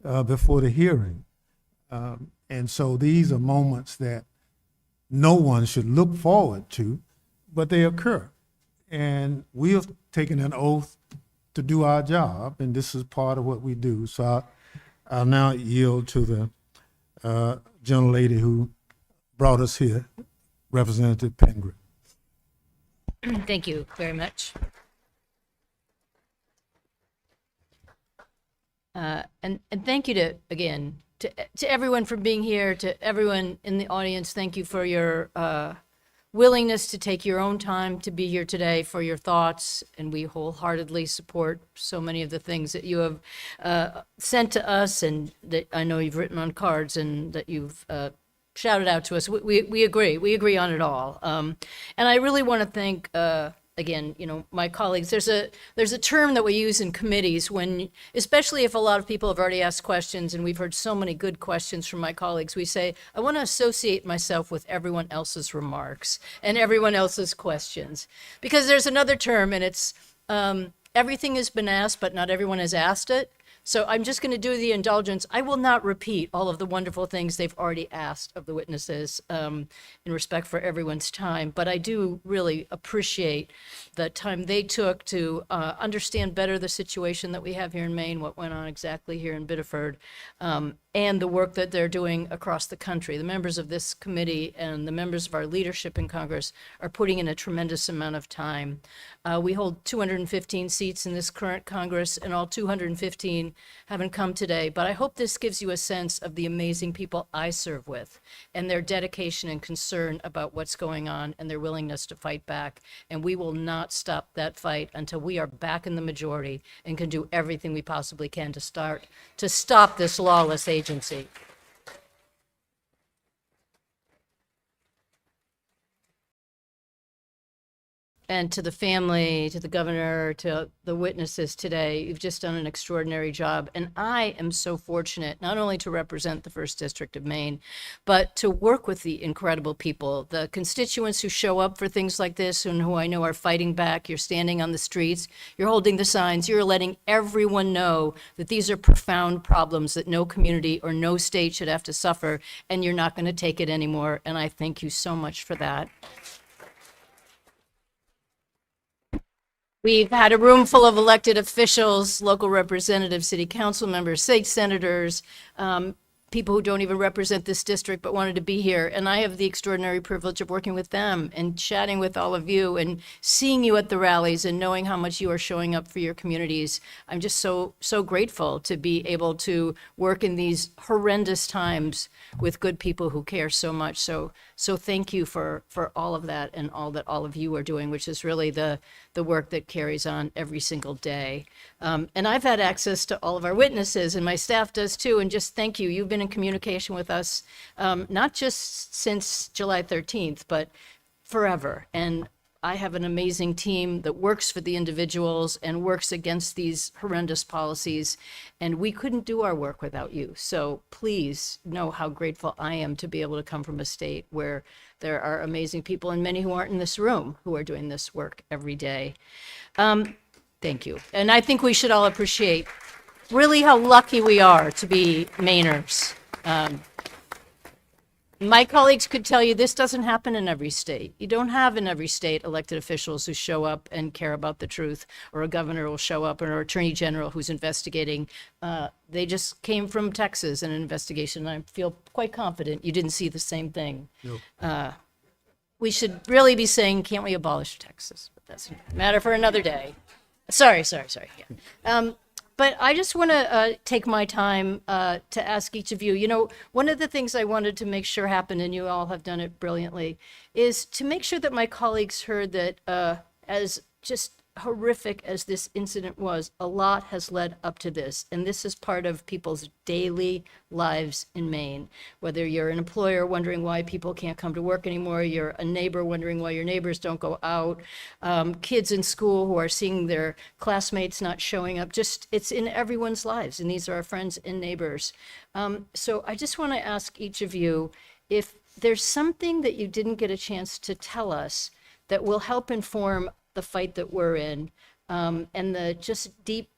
before the hearing. And so these are moments that no one should look forward to, but they occur. And we have taken an oath to do our job, and this is part of what we do. So I'll now yield to the gentlelady who brought us here, Representative Pingree. Thank you very much. And thank you to everyone for being here, to everyone in the audience. Thank you for your willingness to take your own time to be here today, for your thoughts, and we wholeheartedly support so many of the things that you have sent to us and that I know you've written on cards and that you've shouted out to us. We agree on it all. And I really want to thank again, my colleagues. There's a term that we use in committees when, especially if a lot of people have already asked questions, and we've heard so many good questions from my colleagues, we say, I want to associate myself with everyone else's remarks and everyone else's questions. Because there's another term, and it's everything has been asked, but not everyone has asked it. So I'm just going to do the indulgence. I will not repeat all of the wonderful things they've already asked of the witnesses in respect for everyone's time, but I do really appreciate the time they took to understand better the situation that we have here in Maine, what went on exactly here in Biddeford, and the work that they're doing across the country. The members of this committee and the members of our leadership in Congress are putting in a tremendous amount of time. We hold 215 seats in this current Congress, and all 215 haven't come today, but I hope this gives you a sense of the amazing people I serve with and their dedication and concern about what's going on and their willingness to fight back. And we will not stop that fight until we are back in the majority and can do everything we possibly can to stop this lawless agency. And to the family, to the governor, to the witnesses today, you've just done an extraordinary job. And I am so fortunate not only to represent the 1st District of Maine, but to work with the incredible people, the constituents who show up for things like this and who I know are fighting back. You're standing on the streets, you're holding the signs, you're letting everyone know that these are profound problems that no community or no state should have to suffer, and you're not going to take it anymore. And I thank you so much for that. We've had a room full of elected officials, local representatives, city council members, state senators, people who don't even represent this district but wanted to be here. And I have the extraordinary privilege of working with them and chatting with all of you and seeing you at the rallies and knowing how much you are showing up for your communities. I'm just so grateful to be able to work in these horrendous times with good people who care so much. So thank you for all of that and all that all of you are doing, which is really the work that carries on every single day. And I've had access to all of our witnesses, and my staff does too, and just thank you. You've been in communication with us, not just since July 13th, but forever. And I have an amazing team that works for the individuals and works against these horrendous policies, and we couldn't do our work without you. So please know how grateful I am to be able to come from a state where there are amazing people, and many who aren't in this room, who are doing this work every day. Thank you. And I think we should all appreciate really how lucky we are to be Mainers. My colleagues could tell you this doesn't happen in every state. You don't have in every state elected officials who show up and care about the truth, or a governor will show up, or an attorney general who's investigating. They just came from Texas in an investigation, and I feel quite confident you didn't see the same thing. Nope. We should really be saying, can't we abolish Texas? But that's a matter for another day. Sorry. Yeah. But I just want to take my time to ask each of you, one of the things I wanted to make sure happened, and you all have done it brilliantly, is to make sure that my colleagues heard that as just horrific as this incident was, a lot has led up to this. And this is part of people's daily lives in Maine. Whether you're an employer wondering why people can't come to work anymore, you're a neighbor wondering why your neighbors don't go out, kids in school who are seeing their classmates not showing up, just it's in everyone's lives. And these are our friends and neighbors. So I just want to ask each of you if there's something that you didn't get a chance to tell us that will help inform the fight that we're in, and the just deep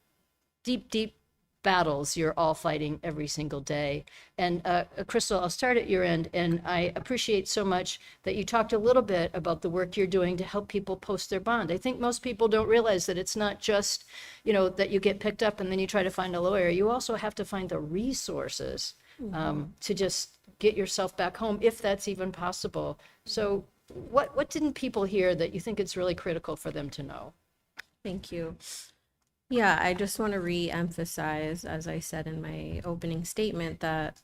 battles you're all fighting every single day. And Crystal, I'll start at your end, and I appreciate so much that you talked a little bit about the work you're doing to help people post their bond. I think most people don't realize that it's not just, that you get picked up and then you try to find a lawyer. You also have to find the resources to just get yourself back home, if that's even possible. So what didn't people hear that you think it's really critical for them to know? Thank you. Yeah, I just want to re-emphasize, as I said in my opening statement, that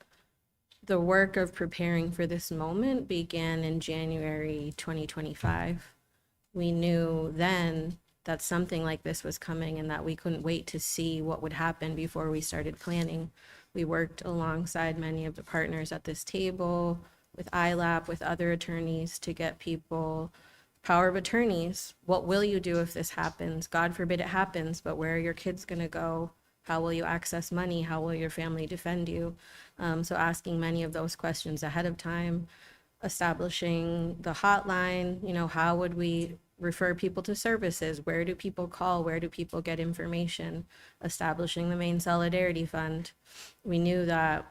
the work of preparing for this moment began in January 2025. We knew then that something like this was coming and that we couldn't wait to see what would happen before we started planning. We worked alongside many of the partners at this table, with ILAP, with other attorneys, to get people power of attorneys. What will you do if this happens? God forbid it happens, but where are your kids going to go? How will you access money? How will your family defend you? So asking many of those questions ahead of time, establishing the hotline, how would we refer people to services? Where do people call? Where do people get information? Establishing the Maine Solidarity Fund. We knew that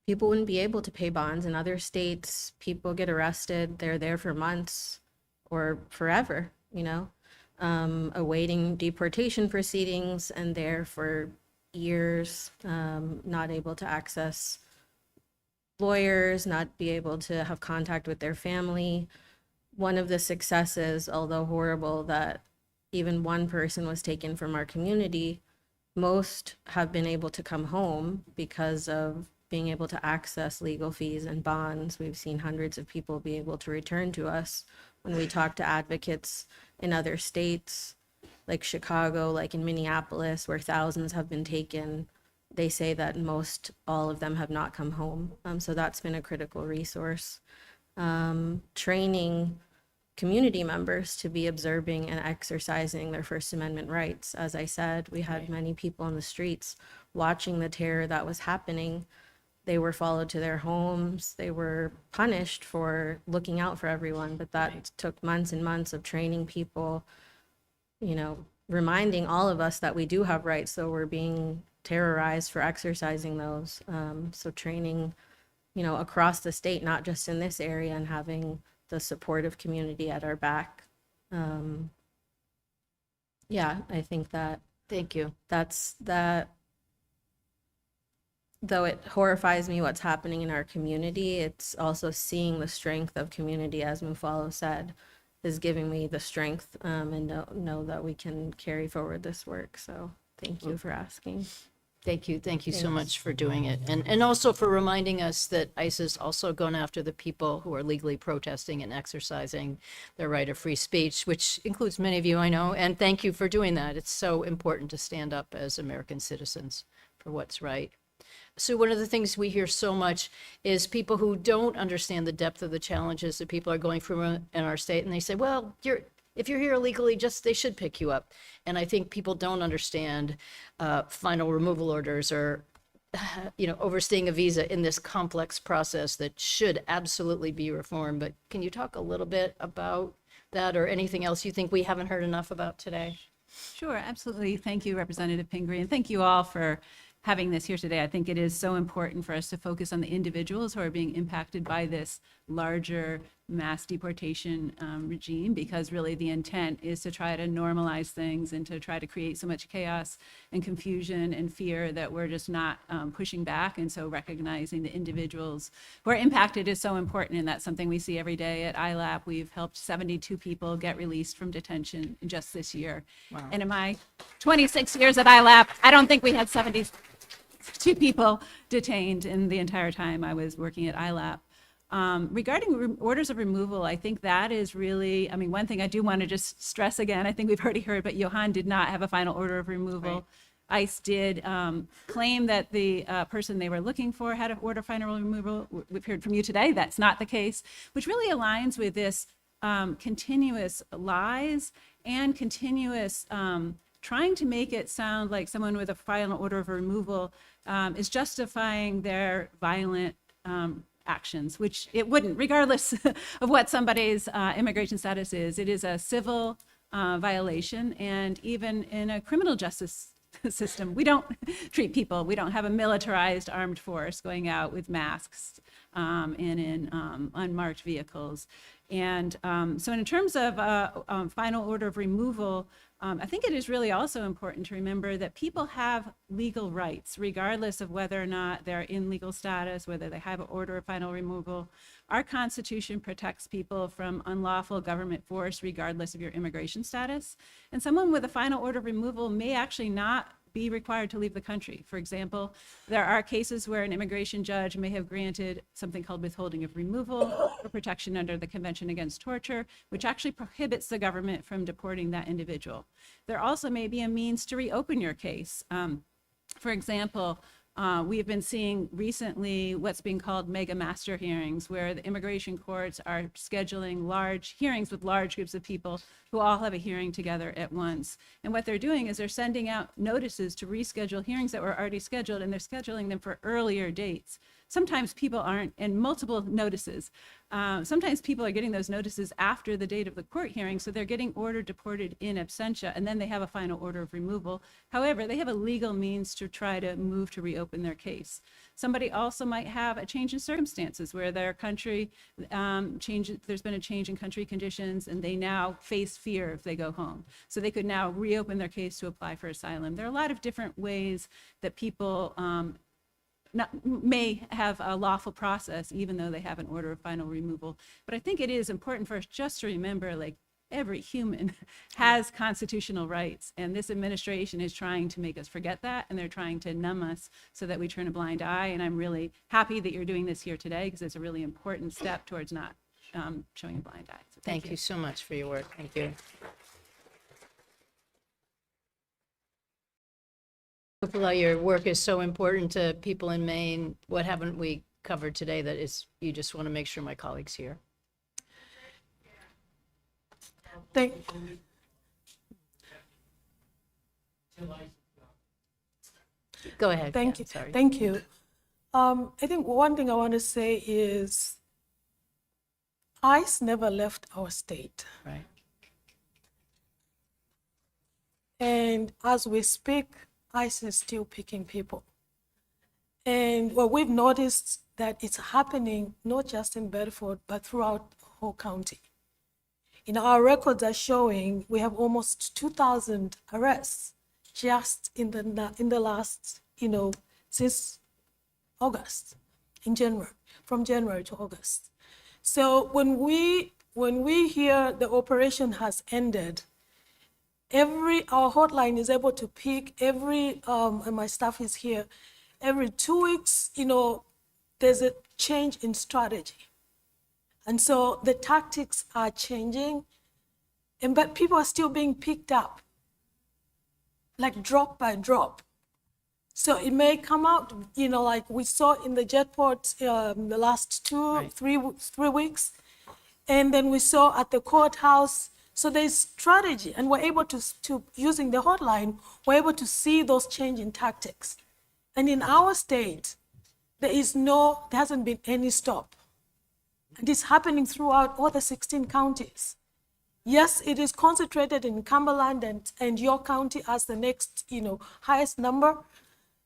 people wouldn't be able to pay bonds. In other states, people get arrested, they're there for months or forever, awaiting deportation proceedings, and there for years, not able to access lawyers, not be able to have contact with their family. One of the successes, although horrible, that even one person was taken from our community, most have been able to come home because of being able to access legal fees and bonds. We've seen hundreds of people be able to return to us. When we talk to advocates in other states, like Chicago, like in Minneapolis, where thousands have been taken, they say that most, all of them have not come home. So that's been a critical resource. Training community members to be observing and exercising their First Amendment rights. As I said, we had many people on the streets watching the terror that was happening. They were followed to their homes. They were punished for looking out for everyone, but that took months and months of training people, reminding all of us that we do have rights, so we're being terrorized for exercising those. So training, across the state, not just in this area, and having the supportive community at our back. I think that. Thank you. That's that. Though it horrifies me what's happening in our community, it's also seeing the strength of community, as Mufalo said, is giving me the strength, and know that we can carry forward this work. So thank you for asking. Thank you so much for doing it. And also for reminding us that ICE is also going after the people who are legally protesting and exercising their right of free speech, which includes many of you, I know, and thank you for doing that. It's so important to stand up as American citizens for what's right. So one of the things we hear so much is people who don't understand the depth of the challenges that people are going through in our state, and they say, well, if you're here illegally, they should pick you up. And I think people don't understand final removal orders or, overstaying a visa in this complex process that should absolutely be reformed. But can you talk a little bit about that, or anything else you think we haven't heard enough about today? Sure, absolutely. Thank you, Representative Pingree, and thank you all for having this here today. I think it is so important for us to focus on the individuals who are being impacted by this larger mass deportation regime, because really the intent is to try to normalize things and to try to create so much chaos and confusion and fear that we're just not pushing back. And so recognizing the individuals who are impacted is so important, and that's something we see every day at ILAP. We've helped 72 people get released from detention just this year. Wow. And in my 26 years at ILAP, I don't think we had 72 people detained in the entire time I was working at ILAP. Regarding orders of removal, I think that is really, I mean, one thing I do want to just stress again, I think we've already heard, but Johan did not have a final order of removal. ICE did claim that the person they were looking for had an order of final removal. We've heard from you today that's not the case, which really aligns with this continuous lies and continuous trying to make it sound like someone with a final order of removal is justifying their violent actions, which it wouldn't, regardless of what somebody's immigration status is. It is a civil violation, and even in a criminal justice system, we don't treat people. We don't have a militarized armed force going out with masks and in unmarked vehicles. And so in terms of final order of removal, I think it is really also important to remember that people have legal rights, regardless of whether or not they're in legal status, whether they have an order of final removal. Our Constitution protects people from unlawful government force, regardless of your immigration status. And someone with a final order of removal may actually not be required to leave the country. For example, there are cases where an immigration judge may have granted something called withholding of removal or protection under the Convention Against Torture, which actually prohibits the government from deporting that individual. There also may be a means to reopen your case. For example, we have been seeing recently what's being called mega master hearings, where the immigration courts are scheduling large hearings with large groups of people who all have a hearing together at once. And what they're doing is they're sending out notices to reschedule hearings that were already scheduled, and they're scheduling them for earlier dates. Sometimes people aren't, and multiple notices. Sometimes people are getting those notices after the date of the court hearing, so they're getting ordered deported in absentia, and then they have a final order of removal. However, they have a legal means to try to move to reopen their case. Somebody also might have a change in circumstances where their country there's been a change in country conditions, and they now face fear if they go home. So they could now reopen their case to apply for asylum. There are a lot of different ways that people may have a lawful process, even though they have an order of final removal. But I think it is important for us just to remember, like, every human has constitutional rights, and this administration is trying to make us forget that, and they're trying to numb us so that we turn a blind eye. And I'm really happy that you're doing this here today, because it's a really important step towards not showing a blind eye. So Thank you so much for your work. Thank you. Hopefully your work is so important to people in Maine. What haven't we covered today that is, you just want to make sure my colleagues hear? Go ahead. Thank yeah, you. Sorry. Thank you. I think one thing I want to say is ICE never left our state. Right. And as we speak, ICE is still picking people. And what we've noticed that it's happening not just in Biddeford, but throughout the whole county. Our records are showing we have almost 2,000 arrests just in the last, since August, from January to August. So when we hear the operation has ended, our hotline is able to pick and my staff is here, every 2 weeks, there's a change in strategy. And so the tactics are changing, but people are still being picked up, like drop by drop. So it may come out, like we saw in the Jetport the last 3 weeks, and then we saw at the courthouse. So there's strategy, and we're able to using the hotline, we're able to see those changing tactics. And in our state, there hasn't been any stop. And it's happening throughout all the 16 counties. Yes, it is concentrated in Cumberland and your county as the next, highest number.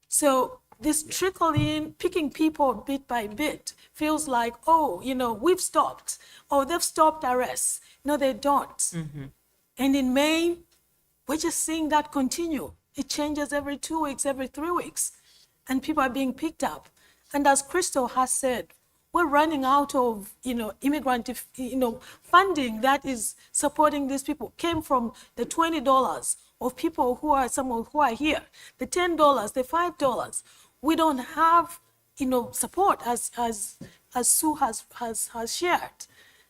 So this trickle in, picking people bit by bit, feels like, we've stopped, or they've stopped arrests. No, they don't. Mm-hmm. And in Maine, we're just seeing that continue. It changes every 2 weeks, every 3 weeks, and people are being picked up. And as Crystal has said, we're running out of, immigrant, funding that is supporting these people. Came from the $20 of people who are here, the $10, the $5. We don't have support as Sue has shared.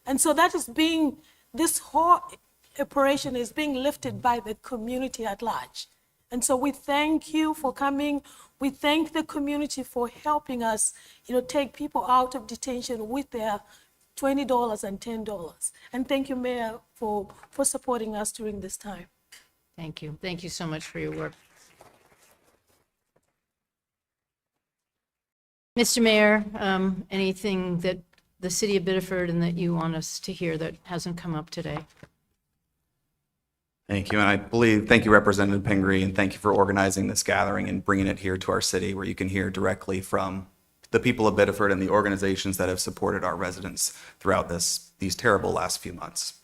And so that is this whole operation is being lifted by the community at large. And so we thank you for coming. We thank the community for helping us, take people out of detention with their $20 and $10. And thank you, Mayor, for supporting us during this time. Thank you. Thank you so much for your work. Mr. Mayor, anything that the city of Biddeford and that you want us to hear that hasn't come up today? Thank you. And thank you, Representative Pingree, and thank you for organizing this gathering and bringing it here to our city where you can hear directly from the people of Biddeford and the organizations that have supported our residents throughout these terrible last few months.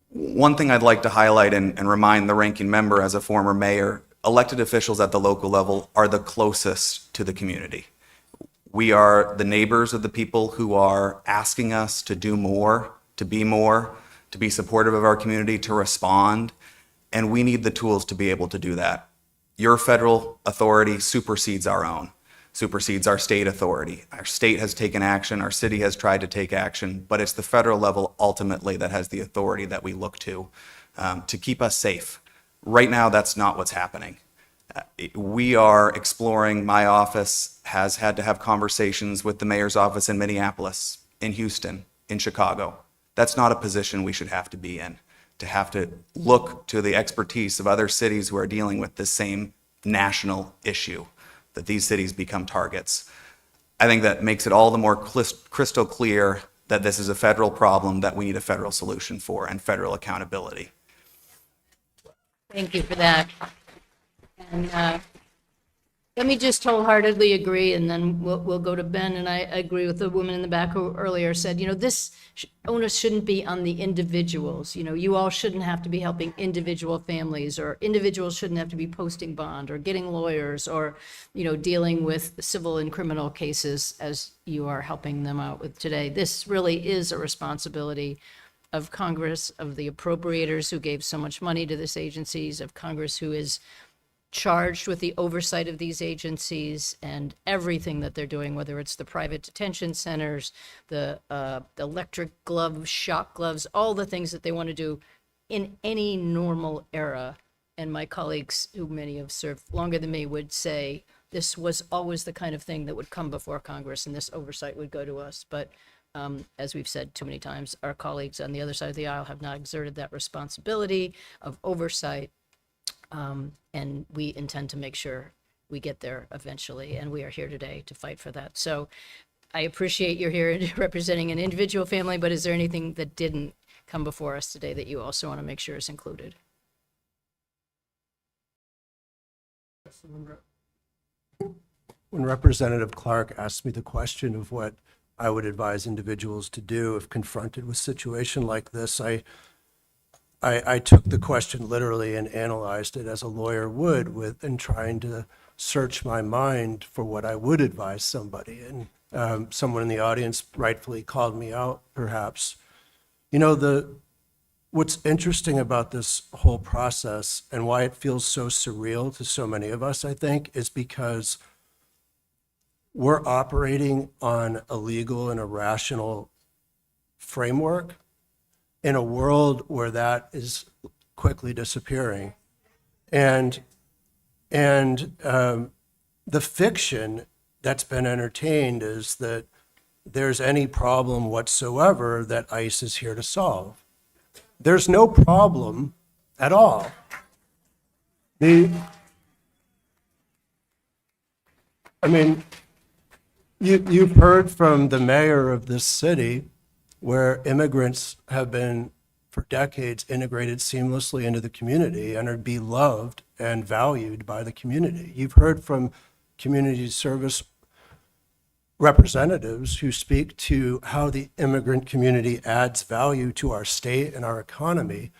One thing I'd like to highlight and remind the ranking member as a former mayor, elected officials at the local level are the closest to the community. We are the neighbors of the people who are asking us to do more, to be supportive of our community, to respond, and we need the tools to be able to do that. Your federal authority supersedes our own, supersedes our state authority. Our state has taken action, our city has tried to take action, but it's the federal level ultimately that has the authority that we look to keep us safe. Right now, that's not what's happening. We are exploring, my office has had to have conversations with the mayor's office in Minneapolis, in Houston, in Chicago. That's not a position we should have to be in, to have to look to the expertise of other cities who are dealing with the same national issue, that these cities become targets. I think that makes it all the more crystal clear that this is a federal problem that we need a federal solution for and federal accountability. Thank you for that. And let me just wholeheartedly agree, and then we'll go to Ben. And I agree with the woman in the back who earlier said, this onus shouldn't be on the individuals. You all shouldn't have to be helping individual families, or individuals shouldn't have to be posting bond or getting lawyers or, dealing with civil and criminal cases as you are helping them out with today. This really is a responsibility of Congress, of the appropriators who gave so much money to these agencies, of Congress who is charged with the oversight of these agencies and everything that they're doing, whether it's the private detention centers, the electric gloves, shock gloves, all the things that they want to do in any normal era. And my colleagues, who many have served longer than me, would say this was always the kind of thing that would come before Congress and this oversight would go to us. But as we've said too many times, our colleagues on the other side of the aisle have not exerted that responsibility of oversight. And we intend to make sure we get there eventually, and we are here today to fight for that. So I appreciate you're here representing an individual family, but is there anything that didn't come before us today that you also want to make sure is included? When Representative Clark asked me the question of what I would advise individuals to do if confronted with a situation like this, I took the question literally and analyzed it as a lawyer would in trying to search my mind for what I would advise somebody. And someone in the audience rightfully called me out, perhaps. What's interesting about this whole process and why it feels so surreal to so many of us, I think, is because we're operating on a legal and a rational framework in a world where that is quickly disappearing. And the fiction that's been entertained is that there's any problem whatsoever that ICE is here to solve. There's no problem at all. You've heard from the mayor of this city where immigrants have been for decades integrated seamlessly into the community and are beloved and valued by the community. You've heard from community service representatives who speak to how the immigrant community adds value to our state and our economy.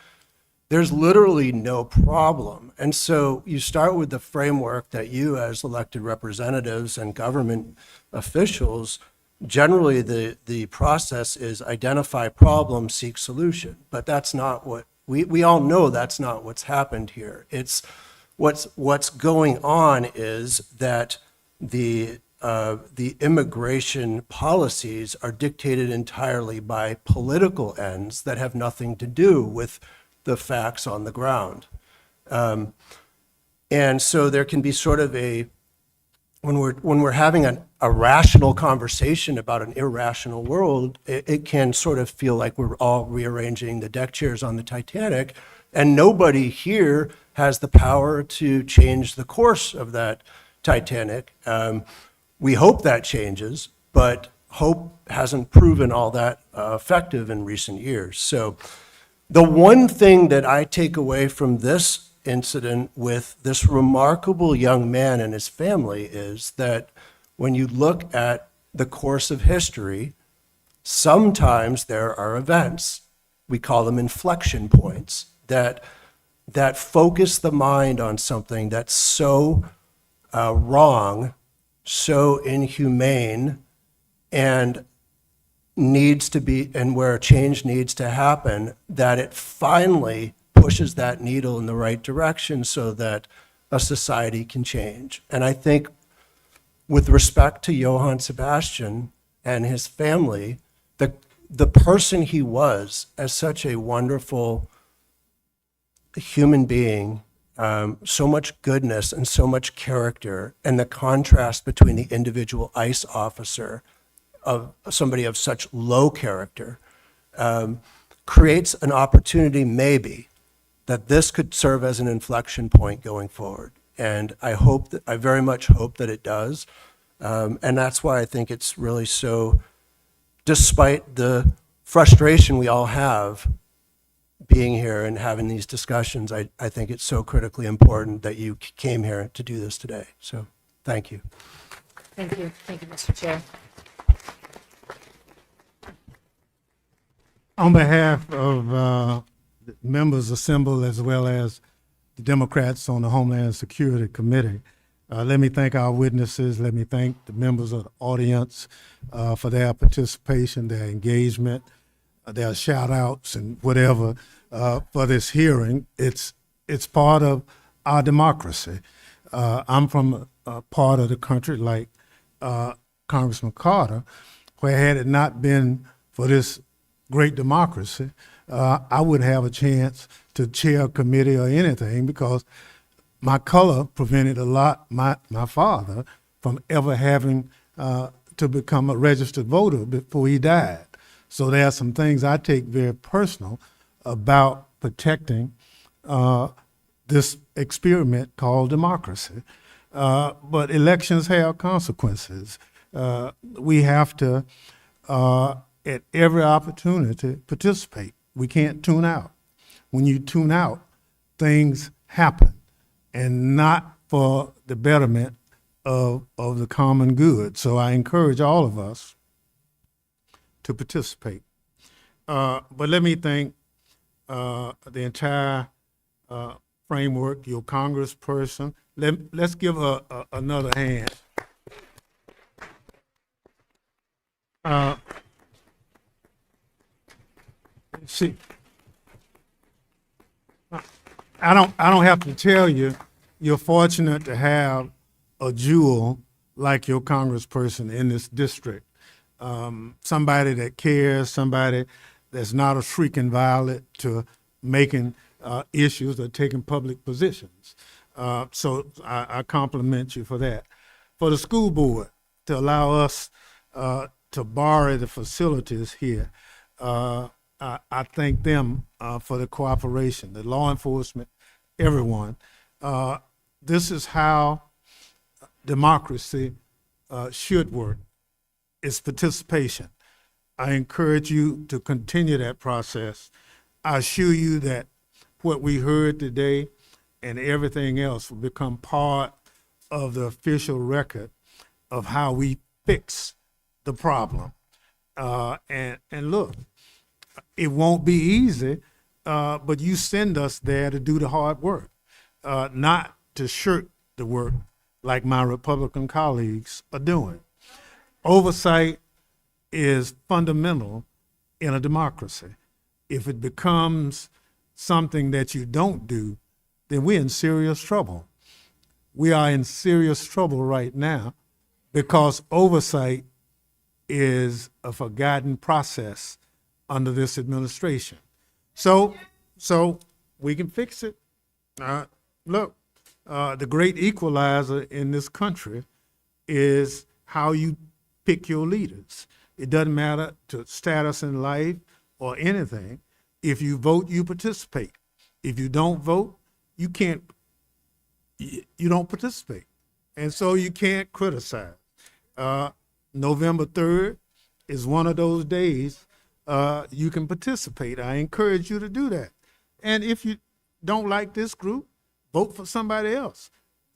There's literally no problem. And so you start with the framework that you as elected representatives and government officials, generally the process is identify problem, seek solution. But that's not what, we all know that's not what's happened here. It's what's going on is that the immigration policies are dictated entirely by political ends that have nothing to do with the facts on the ground. And so there can be sort of when we're having a rational conversation about an irrational world, it can sort of feel like we're all rearranging the deck chairs on the Titanic, and nobody here has the power to change the course of that Titanic. We hope that changes, but hope hasn't proven all that effective in recent years. So the one thing that I take away from this incident with this remarkable young man and his family is that when you look at the course of history, sometimes there are events, we call them inflection points, that focus the mind on something that's so wrong, so inhumane, and needs to be, and where change needs to happen, that it finally pushes that needle in the right direction so that a society can change. And I think with respect to Johan Sebastián and his family, the person he was as such a wonderful human being, so much goodness and so much character, and the contrast between the individual ICE officer of somebody of such low character, creates an opportunity maybe that this could serve as an inflection point going forward. And I very much hope that it does. And that's why I think it's really so, despite the frustration we all have being here and having these discussions, I think it's so critically important that you came here to do this today. So thank you. Thank you. Thank you, Mr. Chair. On behalf of the members assembled as well as the Democrats on the Homeland Security Committee, let me thank our witnesses. Let me thank the members of the audience for their participation, their engagement, their shout outs and whatever for this hearing. It's part of our democracy. I'm from a part of the country like Congressman Carter, where had it not been for this great democracy, I wouldn't have a chance to chair a committee or anything because my color prevented my father from ever having to become a registered voter before he died. So there are some things I take very personal about protecting this experiment called democracy. But elections have consequences. We have to, at every opportunity, participate. We can't tune out. When you tune out, things happen, and not for the betterment of the common good. So I encourage all of us to participate. But let me thank the entire framework, your congressperson. Let's give her another hand. See, I don't have to tell you, you're fortunate to have a jewel like your congressperson in this district. Somebody that cares, somebody that's not a shrieking violet to making issues or taking public positions. So I compliment you for that. For the school board to allow us to borrow the facilities here, I thank them for the cooperation, the law enforcement, everyone. This is how democracy should work. It's participation. I encourage you to continue that process. I assure you that what we heard today and everything else will become part of the official record of how we fix the problem. And look, it won't be easy, but you send us there to do the hard work, not to shirk the work like my Republican colleagues are doing. Oversight is fundamental in a democracy. If it becomes something that you don't do, then we're in serious trouble. We are in serious trouble right now because oversight is a forgotten process under this administration. So we can fix it. Look, the great equalizer in this country is how you pick your leaders. It doesn't matter to status in life or anything. If you vote, you participate. If you don't vote, you don't participate. And so you can't criticize. November 3rd is one of those days you can participate. I encourage you to do that. And if you don't like this group, vote for somebody else.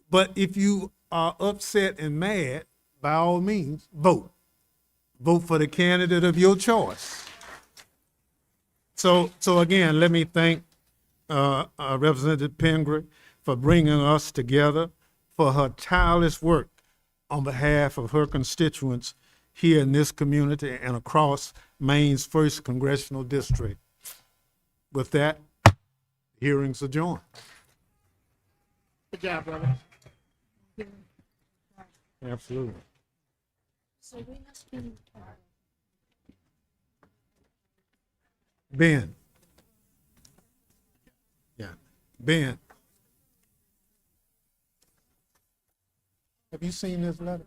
But if you are upset and mad, by all means, vote. Vote for the candidate of your choice. So again, let me thank Representative Pingree for bringing us together, for her tireless work on behalf of her constituents here in this community and across Maine's 1st Congressional District. With that, hearings adjourned. Good job, brother. Absolutely. So we must be. Ben. Yeah, Ben. Have you seen this letter?